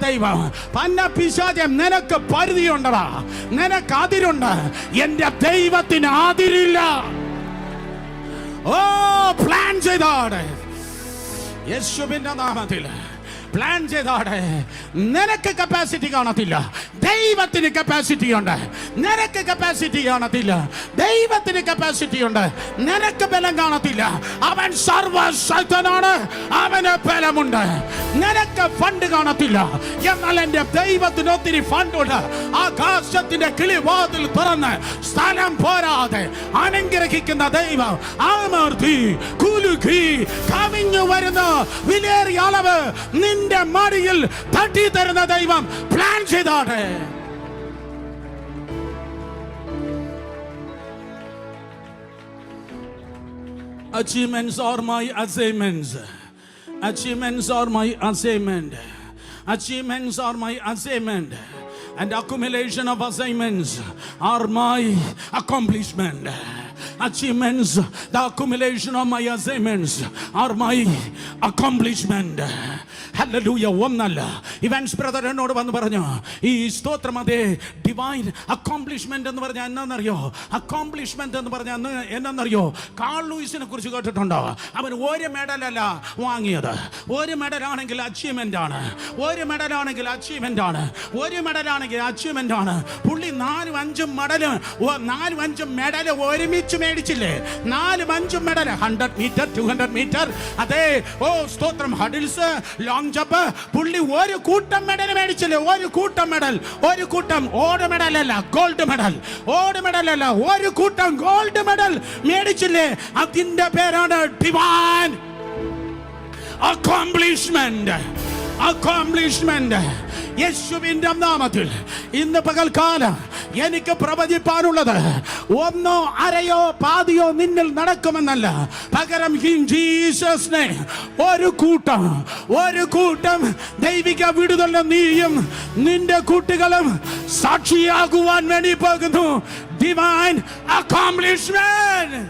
ദൈവം. പന്ന പിശാചം, നിനക്ക് പരിധിയുണ്ടടാ, നിനക്ക് അതിരുണ്ട്. എന്റെ ദൈവത്തിന് അതിരില്ല. ഓ പ്ലാൻ ചെയ്താണ് യേശുവിന്റെ നാമത്തിൽ പ്ലാൻ ചെയ്താടെ. നിനക്ക് കപ്പാസിറ്റി കാണത്തില്ല, ദൈവത്തിന് കപ്പാസിറ്റി ഉണ്ട്. നിനക്ക് കപ്പാസിറ്റി കാണത്തില്ല, ദൈവത്തിന് കപ്പാസിറ്റി ഉണ്ട്. നിനക്ക് ബലം കാണത്തില്ല, അവൻ സർവശക്തനാണ്, അവന് ബലമുണ്ട്. നിനക്ക് ഫണ്ട് കാണത്തില്ല, എന്നാൽ എന്റെ ദൈവത്തിന് ഒത്തിരി ഫണ്ടുണ്ട്. ആകാശത്തിന്റെ കിളിവാതിൽ തുറന്ന് സ്ഥലം പോരാതെ അനുഗ്രഹിക്കുന്ന ദൈവം അമർത്തി കുലുക്കി കവിഞ്ഞു വരുന്ന വിലയേറിയ അളവ് നിന്റെ മടിയിൽ തട്ടി തരുന്ന ദൈവം plan ചെയ്താട്ടെ. Achievements are my assignments. Achievements are my assignment. Achievements are my assignment. And accumulation of assignments are my accomplishment. Achievements, the accumulation of my assignments are my accomplishment. Hallelujah. ഒന്നല്ല. ഇവൻസ് ബ്രദർ എന്നോട് വന്ന് പറഞ്ഞു, ഈ സ്തോത്രം അതേ divine അക്കോംപ്ലിഷ്മെന്റ് എന്ന് പറഞ്ഞാൽ എന്നാന്നറിയോ? അക്കോംപ്ലിഷ്മെന്റ് എന്ന് പറഞ്ഞാൽ എന്നാന്നറിയോ? കാൾ ലൂയിസിനെ കുറിച്ച് കേട്ടിട്ടുണ്ടോ? അവൻ ഒരു മെഡലല്ല വാങ്ങിയത്. ഒരു മെഡലാണെങ്കിൽ അച്ചീവ്മെന്റ് ആണ്. ഒരു മെഡലാണെങ്കിൽ അച്ചീവ്മെന്റ് ആണ്. ഒരു മെഡലാണെങ്കിൽ അച്ചീവ്മെന്റ് ആണ്. പുള്ളി 4-5 മെഡൽ ഒരുമിച്ച് മേടിച്ചില്ലേ? 4-5 മെഡൽ, 100 മീറ്റർ, 200 മീറ്റർ, അതെ സ്തോത്രം, ഹഡിൽസ്, ലോങ് ജമ്പ്. പുള്ളി ഒരു കൂട്ടം മെഡൽ മേടിച്ചില്ലേ? ഒരു കൂട്ടം മെഡൽ, ഒരു കൂട്ടം ഓട് മെഡൽ അല്ല, ഗോൾഡ് മെഡൽ. ഓട് മെഡൽ അല്ല, ഒരു കൂട്ടം ഗോൾഡ് മെഡൽ മേടിച്ചില്ലേ? അതിന്റെ പേരാണ് ഡിവൈൻ അക്കോംപ്ലിഷ്മെന്റ്. അക്കോംപ്ലിഷ്മെന്റ്. യേശുവിന്റെ നാമത്തിൽ ഇന്ന് പകൽക്കാലം എനിക്ക് പ്രവചിപ്പാനുള്ളത് ഒന്നോ അരയോ പാതിയോ നിന്നിൽ നടക്കുമെന്നല്ല, പകരം ജീസസ് നെയിം ഒരു കൂട്ടം ദൈവിക വിടുതൽ നീയും നിന്റെ കുട്ടികളും സാക്ഷിയാകുവാൻ വേണ്ടി പോകുന്നു. ഡിവൈൻ അക്കോംപ്ലിഷ്മെന്റ്.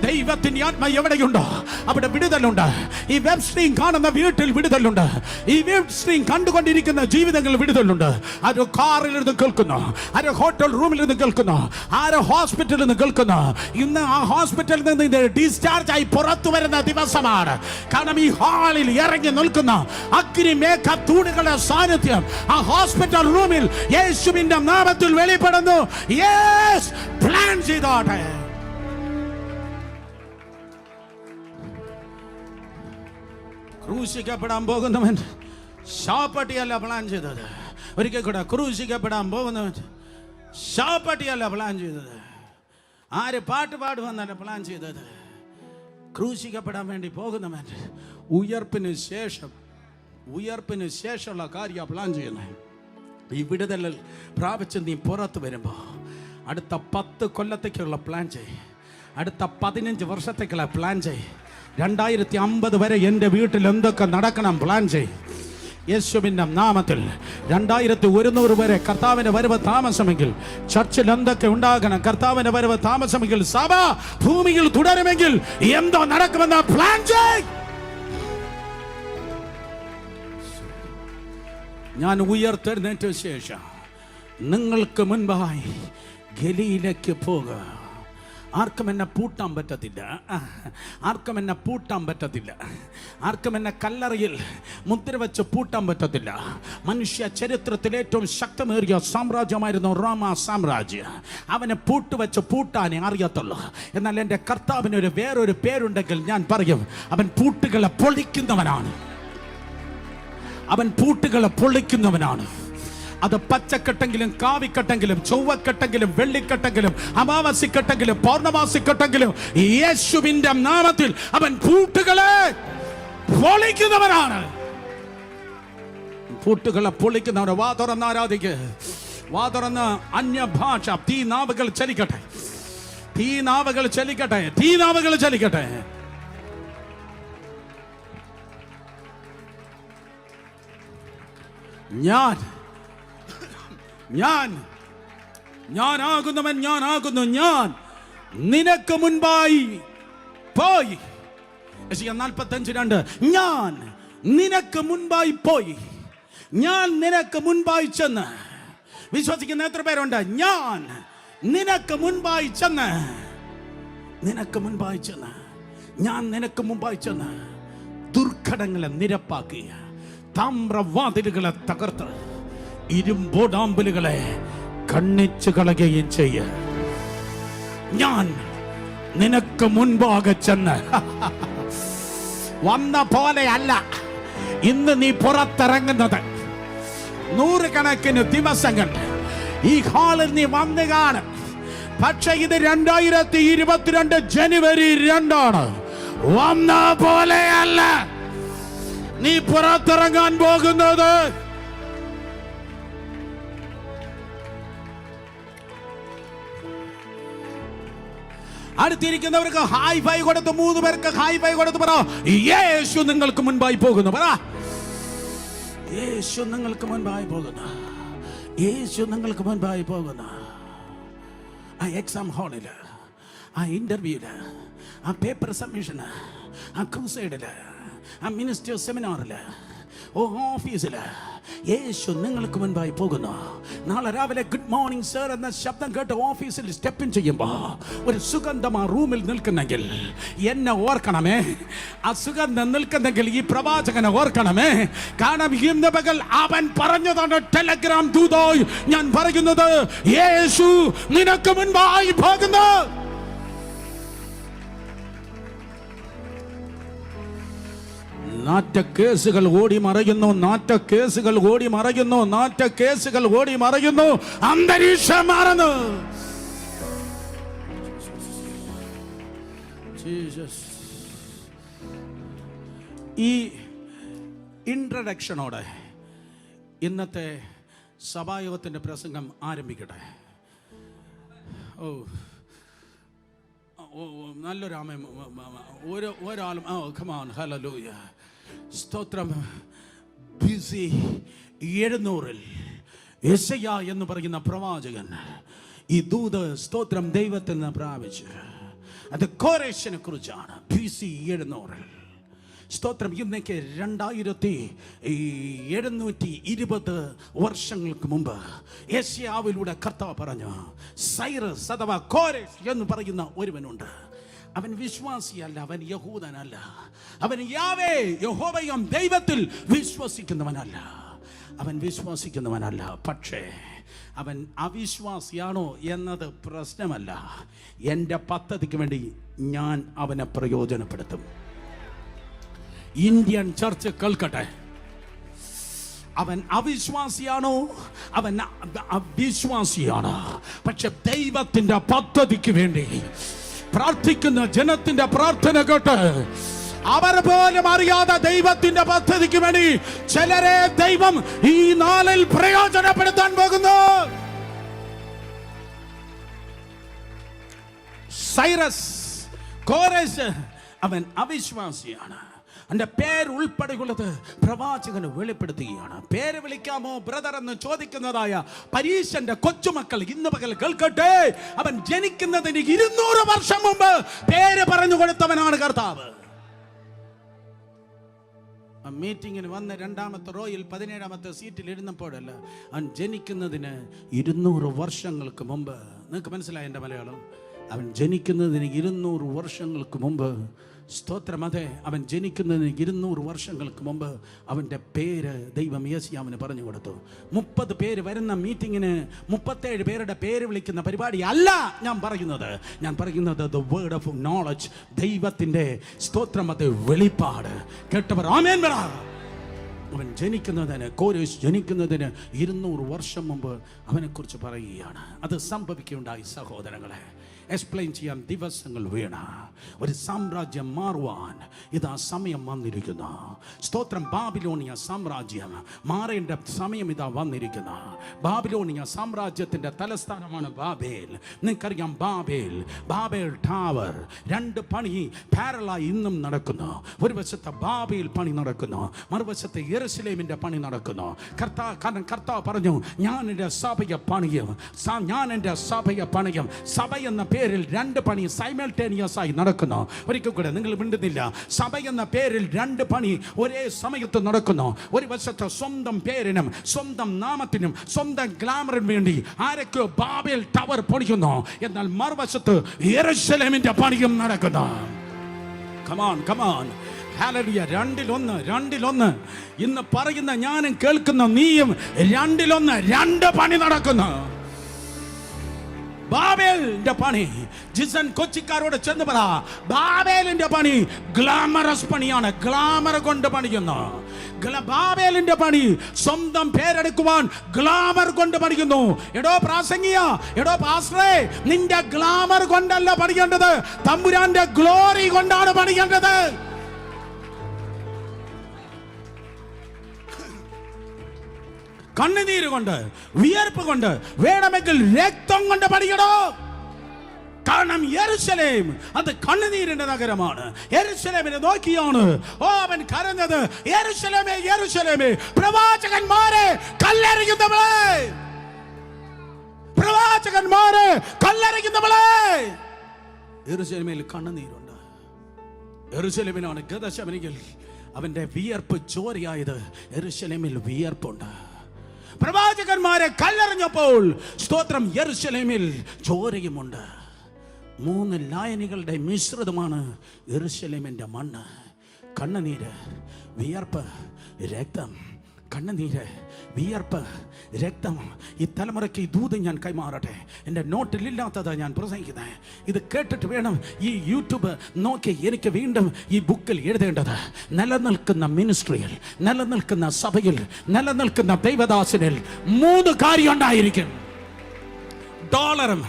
ദൈവത്തിന്റെ ആത്മ എവിടെയുണ്ടോ അവിടെ വിടുതലുണ്ട്. ഈ വെബ് സ്ട്രീം കാണുന്ന വീട്ടിൽ വിടുതലുണ്ട്. ഈ വെബ് സ്ട്രീം കണ്ടുകൊണ്ടിരിക്കുന്ന ജീവിതങ്ങളിൽ വിടുതലുണ്ട്. ആരോ കാറിൽ നിന്ന് കേൾക്കുന്നു, ആരോ ഹോട്ടൽ റൂമിൽ നിന്ന് കേൾക്കുന്നു, ആരോ ഹോസ്പിറ്റലിൽ നിന്ന് കേൾക്കുന്നു. ഇന്ന് ആ ഹോസ്പിറ്റലിൽ നിന്ന് ഡിസ്ചാർജ് ആയി പുറത്തു വരുന്ന ദിവസമാണ്. കാരണം ഈ ഹാളിൽ ഇറങ്ങി നിൽക്കുന്ന അഗ്നിമേഘ തൂണുകളുടെ സാന്നിധ്യം ആ ഹോസ്പിറ്റൽ റൂമിൽ യേശുവിന്റെ നാമത്തിൽ വെളിപ്പെടുന്നു. യെസ്, പ്ലാൻ ചെയ്തോട്ടെ. ക്രൂശിക്കപ്പെടാൻ പോകുന്നവൻ ശവപ്പെട്ടിയല്ല പ്ലാൻ ചെയ്തത്. ഒരിക്കൽ കൂടെ, ക്രൂശിക്കപ്പെടാൻ പോകുന്നവൻ ശവപ്പെട്ടിയല്ല പ്ലാൻ ചെയ്തത്. ആര് പാട്ട് പാടുവന്നല്ല പ്ലാൻ ചെയ്തത്. ക്രൂശിക്കപ്പെടാൻ വേണ്ടി പോകുന്നവൻ ഉയർപ്പിന് ശേഷമുള്ള കാര്യം പ്ലാൻ ചെയ്യുന്നത്. ഈ വിടുതൽ പ്രാപിച്ച് നീ പുറത്ത് വരുമ്പോൾ അടുത്ത 10 കൊല്ലത്തേക്കുള്ള പ്ലാൻ ചെയ്. അടുത്ത 15 വർഷത്തേക്കുള്ള പ്ലാൻ ചെയ്. 2050 വരെ എൻ്റെ വീട്ടിൽ എന്തൊക്കെ നടക്കണം പ്ലാൻ ചെയ്. യേശുവിൻ്റെ നാമത്തിൽ 2100 വരെ കർത്താവിൻ്റെ വരവ് താമസമെങ്കിൽ ചർച്ചിൽ എന്തൊക്കെ ഉണ്ടാകണം, കർത്താവിൻ്റെ വരവ് താമസമെങ്കിൽ സഭ ഭൂമിയിൽ തുടരുമെങ്കിൽ എന്തോ നടക്കുമെന്ന പ്ലാൻ ചെയ്. ഞാൻ ഉയർത്തെഴുന്നേറ്റ ശേഷം നിങ്ങൾക്ക് മുൻപായി ഗലീലയ്ക്ക് പോകുക. ആർക്കും എന്നെ പൂട്ടാൻ പറ്റത്തില്ല. ആർക്കും എന്നെ പൂട്ടാൻ പറ്റത്തില്ല. ആർക്കും എന്നെ കല്ലറയിൽ മുദ്ര വെച്ച് പൂട്ടാൻ പറ്റത്തില്ല. മനുഷ്യ ചരിത്രത്തിൽ ഏറ്റവും ശക്തമേറിയ സാമ്രാജ്യമായിരുന്നു റോമ സാമ്രാജ്യം. അവനെ പൂട്ടുവെച്ച് പൂട്ടാനേ അറിയത്തുള്ളൂ. എന്നാൽ എൻ്റെ കർത്താവിന് വേറൊരു പേരുണ്ടെങ്കിൽ ഞാൻ പറയും, അവൻ പൂട്ടുകളെ പൊളിക്കുന്നവനാണ്. അവൻ പൂട്ടുകളെ പൊളിക്കുന്നവനാണ്. അത് പച്ചക്കെട്ടെങ്കിലും കാവിക്കെട്ടെങ്കിലും ചൊവ്വക്കെട്ടെങ്കിലും വെള്ളിക്കെട്ടെങ്കിലും അമാവാസിക്കെട്ടെങ്കിലും പൗർണമാസിക്കെട്ടെങ്കിലും യേശുവിന്റെ നാമത്തിൽ അവൻ പൂട്ടുകളെ പൊളിക്കുന്നവനാണ്. പൂട്ടുകളെ പൊളിക്കുന്നവന് വാ തുറന്ന് ആരാധിക്ക്. വാ തുറന്ന് അന്യഭാഷ തീനാവുകൾ ചലിക്കട്ടെ. തീനാവുകൾ ചലിക്കട്ടെ. തീനാവുകൾ ചലിക്കട്ടെ. ഞാനാകുന്നവൻ ഞാനാകുന്നു. ഞാൻ നിനക്ക് മുൻപായി പോയി. 45:2 ഞാൻ നിനക്ക് മുൻപായി പോയി. ഞാൻ നിനക്ക് മുൻപായി ചെന്ന്. വിശ്വസിക്കുന്ന എത്ര പേരുണ്ട്? ഞാൻ നിനക്ക് മുൻപായി ചെന്ന്, നിനക്ക് മുൻപായി ചെന്ന്, ഞാൻ നിനക്ക് മുമ്പായി ചെന്ന് ദുർഘടങ്ങളെ നിരപ്പാക്കി, താമ്രവാതിലുകളെ തകർത്ത്, ഇരുമ്പോടാമ്പലുകളെ കണ്ണിച്ചു കളയുകയും ചെയ്യ. ഞാൻ നിനക്ക് മുൻപാകെ ചെന്ന്. വന്ന പോലെയല്ല ഇന്ന് നീ പുറത്തിറങ്ങുന്നത്. നൂറുകണക്കിന് ദിവസങ്ങൾ ഈ ഹാളിൽ നീ വന്നു കാണും. പക്ഷെ ഇത് 2022 ജനുവരി 2 വന്ന പോലെയല്ല നീ പുറത്തിറങ്ങാൻ പോകുന്നത്. അടുത്തിരിക്കുന്നവർക്ക് ഹൈ ഫൈ കൊടുത്ത്, 3 പേർക്ക് ഹൈ ഫൈ കൊടുത്ത് പറ, യേശു നിങ്ങൾക്ക് മുൻപായി പോകുന്നു. പറ, യേശു നിങ്ങൾക്ക് മുൻപായി പോകുന്നു. യേശു നിങ്ങൾക്ക് മുൻപായി പോകുന്നു. ആ എക്സാം ഹാളില്, ആ ഇന്റർവ്യൂല്, ആ പേപ്പർ സബ്മിഷന്, ആ ക്രൂസൈഡില്, ആ മിനിസ്റ്റർ സെമിനാറില്, ഓഫീസില് യേശു നിങ്ങൾക്ക് മുൻപായി പോകുന്നു. നാളെ രാവിലെ ഗുഡ് മോർണിംഗ് സർ എന്ന ശബ്ദം കേട്ട് ഓഫീസിൽ സ്റ്റെപ്പ് ഇൻ ചെയ്യുമ്പോൾ ഒരു സുഗന്ധം ആ റൂമിൽ നിൽക്കുന്നെങ്കിൽ എന്നെ ഓർക്കണമേ. ആ സുഗന്ധം നിൽക്കുന്നെങ്കിൽ ഈ പ്രവാചകനെ ഓർക്കണമേ. കാരണം ഇന്ന് പകൽ അവൻ പറഞ്ഞതാണ്, ടെലഗ്രാം ദൂതോയ് ഞാൻ പറയുന്നത്, യേശു നിനക്ക് മുൻപായി പോകുന്നു. നാറ്റ കേസുകൾ ഓടി മറയുന്നു, നാറ്റ കേസുകൾ ഓടി മറയുന്നു, നാറ്റ കേസുകൾ ഓടി മറയുന്നു. അന്തരീക്ഷം മാറുന്നു. ഈ ഇൻട്രഡക്ഷനോടെ ഇന്നത്തെ സഭായോഗത്തിന്റെ പ്രസംഗം ആരംഭിക്കട്ടെ. നല്ലൊരു ആമേൻ. ഒരാളും ഹല്ലേലൂയ, സ്തോത്രം. ബിസി 700 യെശയ്യാ എന്ന് പറയുന്ന പ്രവാചകൻ ഈ ദൂത് സ്തോത്രം ദൈവത്തിൽ നിന്ന് പ്രാപിച്ചു. അത് കോരേശിനെ കുറിച്ചാണ്. ബിസി 700 സ്തോത്രം. ഇന്നേക്ക് 2720 വർഷങ്ങൾക്ക് മുമ്പ് യെശയ്യാവിലൂടെ കർത്താവ് പറഞ്ഞു, സൈറസ് അഥവാ കോരേശ് എന്ന് പറയുന്ന ഒരുവനുണ്ട്. അവൻ വിശ്വാസിയല്ല, അവൻ യഹൂദനല്ല, അവൻ യാവേ യഹോവയും ദൈവത്തിൽ വിശ്വസിക്കുന്നവനല്ല, അവൻ വിശ്വസിക്കുന്നവനല്ല. പക്ഷേ അവൻ അവിശ്വാസിയാണോ എന്നത് പ്രശ്നമല്ല. എൻ്റെ പദ്ധതിക്ക് വേണ്ടി ഞാൻ അവനെ പ്രയോജനപ്പെടുത്തും. ഇന്ത്യൻ ചർച്ച് കേൾക്കട്ടെ, അവൻ അവിശ്വാസിയാണോ? അവൻ അവിശ്വാസിയാണ്. പക്ഷെ ദൈവത്തിന്റെ പദ്ധതിക്ക് വേണ്ടി പ്രാർത്ഥിക്കുന്ന ജനത്തിന്റെ പ്രാർത്ഥന കേട്ട് അവർ പോലും അറിയാതെ ദൈവത്തിന്റെ പദ്ധതിക്ക് വേണ്ടി ചിലരെ ദൈവം ഈ നാളിൽ പ്രയോജനപ്പെടുത്താൻ പോകുന്നു. സൈറസ് കോരേശ് അവൻ അവിശ്വാസിയാണ്. എൻ്റെ പേര് ഉൾപ്പെടെയുള്ളത് പ്രവാചകന് വെളിപ്പെടുത്തുകയാണ്. പേര് വിളിക്കാമോ ബ്രദർ എന്ന് ചോദിക്കുന്നതായ പരീശന്റെ കൊച്ചുമക്കൾ ഇന്ന് പകൽ കേൾക്കട്ടെ, അവൻ ജനിക്കുന്നതിന് 200 വർഷം മുമ്പ് പേര് പറഞ്ഞു കൊടുത്തവനാണ് കർത്താവ്. മീറ്റിങ്ങിന് വന്ന് 2ാമത്തെ റോയിൽ 17ാമത്തെ സീറ്റിൽ ഇരുന്നപ്പോഴല്ല, അവൻ ജനിക്കുന്നതിന് 200 വർഷങ്ങൾക്ക് മുമ്പ്. നിങ്ങൾക്ക് മനസ്സിലായ എൻ്റെ മലയാളം? അവൻ ജനിക്കുന്നതിന് 200 വർഷങ്ങൾക്ക് മുമ്പ്. സ്തോത്രം. അതെ, അവൻ ജനിക്കുന്നതിന് 200 വർഷങ്ങൾക്ക് മുമ്പ് അവൻ്റെ പേര് ദൈവം യെശയ്യാവിന് പറഞ്ഞു കൊടുത്തു. 30 പേര് വരുന്ന മീറ്റിങ്ങിന് 37 പേരുടെ പേര് വിളിക്കുന്ന പരിപാടി അല്ല ഞാൻ പറയുന്നത്. ഞാൻ പറയുന്നത് ദ വേർഡ് ഓഫ് നോളജ്, ദൈവത്തിൻ്റെ സ്തോത്രം, അത് വെളിപ്പാട്. കേട്ടവർ ആമേൻ പറ. അവൻ ജനിക്കുന്നതിന്, കോരേശ് ജനിക്കുന്നതിന് 200 വർഷം മുമ്പ് അവനെക്കുറിച്ച് പറയുകയാണ്. അത് സംഭവിക്കുകയുണ്ടായി സഹോദരങ്ങളെ. എക്സ്പ്ലെയിൻ ചെയ്യാൻ ദിവസങ്ങൾ വീണ ഒരു സാമ്രാജ്യം മാറുവാൻ ഇതാ സമയം വന്നിരിക്കുന്നു. സ്തോത്രം. ബാബിലോണിയ സാമ്രാജ്യം മാറേണ്ട സമയം ഇതാ വന്നിരിക്കുന്നു. ബാബിലോണിയ സാമ്രാജ്യത്തിൻ്റെ തലസ്ഥാനമാണ് ബാബേൽ. നിങ്ങൾക്കറിയാം ബാബേൽ ടവർ 2 പണി പാരലായി ഇന്നും നടക്കുന്നു. ഒരു വശത്ത് ബാബേൽ പണി നടക്കുന്നു, മറുവശത്ത് യെരുശലേമിൻ്റെ പണി നടക്കുന്നു. കാരണം കർത്താവ് പറഞ്ഞു, ഞാൻ എൻ്റെ സഭയെ പണിയും, ഞാൻ എൻ്റെ സഭയെ പണിയും. സഭ എന്ന പേരിൽ രണ്ട് പണി സൈമൾട്ടേനിയസ് ആയി നടക്കുന്നു. ഒരിക്കൽ കൂടെ, നിങ്ങൾ മിണ്ടുന്നില്ല. സഭ എന്ന പേരിൽ രണ്ട് പണി ഒരേ സമയത്ത് നടക്കുന്നു. ഒരു വശത്ത് സ്വന്തം പേരിനും സ്വന്തം നാമത്തിനും സ്വന്തം ഗ്ലാമറിനും വേണ്ടി ആരൊക്കെയോ ബാബേൽ ടവർ പണിയുന്നു. എന്നാൽ മറുവശത്ത് യെരൂശലേമിന്റെ പണിയും നടക്കുന്നു. Come on. ഹല്ലേലൂയ. രണ്ടിലൊന്ന് ഇന്ന് പറയുന്ന ഞാനും കേൾക്കുന്ന നീയും രണ്ടിലൊന്ന്, രണ്ട് പണി നടക്കുന്നു. ബാബേലിന്റെ പണി, ജിസൻ കൊച്ചിക്കാരോട് ചെന്ന് പറ, ബാബേലിന്റെ പണി ഗ്ലാമറസ് പണിയാണ്. ഗ്ലാമർ കൊണ്ട് പണിയുന്നു. ബാബേലിന്റെ പണി സ്വന്തം പേരെടുക്കുവാൻ ഗ്ലാമർ കൊണ്ട് പണിയുന്നു. എടോ പ്രാസംഗിക, എടോ പാസ്റ്ററേ, നിന്റെ ഗ്ലാമർ കൊണ്ടല്ല പണിയേണ്ടത്, തമ്പുരാന്റെ ഗ്ലോറി കൊണ്ടാണ് പണിയേണ്ടത്. കണ്ണുനീര് കൊണ്ട്, വിയർപ്പ് കൊണ്ട്, വേണമെങ്കിൽ രക്തം കൊണ്ട് പണിയടോ. കാരണം യെരൂശലേം അത് കണ്ണുനീരിന്റെ നഗരമാണ്. യെരൂശലേമിനെ നോക്കിയാണ് അവൻ കരഞ്ഞത്. യെരൂശലേമേ, യെരൂശലേമേ, പ്രവാചകന്മാരെ കല്ലെറിയുന്നവളെ, പ്രവാചകന്മാരെ കല്ലെറിയുന്നവളെ. യെരൂശലേമിൽ കണ്ണുനീരുണ്ട്. യെരൂശലേമിനാണ് ഗതശമനിയിൽ അവന്റെ വിയർപ്പ് ചോരയായത്. യെരൂശലേമിൽ വിയർപ്പുണ്ട്. പ്രവാചകന്മാരെ കല്ലെറിഞ്ഞപ്പോൾ സ്തോത്രം യെരൂശലേമിൽ ചോരയുമുണ്ട്. മൂന്ന് ലായനികളുടെ മിശ്രിതമാണ് യെരൂശലേമിന്റെ മണ്ണ്. കണ്ണുനീര്, വിയർപ്പ്, രക്തം. കണ്ണുനീര്, വിയർപ്പ്, രക്തം. ഈ തലമുറയ്ക്ക് ഈ ദൂത് ഞാൻ കൈമാറട്ടെ. എൻ്റെ നോട്ടിലില്ലാത്തത് ഞാൻ പ്രസംഗിക്കുന്നത്. ഇത് കേട്ടിട്ട് വേണം ഈ യൂട്യൂബ് നോക്കി എനിക്ക് വീണ്ടും ഈ ബുക്കിൽ എഴുതേണ്ടത്. നിലനിൽക്കുന്ന മിനിസ്ട്രിയിൽ, നിലനിൽക്കുന്ന സഭയിൽ, നിലനിൽക്കുന്ന ദൈവദാസനിൽ മൂന്ന് കാര്യം ഉണ്ടായിരിക്കും. ഡോളറും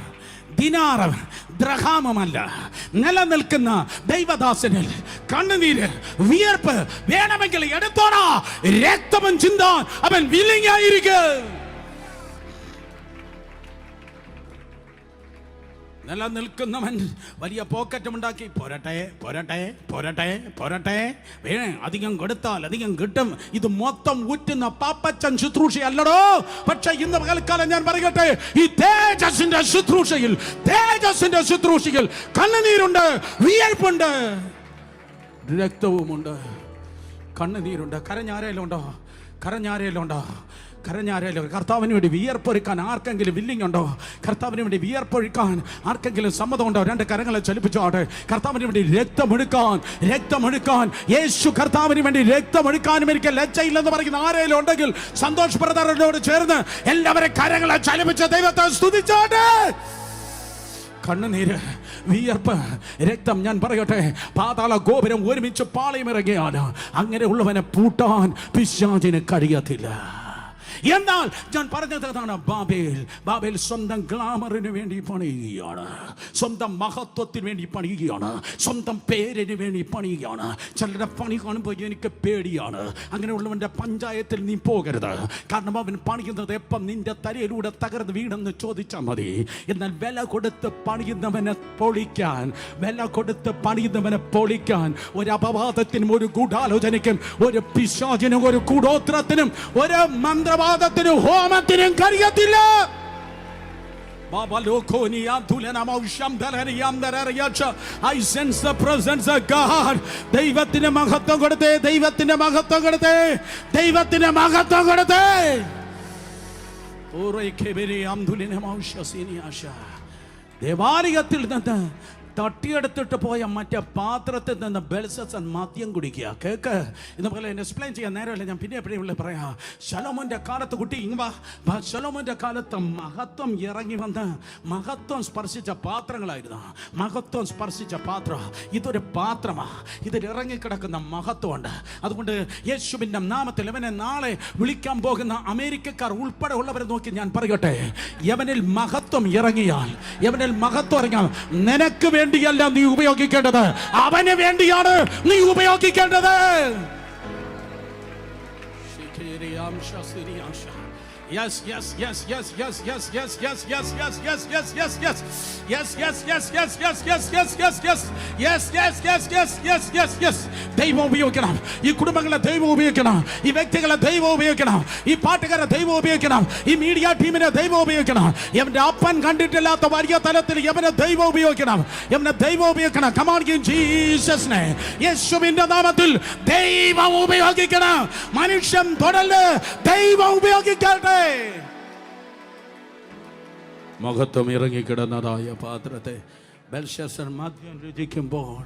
ദിനാറും ദ്രഹാമുമല്ല. നിലനിൽക്കുന്ന ദൈവദാസനിൽ കണ്ണുനീര്, വിയർപ്പ് വേണമെങ്കിൽ എടുത്തോടാ, രക്തവും ചിന്താൻ അവൻ വില്ലിങ് ആയിരിക്കും. നിലനിൽക്കുന്നവൻ വലിയ പോക്കറ്റും ഉണ്ടാക്കി പോരട്ടെ. അധികം കൊടുത്താൽ അധികം കിട്ടും. ഇത് മൊത്തം ഊറ്റുന്ന പാപ്പച്ചൻ ശുശ്രൂഷയല്ലടോ. പക്ഷെ ഇന്ന് പകൽക്കാലം ഞാൻ പറയട്ടെ, ഈ തേജസ്സിന്റെ ശുശ്രൂഷയിൽ കണ്ണുനീരുണ്ട്, വിയർപ്പുണ്ട്, രക്തവുമുണ്ട്. കണ്ണുനീരുണ്ട്. കരഞ്ഞാരയിലുണ്ടോ? കർത്താവിന് വേണ്ടി വിയർപ്പൊരുക്കാൻ ആർക്കെങ്കിലും വില്ലിങ് ഉണ്ടോ? കർത്താവിന് വേണ്ടി വിയർപ്പൊഴുക്കാൻ ആർക്കെങ്കിലും സമ്മതമുണ്ടോ? രണ്ട് കരങ്ങളെ ചലിപ്പിച്ചോട്ടെ. കർത്താവിന് വേണ്ടി രക്തമൊഴുക്കാൻ യേശു കർത്താവിന് വേണ്ടി രക്തമൊഴുക്കാനും എനിക്ക് ലജ്ജയില്ലെന്ന് പറയുന്ന ആരെങ്കിലും ഉണ്ടെങ്കിൽ സന്തോഷ് ബ്രദറിനോട് ചേർന്ന് എല്ലാവരും കരങ്ങളെ ചലിപ്പിച്ച ദൈവത്തെ സ്തുതിച്ചോട്ടെ. കണ്ണുനീര്, വിയർപ്പ്, രക്തം. ഞാൻ പറയട്ടെ, പാതാള ഗോപുരം ഒരുമിച്ച് പാളയമിറങ്ങിയാണ്. അങ്ങനെ ഉള്ളവനെ പൂട്ടാൻ പിശാചിന് കഴിയത്തില്ല. എന്നാൽ ഞാൻ പറഞ്ഞത് അതാണ്. ബാബേൽ സ്വന്തം ഗ്ലാമറിന് വേണ്ടി പണിയുകയാണ്, സ്വന്തം മഹത്വത്തിന് വേണ്ടി പണിയുകയാണ്, സ്വന്തം പേരിന് വേണ്ടി പണിയുകയാണ്. ചിലരുടെ പണി കാണുമ്പോൾ എനിക്ക് പേടിയാണ്. അങ്ങനെയുള്ളവൻ്റെ പഞ്ചായത്തിൽ നീ പോകരുത്. കാരണം അവൻ പണിയുന്നത് എപ്പം നിന്റെ തലയിലൂടെ തകർന്ന് വീണെന്ന് ചോദിച്ചാൽ മതി. എന്നാൽ വില കൊടുത്ത് പണിയുന്നവനെ പൊളിക്കാൻ ഒരു അപവാദത്തിനും ഒരു ഗൂഢാലോചനയ്ക്കും ഒരു പിശാചിനും ഒരു കൂടോത്രത്തിനും ഒരു മന്ത്രവാദത്തിനും ഹോമത്തിനും കഴിയത്തില്ല. I sense the presence of God. ദൈവത്തിന് മഹത്വം കൊടുത്തേ. ദേവാലയത്തിൽ നിന്ന് തട്ടിയെടുത്തിട്ട് പോയ മറ്റേ പാത്രത്തിൽ നിന്ന് ബെൽസസൻ മദ്യം കുടിക്കുക. കേക്ക്, ഇതുപോലെ എന്നെ എക്സ്പ്ലെയിൻ ചെയ്യാൻ നേരമല്ല, ഞാൻ പിന്നെ എപ്പോഴും പറയാം. ശലോമോന്റെ കാലത്ത് കുട്ടി ശലോമോന്റെ കാലത്ത് മഹത്വം ഇറങ്ങി വന്ന് മഹത്വം സ്പർശിച്ച പാത്രങ്ങളായിരുന്നു. മഹത്വം സ്പർശിച്ച പാത്രം ഇതൊരു പാത്രമാണ്. ഇതിൽ ഇറങ്ങിക്കിടക്കുന്ന മഹത്വമുണ്ട്. അതുകൊണ്ട് യേശുവിൻ്റെ നാമത്തിൽ ഇവനെ നാളെ വിളിക്കാൻ പോകുന്ന അമേരിക്കക്കാർ ഉൾപ്പെടെ ഉള്ളവരെ നോക്കി ഞാൻ പറയട്ടെ, യവനിൽ മഹത്വം ഇറങ്ങിയാൽ, നിനക്ക് വേണ്ടിയല്ല നീ ഉപയോഗിക്കേണ്ടത്, അവന് വേണ്ടിയാണ് നീ ഉപയോഗിക്കേണ്ടത്. Yes, yes, yes, yes, yes, yes, yes, yes, yes, yes, yes, yes, yes, yes. Yes, yes, yes, yes, yes, yes, yes, yes, yes. Yes, yes, yes, yes, yes, yes, yes. ദൈവം ഉപയോഗിക്കണം. ഈ കുടുംബങ്ങളെ ദൈവം ഉപയോഗിക്കണം. ഈ വ്യക്തികളെ ദൈവം ഉപയോഗിക്കണം. ഈ പാട്ടുകാരെ ദൈവം ഉപയോഗിക്കണം. ഈ മീഡിയ ടീമിനെ ദൈവം ഉപയോഗിക്കണം. ഇവന്റെ അപ്പൻ കണ്ടിട്ടില്ലാത്ത വലിയ തലത്തിൽ ഇവനെ ദൈവം ഉപയോഗിക്കണം. ഇവനെ ദൈവം ഉപയോഗിക്കണം. Come on, in Jesus' name. യേശുവിന്റെ നാമത്തിൽ ദൈവം ഉപയോഗിക്കണം. മനുഷ്യൻ തൊടല് ദൈവം ഉപയോഗിക്കട്ടെ. മഹത്വം ഇറങ്ങിക്കിടന്നതായ പാത്രത്തെ ബെൽഷസ്സർ മദ്യം രുചിക്കുമ്പോൾ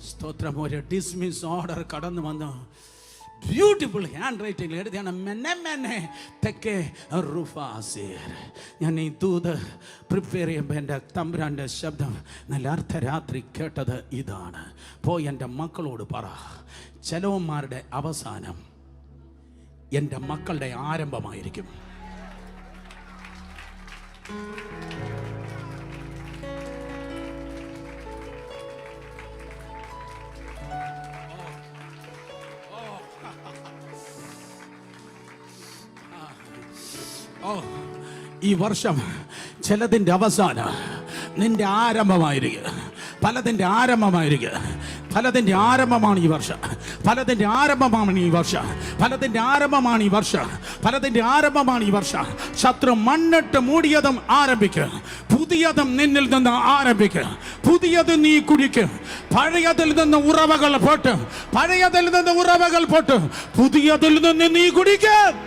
സ്തോത്രം, ഒരു ഡിസ്മിസ് ഓർഡർ കടന്നു വന്നു. ബ്യൂട്ടിഫുൾ ഹാൻഡ് റൈറ്റിംഗ് എഴുതിയാണ് മെന്നെ തെക്കേ റുഫാസിർ. ഞാൻ ഈ ദൂത് പ്രിപ്പയർ ചെയ്യുമ്പോൾ എൻ്റെ തമ്പുരാൻ്റെ ശബ്ദം നല്ല അർദ്ധരാത്രി കേട്ടത് ഇതാണ്: പോയി എൻ്റെ മക്കളോട് പറ, ചെലവന്മാരുടെ അവസാനം എൻ്റെ മക്കളുടെ ആരംഭമായിരിക്കും. ഈ വർഷം ചിലതിൻ്റെ അവസാനം നിന്റെ ആരംഭമായിരിക്കും. പലതിൻ്റെ ആരംഭമായിരിക്കും. ഫലത്തിൻ്റെ ആരംഭമാണ് ഈ വർഷം. ഫലത്തിൻ്റെ ആരംഭമാണ് ഈ വർഷം. ഫലത്തിൻ്റെ ആരംഭമാണ് ഈ വർഷം. ഫലത്തിൻ്റെ ആരംഭമാണ് ഈ വർഷം. ശത്രു മണ്ണിട്ട് മൂടിയതും ആരംഭിക്കും. പുതിയതും നിന്നിൽ നിന്ന് ആരംഭിക്കും. പുതിയത് നീ കുടിക്കും. പഴയതിൽ നിന്ന് ഉറവകൾ പൊട്ട്. പഴയതിൽ നിന്ന് ഉറവകൾ പൊട്ട്. പുതിയതിൽ നിന്ന് നീ കുടിക്കും.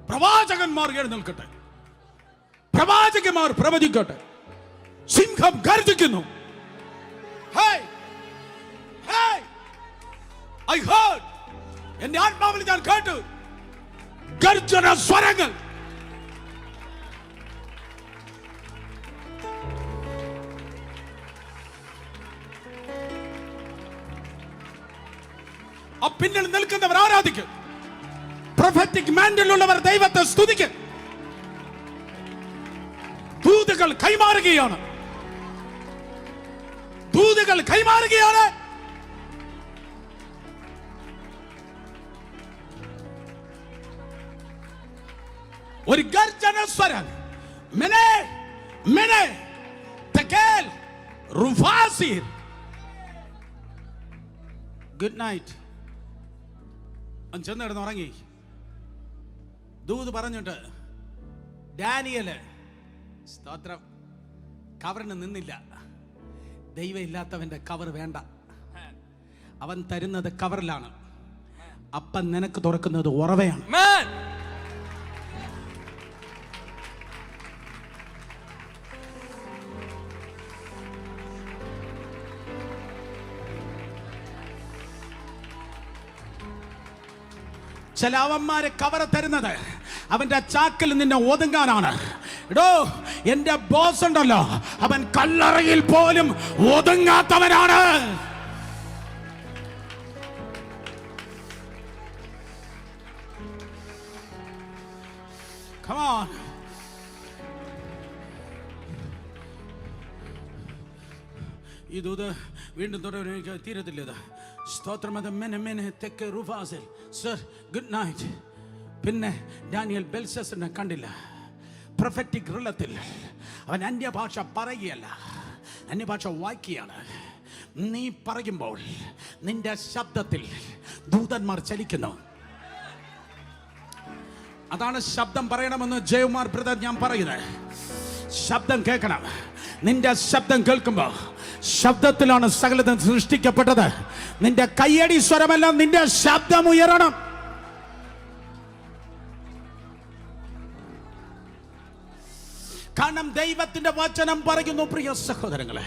പ്രവാചകന്മാർ എഴുന്നേൽക്കട്ടെ. പ്രവാചകന്മാർ പ്രവചിക്കട്ടെ. സിംഹം ഗർജിക്കുന്നു. എന്റെ ആത്മാവിൽ ഞാൻ കേട്ടു ഗർജന സ്വരങ്ങൾ. പിന്നിൽ നിൽക്കുന്നവർ ആരാധിക്കും. പ്രൊഫറ്റിക് മാൻഡലുള്ളവർ ദൈവത്തെ സ്തുതിക്കും. ദൂതുകൾ കൈമാറുകയാണ്. ദൂതുകൾ കൈമാറുകയാണ്. ഒരു ഗർജന സ്വരം. മെനെ മെനെ തെക്കേൽ റുഫാസിർ. Good night. ചെന്നിടന്ന് ഉറങ്ങി. ദൂത് പറഞ്ഞിട്ട് ഡാനിയല് സ്തോത്രം കവറിന് നിന്നില്ല. ദൈവം ഇല്ലാത്തവന്റെ കവർ വേണ്ട. അവൻ തരുന്നത് കവറിലാണ്. അപ്പം നിനക്ക് തുറക്കുന്നത് ഉറവയാണ്. ചില അവന്മാരെ കവർ തരുന്നത് അവന്റെ ചാക്കിൽ നിന്നെ ഒതുങ്ങാനാണ്. എടോ, എന്റെ ബോസ് ഉണ്ടല്ലോ, അവൻ കല്ലറയിൽ പോലും ഒതുങ്ങാത്തവനാണ്. Come on. ഇത് വീണ്ടും തുടരാൻ തീരത്തില്ല. സ്തോത്രം. തെക്ക് റുഫാസിൽ. Sir good night. പിന്നെ ഡാനിയൽ ബെൽഷസ്സറിനെ കണ്ടില്ല. പ്രൊഫറ്റിക് റിലത്തിൽ അവൻ അന്യഭാഷ പറയുകയല്ല, അന്യഭാഷ വായിക്കുകയാണ്. നീ പറയുമ്പോൾ നിന്റെ ശബ്ദത്തിൽ ദൂതന്മാർ ചലിക്കുന്നു. അതാണ് ശബ്ദം പറയണമെന്ന് ജയകുമാർ ബ്രദർ ഞാൻ പറയുന്നത്. ശബ്ദം കേൾക്കണം. നിന്റെ ശബ്ദം കേൾക്കുമ്പോൾ ശബ്ദത്തിലാണ് സകലതും സൃഷ്ടിക്കപ്പെട്ടത്. നിന്റെ കയ്യടി സ്വരമല്ല, നിന്റെ ശബ്ദം ഉയരണം. കാരണം ദൈവത്തിന്റെ വചനം പറയുന്നു, പ്രിയ സഹോദരങ്ങളെ,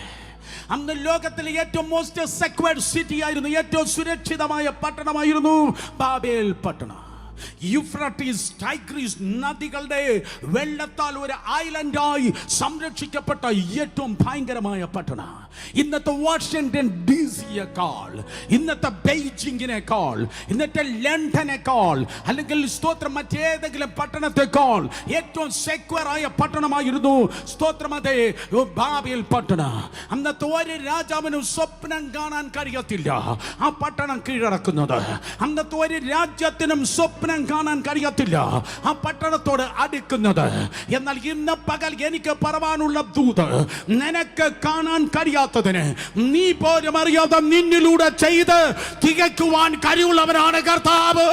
അന്ന് ലോകത്തിലെ ഏറ്റവും മോസ്റ്റ് സെക്യൂർഡ് സിറ്റി ആയിരുന്നു, ഏറ്റവും സുരക്ഷിതമായ പട്ടണമായിരുന്നു ബാബേൽ പട്ടണം. യൂഫ്രട്ടീസ്, ടൈഗ്രീസ് നദികളുടെ വെള്ളത്താൽ ഒരു ഐലൻഡായി സംരക്ഷിക്കപ്പെട്ട ഏറ്റവും ഭയങ്കരമായ പട്ടണം. ഇന്നത്തെ വാഷിംഗ്ടൺ DC-യേക്കാൾ, ഇന്നത്തെ ബെയ്ജിങ്ങിനേക്കാൾ, ഇന്നത്തെ ലണ്ടനേക്കാൾ, അല്ലെങ്കിൽ സ്തോത്രം മറ്റേതെങ്കിലും പട്ടണത്തെക്കാൾ ഏറ്റവും സെക്യൂർ ആയ പട്ടണമായിരുന്നു സ്തോത്രം അതേ ബാബേൽ പട്ടണം. അന്നത്തെ ഒരു രാജാവിനും സ്വപ്നം കാണാൻ കഴിയത്തില്ല ആ പട്ടണം കീഴടക്കുന്നത്. അന്നത്തെ ഒരു രാജ്യത്തിനും സ്വപ്നം കാണാൻ കഴിയത്തില്ല ആ പട്ടണത്തോട് അടുക്കുന്നത്. എന്നാൽ ഇന്ന് പകൽ എനിക്ക് പറയാനുള്ള ദൂത്, നിനക്ക് കാണാൻ കഴിയാത്തതിന് നീ പോലും അറിയാതെ നിന്നിലൂടെ ചെയ്ത് തികയ്ക്കുവാൻ കഴിവുള്ളവനാണ് കർത്താവ്.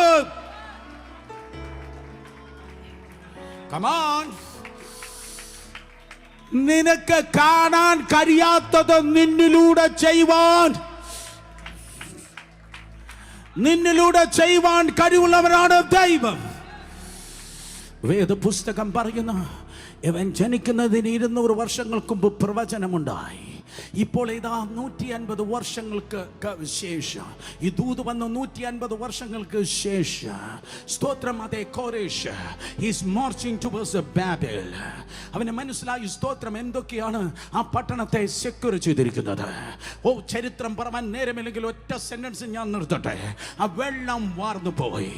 Come on. നിനക്ക് കാണാൻ കഴിയാത്തത് നിന്നിലൂടെ ചെയ്യുവാൻ കഴിവുള്ളവരാണ് ദൈവം. വേദപുസ്തകം പറയുന്നു, ഇവൻ ജനിക്കുന്നതിന് 200 വർഷങ്ങൾക്ക് മുമ്പ് പ്രവചനമുണ്ടായി. ഇപ്പോൾ ഇതാ 150 വർഷങ്ങൾക്ക് ശേഷം ഈ ദൂത് വന്ന 150 വർഷങ്ങൾക്ക് ശേഷം സ്തോത്രം അതേ കോരേഷ് ഈസ് മാർച്ചിങ് ടുവേഴ്സ് ബാബേൽ. അവന് മനസ്സിലായി സ്തോത്രം എന്തൊക്കെയാണ് ആ പട്ടണത്തെ സെക്യൂർ ചെയ്തിരിക്കുന്നത്. ചരിത്രം പറയാൻ നേരമില്ലെങ്കിൽ ഒറ്റ സെന്റൻസ് ഞാൻ നിർത്തട്ടെ. ആ വെള്ളം വാർന്നു പോയി,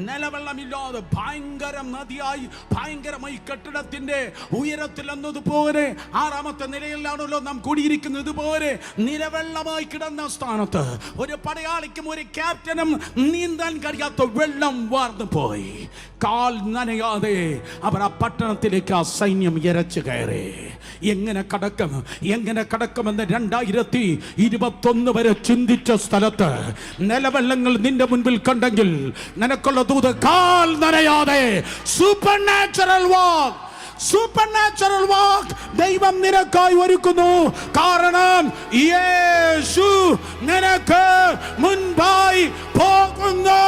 നിലവെള്ളമില്ലാതെ ഭയങ്കര നദിയായി, ഭയങ്കരമായി കെട്ടിടത്തിന്റെ ഉയരത്തിൽ എന്നതുപോലെ 6ാമത്തെ നിലയിലാണല്ലോ നാം കൂടിയിരിക്കുന്നത്. പോലെ നിലവെള്ളമായി കിടന്ന സ്ഥാനത്ത് ഒരു പടയാളിക്കും ഒരു ക്യാപ്റ്റനും നീന്താൻ കഴിയാത്ത വെള്ളം വാർന്നു പോയി. കാൽ നനയാതെ അവർ ആ പട്ടണത്തിലേക്ക് ആ സൈന്യം ഇരച്ചു കയറി. എങ്ങനെ കടക്കുമെന്ന് 2021 വരെ ചിന്തിച്ച സ്ഥലത്ത് നിലവെള്ളങ്ങൾ നിന്റെ മുൻപിൽ കണ്ടെങ്കിൽ നിനക്കുള്ള ദൂത്, കാൽ നനയാതെ സൂപ്പർനാച്ചുറൽ വാക്ക് ദൈവം നിനക്കായി ഒരുക്കുന്നു. കാരണം യേശു നിനക്ക് മുൻപായി പോകുന്നു.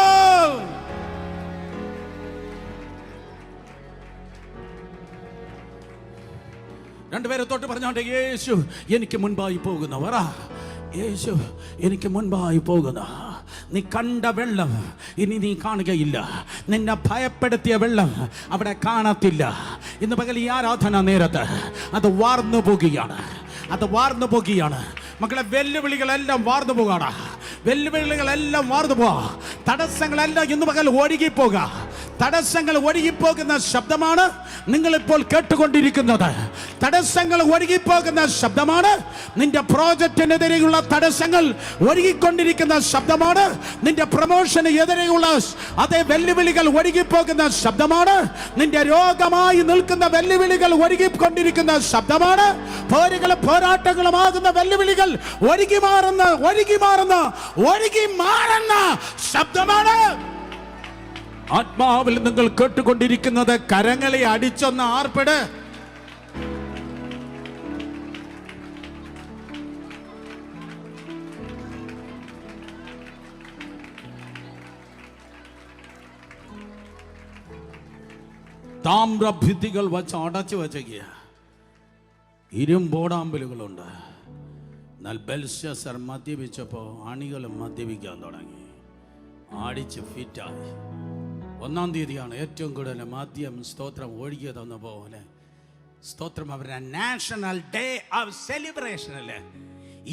രണ്ടുപേരെ തൊട്ട് പറഞ്ഞോണ്ട്, യേശു എനിക്ക് മുൻപായി പോകുന്നു. പറ, യേശു എനിക്ക് മുൻപായി പോകുന്നു. നീ കണ്ട വെള്ളം ഇനി നീ കാണുകയില്ല. നിന്നെ ഭയപ്പെടുത്തിയ വെള്ളം അവിടെ കാണത്തില്ല. ഇന്ന് പകൽ ഈ ആരാധന നേരത്ത് അത് വാർന്നു പോകുകയാണ്. മക്കളെ, വെല്ലുവിളികളെല്ലാം വാർന്നു പോകാണ്. വെല്ലുവിളികളെല്ലാം വാർന്നു പോകാം. തടസ്സങ്ങളെല്ലാം ഇന്ന് പകൽ ഒഴുകിപ്പോക. തടസ്സങ്ങൾ ഒഴുകിപ്പോകുന്ന ശബ്ദമാണ് നിങ്ങളിപ്പോൾ കേട്ടുകൊണ്ടിരിക്കുന്നത്. തടസ്സങ്ങൾ ഒഴുകിപ്പോകുന്ന ശബ്ദമാണ്. നിന്റെ പ്രോജക്റ്റിനെതിരെയുള്ള തടസ്സങ്ങൾ ഒഴുകിക്കൊണ്ടിരിക്കുന്ന ശബ്ദമാണ്. നിന്റെ പ്രൊമോഷന് എതിരെയുള്ള അതേ വെല്ലുവിളികൾ ഒഴുകിപ്പോകുന്ന ശബ്ദമാണ്. നിന്റെ രോഗമായി നിൽക്കുന്ന വെല്ലുവിളികൾ ഒഴുകിക്കൊണ്ടിരിക്കുന്ന ശബ്ദമാണ്. പോരാട്ടങ്ങളുമാകുന്ന വെല്ലുവിളികൾ ഒഴുകി മാറുന്ന ശബ്ദമാണ്. ആത്മാവിൽ നിങ്ങൾ കേട്ടുകൊണ്ടിരിക്കുന്നത് കരങ്ങളെ അടിച്ചൊന്ന് ആർപ്പിട്. താമ്രഭിത്തികൾ വച്ച് അടച്ചു വച്ചേക്കുക. ഇരുമ്പോടാമ്പലുകളുണ്ട്. എന്നാൽ ബെൽശസ്സർ മദ്യപിച്ചപ്പോൾ അണികളും മദ്യപിക്കാൻ തുടങ്ങി. അടിച്ച് ഫിറ്റായി. 1-ാം തീയതിയാണ് ഏറ്റവും കൂടുതൽ മദ്യം സ്തോത്രം ഒഴുകിയതെന്ന പോലെ സ്തോത്രം അവരുടെ നാഷണൽ ഡേ ഓഫ് സെലിബ്രേഷനല്ലേ.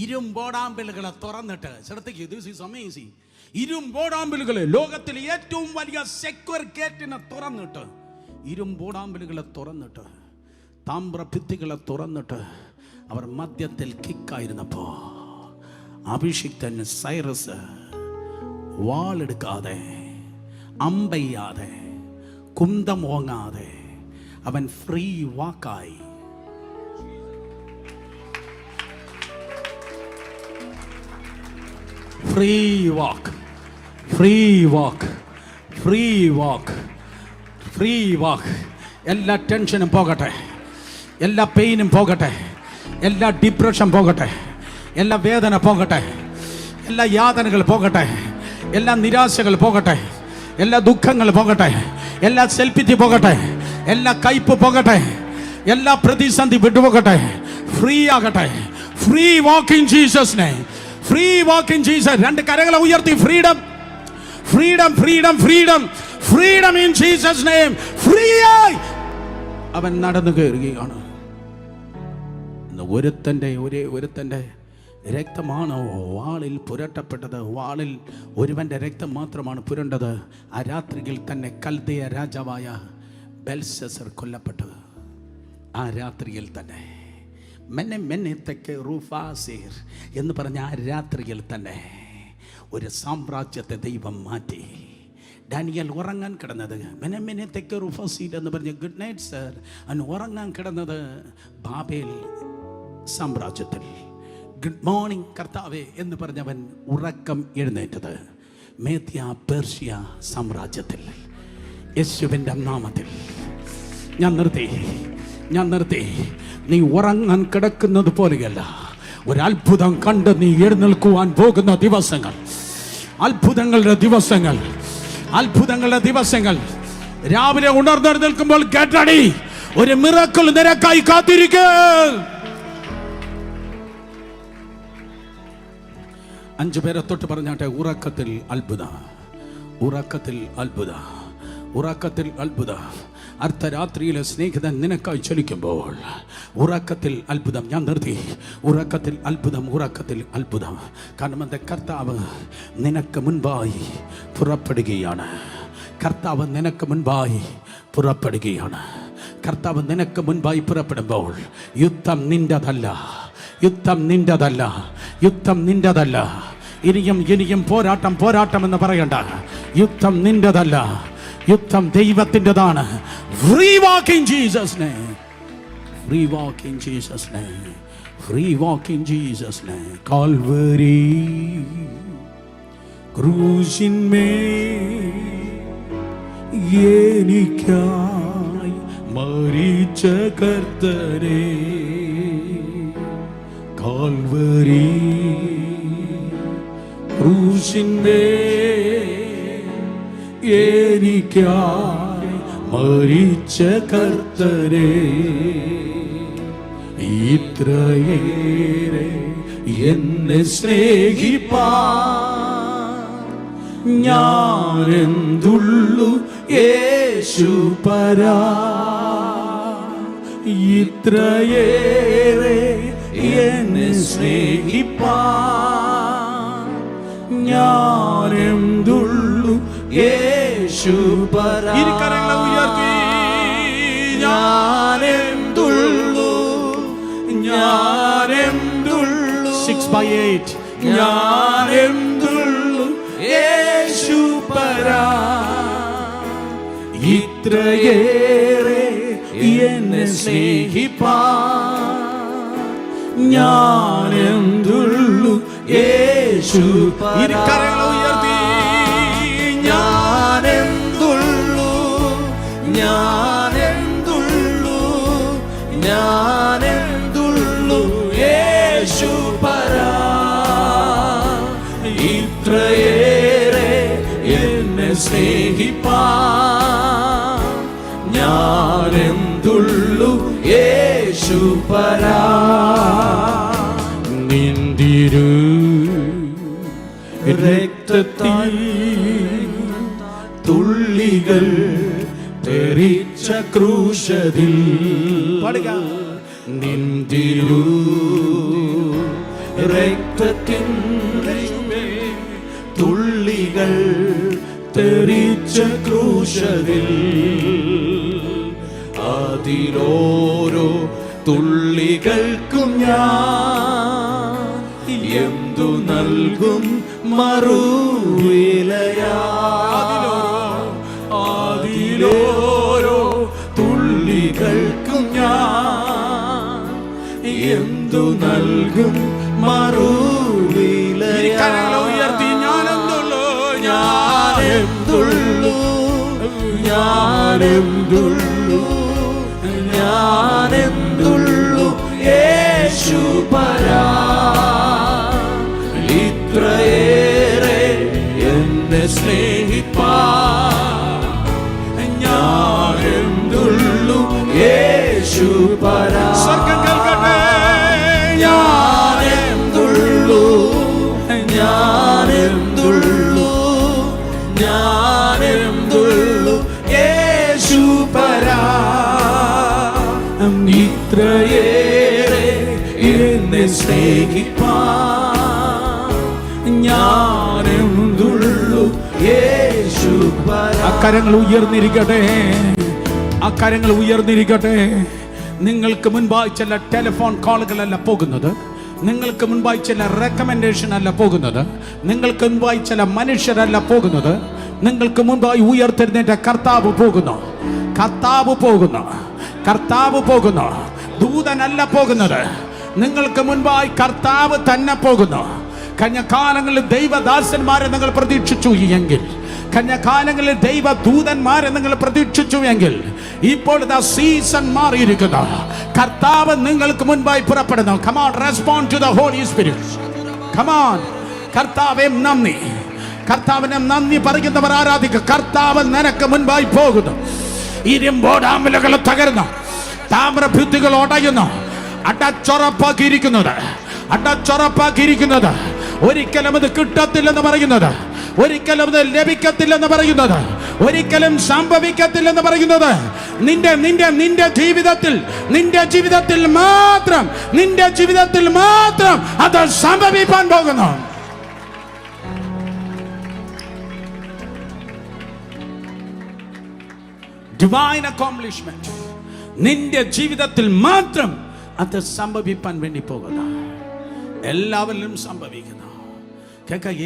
ഇരുമ്പോടാമ്പലുകളെ തുറന്നിട്ട് ശ്രദ്ധിക്കുക. This is amazing. ഇരുമ്പോടാമ്പലുകളെ, ലോകത്തിലെ ഏറ്റവും വലിയ സെക്യൂർ ഗേറ്റിനെ തുറന്നിട്ട്, ഇരുമ്പോടാമ്പലുകളെ തുറന്നിട്ട്, താമ്രഭിത്തികളെ തുറന്നിട്ട് അവർ മദ്യത്തിൽ കിക്കായിരുന്നപ്പോ അഭിഷിക്തൻ സൈറസ് വാളെടുക്കാതെ, അമ്പയ്യാതെ, കുന്തമോങ്ങാതെ അവൻ ഫ്രീ വാക്കായി. ഫ്രീ വാക്ക്. എല്ലാ ടെൻഷനും പോകട്ടെ, എല്ലാ പെയിനും പോകട്ടെ, എല്ലാ ഡിപ്രഷൻ പോകട്ടെ, എല്ലാ വേദന പോകട്ടെ, എല്ലാ യാതനകൾ പോകട്ടെ, എല്ലാ നിരാശകൾ പോകട്ടെ, എല്ലാ ദുഃഖങ്ങൾ പോകട്ടെ, എല്ലാ സെൽഫിറ്റി പോകട്ടെ, എല്ലാ കയ്പ് പോകട്ടെ, എല്ലാ പ്രതിസന്ധി വിട്ടുപോകട്ടെ. ഫ്രീ ആകട്ടെ. Free walk in Jesus name. Free walk in Jesus. രണ്ട് കരങ്ങളെ ഉയർത്തി. Freedom, freedom, freedom, freedom, freedom in Jesus name. Free ആയി അവൻ നടന്നു കയറുകയാണ്. ഒരുത്തൻ്റെ രക്തമാണോ വാളിൽ പുരട്ടപ്പെട്ടത്? വാളിൽ ഒരുവൻ്റെ രക്തം മാത്രമാണ് പുരണ്ടത്. ആ രാത്രിയിൽ തന്നെ കൽദയ രാജാവായ ബെൽശസ്സർ കൊല്ലപ്പെട്ടത്. ആ രാത്രിയിൽ തന്നെ മെന്നെ റൂഫാസീർ എന്ന് പറഞ്ഞ ആ രാത്രിയിൽ തന്നെ ഒരു സാമ്രാജ്യത്തെ ദൈവം മാറ്റി. ഡാനിയൽ ഉറങ്ങാൻ കിടന്നത് മെന്നെ റൂഫാസീർ എന്ന് പറഞ്ഞ ഗുഡ് നൈറ്റ് സർ, അവൻ ഉറങ്ങാൻ കിടന്നത് ബാബേൽ സാമ്രാജ്യത്തിൽ. ഗുഡ് മോർണിംഗ് കർത്താവേ എന്ന് പറഞ്ഞവൻ ഉറക്കം എഴുന്നേറ്റത് മേദ്യ പേർഷ്യ സാമ്രാജ്യത്തിൽ. യേശുവിൻ്റെ നാമത്തിൽ ഞാൻ നിർത്തി. നീ ഉറങ്ങാൻ കിടക്കുന്നത് പോലെയല്ല, ഒരത്ഭുതം കണ്ട് നീ എഴുന്നേൽക്കുവാൻ പോകുന്ന ദിവസങ്ങൾ, അത്ഭുതങ്ങളുടെ ദിവസങ്ങൾ. രാവിലെ ഉണർന്നെഴുന്നേൽക്കുമ്പോൾ ഗെറ്റ് റെഡി, ഒരു മിറക്കിൾ നിനക്കായി കാത്തിരിക്കുക. 5 പേരെ തൊട്ട് പറഞ്ഞാട്ടെ, ഉറക്കത്തിൽ അത്ഭുത. അർദ്ധരാത്രിയിലെ സ്നേഹിതൻ നിനക്കായി ചലിക്കുമ്പോൾ ഉറക്കത്തിൽ അത്ഭുതം. ഞാൻ നിർത്തി. ഉറക്കത്തിൽ അത്ഭുതം. കാരണം എൻ്റെ കർത്താവ് നിനക്ക് മുൻപായി പുറപ്പെടുകയാണ്. കർത്താവ് നിനക്ക് മുൻപായി പുറപ്പെടുമ്പോൾ യുദ്ധം നിന്റെതല്ല. ഇനിയും പോരാട്ടം എന്ന് പറയണ്ട. യുദ്ധം നിന്റെതല്ല, യുദ്ധം ദൈവത്തിൻ്റെതാണ്. Free walk in Jesus name. Calvary ക്രൂശിന്മേൽ എനിക്കായി മരിച്ച കർത്തനേ, കാൽവരി ക്രൂശിന്മേൽ എനിക്കായി മരിച്ച കർത്തനേ, ഇത്രയേറെ എന്നെ സ്നേഹിപ്പാൻ ഞാനെന്തുള്ളു യേശുപരാ. ഇത്രയേറെ എന്നെ സ്നേഹിപ്പാൻ ഞാനെന്തുള്ളു യേശുപരാ. ഇരുകരങ്ങളെ ഉയർത്തി ഞാനെന്തുള്ളു 6/8 ഞാനെന്തുള്ളു യേശുപരാ. ഇത്രയേറെ എന്നെ സ്നേഹിപ്പാൻ ഞാനെന്തുള്ളു യേശുപരാ. ഇരുകരങ്ങളെ ഉയർത്തി ഞാനെന്തുള്ളു യേശുപരാ. ഇത്രയേറെ എന്നെ സ്നേഹിപ്പാൻ ഞാനെന്തുള്ളു യേശുപരാ. നിന്തിരു രക്തത്തിൽ തുള്ളികൾ തെറിച്ച ക്രൂശതിൽ നിന്തിരു രക്തത്തിൻ തുള്ളികൾ തെറിച്ച ക്രൂശതിൽ അതിലോരോ തുള്ളികൾക്കും ഞാൻ എന്തു നൽകും മറുവിലയാ. അതിലോരോ തുള്ളികൾക്കും ഞാൻ എന്തു നൽകും മറുവിലയാ. ഉയർത്തി ഞാനെന്തുള്ളു യേശുപരാ. ഇത്രയേറെ എന്നെ സ്നേഹിപ്പാൻ ഞാനെന്തുള്ളു യേശുപരാ. സ്വർഗ്ഗം കേൾക്കട്ടെ. ഞാനെന്തുള്ളു ഞാനെന്തുള്ളു ഞാനെന്തുള്ളു യേശു. അക്കരങ്ങൾ ഉയർന്നിരിക്കട്ടെ, അക്കരങ്ങൾ ഉയർന്നിരിക്കട്ടെ. നിങ്ങൾക്ക് മുൻപായി ചില ടെലിഫോൺ കോളുകളല്ല പോകുന്നത്, നിങ്ങൾക്ക് മുൻപായി ചില റെക്കമെൻഡേഷൻ അല്ല പോകുന്നത്, നിങ്ങൾക്ക് മുൻപായി ചില മനുഷ്യരല്ല പോകുന്നത്, നിങ്ങൾക്ക് മുൻപായി ഉയർത്തെഴുന്നേറ്റ കർത്താവ് പോകുന്നു. കർത്താവ് പോകുന്നു, കർത്താവ് പോകുന്നു. ദൂതനല്ല പോകുന്നത്, നിങ്ങൾക്ക് മുൻപായി കർത്താവ് തന്നെ പോകുന്നു. കഴിഞ്ഞ കാലങ്ങളിൽ ദൈവദാസന്മാരെ നിങ്ങൾ പ്രതീക്ഷിച്ചു എങ്കിൽ, കഴിഞ്ഞ കാലങ്ങളിൽ ദൈവദൂതന്മാരെ നിങ്ങൾ പ്രതീക്ഷിച്ചു എങ്കിൽ, ഇപ്പോൾ സീസൺ മാറിയിരിക്കുന്നു. കർത്താവ് നിങ്ങൾക്ക് മുൻപായി പുറപ്പെടുന്നു. Come on, respond to the Holy Spirit. Come on. കർത്താവേ നന്ദി, കർത്താവിനെ നന്ദി പറയുന്നവർ ആരാധിക്കുക. കർത്താവ് നിനക്ക് മുൻപായി പോകുന്നു. ഇരുമ്പോടാമ്പലുകൾ തകരുന്നു, താമ്രഭിത്തികൾ ഉടയുന്നു. അടച്ചുറപ്പാക്കിയിരിക്കുന്നത് ഒരിക്കലും അത് കിട്ടത്തില്ലെന്ന് പറയുന്നത്, ഒരിക്കലും അത് ലഭിക്കത്തില്ലെന്ന് പറയുന്നത്, ഒരിക്കലും സംഭവിക്കത്തില്ലെന്ന് പറയുന്നത് നിന്റെ ജീവിതത്തിൽ മാത്രം അത് സംഭവിക്കാൻ പോകുന്നു. ഡിവൈൻ അക്കോംപ്ലിഷ്മെന്റ് നിന്റെ ജീവിതത്തിൽ മാത്രം അത് സംഭവിക്കാൻ വേണ്ടി പോകുന്നു. എല്ലാവരിലും സംഭവിക്കുന്നു.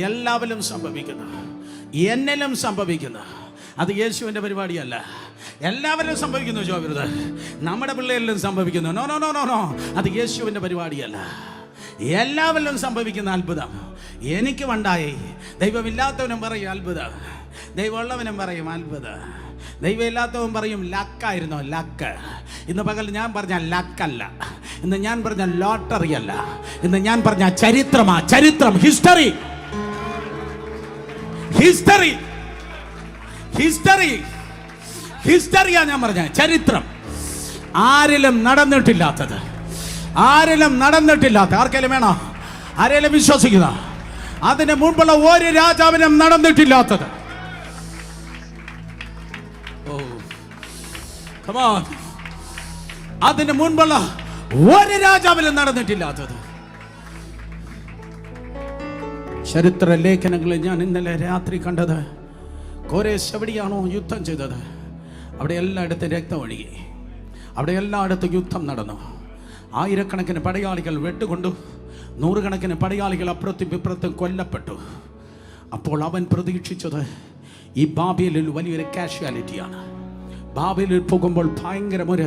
എല്ലാവരിലും സംഭവിക്കുന്നു, എന്നിലും സംഭവിക്കുന്നു. അത് യേശുവിൻ്റെ പരിപാടിയല്ല. എല്ലാവരും സംഭവിക്കുന്നു ജോബിരുത്, നമ്മുടെ പിള്ളേരിലും സംഭവിക്കുന്നു. No no no no no, അത് യേശുവിൻ്റെ പരിപാടിയല്ല. എല്ലാവരിലും സംഭവിക്കുന്ന അത്ഭുതം എനിക്ക് ഉണ്ടായി. ദൈവമില്ലാത്തവനും പറയും അത്ഭുതം, ദൈവമുള്ളവനും പറയും അത്ഭുതം. ദൈവമില്ലാത്തവൻ പറയും ലക്കായിരുന്നു, ലക്ക്. ഇന്ന് പകൽ ഞാൻ പറഞ്ഞ ലക്കല്ല, ഇന്ന് ഞാൻ പറഞ്ഞ ലോട്ടറി അല്ല, ഇന്ന് ഞാൻ പറഞ്ഞ ചരിത്രം. ഹിസ്റ്ററി ഹിസ്റ്ററിയാ ഞാൻ പറഞ്ഞ ചരിത്രം. ആരിലും നടന്നിട്ടില്ലാത്ത, ആർക്കെങ്കിലും വേണോ? ആരെങ്കിലും വിശ്വസിക്കുന്ന അതിന് മുൻപുള്ള ഒരു രാജാവിനും നടന്നിട്ടില്ലാത്തത്. അതിന് മുൻപുള്ള ഒരു രാജാവിലും നടന്നിട്ടില്ലാത്തത്. ചരിത്ര ലേഖനങ്ങളിൽ ഞാൻ ഇന്നലെ രാത്രി കണ്ടത്, കോരേശ് എവിടെയാണോ യുദ്ധം ചെയ്തത് അവിടെ എല്ലായിടത്തും രക്തം ഒഴുകി, അവിടെ എല്ലായിടത്തും യുദ്ധം നടന്നു. ആയിരക്കണക്കിന് പടയാളികൾ വെട്ടുകൊണ്ടു, നൂറുകണക്കിന് പടയാളികൾ അപ്പുറത്തും ഇപ്പുറത്തും കൊല്ലപ്പെട്ടു. അപ്പോൾ അവൻ പ്രതീക്ഷിച്ചത് ഈ ബാബേലിൽ വലിയൊരു കാഷ്വാലിറ്റിയാണ്. ബാബേലിൽ പോകുമ്പോൾ ഭയങ്കരമൊരു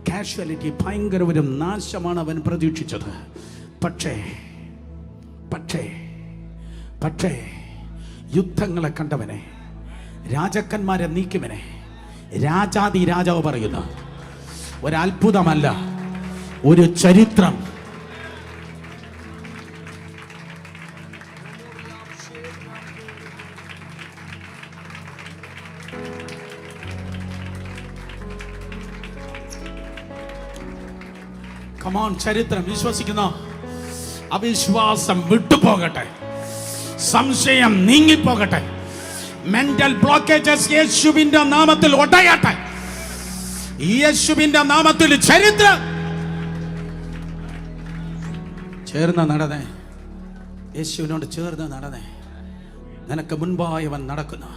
കാഷ്വാലിറ്റി, ഭയങ്കര ഒരു നാശമാണ് അവൻ പ്രതീക്ഷിച്ചത്. പക്ഷേ യുദ്ധങ്ങളെ കണ്ടവനെ, രാജാക്കന്മാരെ നീക്കിവനെ, രാജാതി രാജാവ് പറയുന്നു, ഒരത്ഭുതമല്ല, ഒരു ചരിത്രം. കമോൺ, ചരിത്രം. വിശ്വസിക്കുന്ന അവിശ്വാസം വിട്ടുപോകട്ടെ, സംശയം നീങ്ങിപ്പോകട്ടെ, മെന്റൽ ബ്ലോക്കേജസ് യേശുവിന്റെ നാമത്തിൽ ഒടയട്ടെ. യേശുവിന്റെ നാമത്തിൽ ചരിത്രം ചേർന്ന് നടന്നേ, യേശുവിനോട് ചേർന്ന് നടന്നേ. നിനക്ക് മുൻപായി അവൻ നടക്കുന്നു.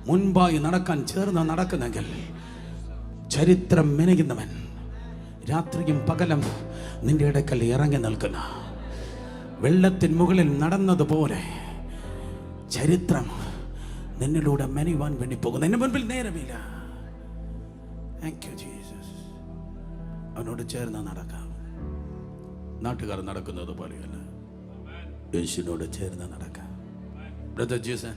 മുൻപായി നടക്കാൻ ചേർന്ന് നടക്കുന്നെങ്കിൽ ചരിത്രം മെനയുന്നവൻ രാത്രിയും പകലും നിന്റെ ഇടയ്ക്കൽ ഇറങ്ങി നിൽക്കുന്ന, വെള്ളത്തിന് മുകളിൽ നടന്നതുപോലെ ചരിത്രം നിന്നിലൂടെ മെനയുവാൻ വേണ്ടി പോകുന്നു. എന്റെ മുൻപിൽ നേരമില്ല. Thank you Jesus. അവനോട് ചേർന്ന് നടക്കാം. നാട്ടുകാർ നടക്കുന്നത് പോലെയല്ല, യേശുവിനോട് ചേർന്ന് നടക്കാം. Brother Jesus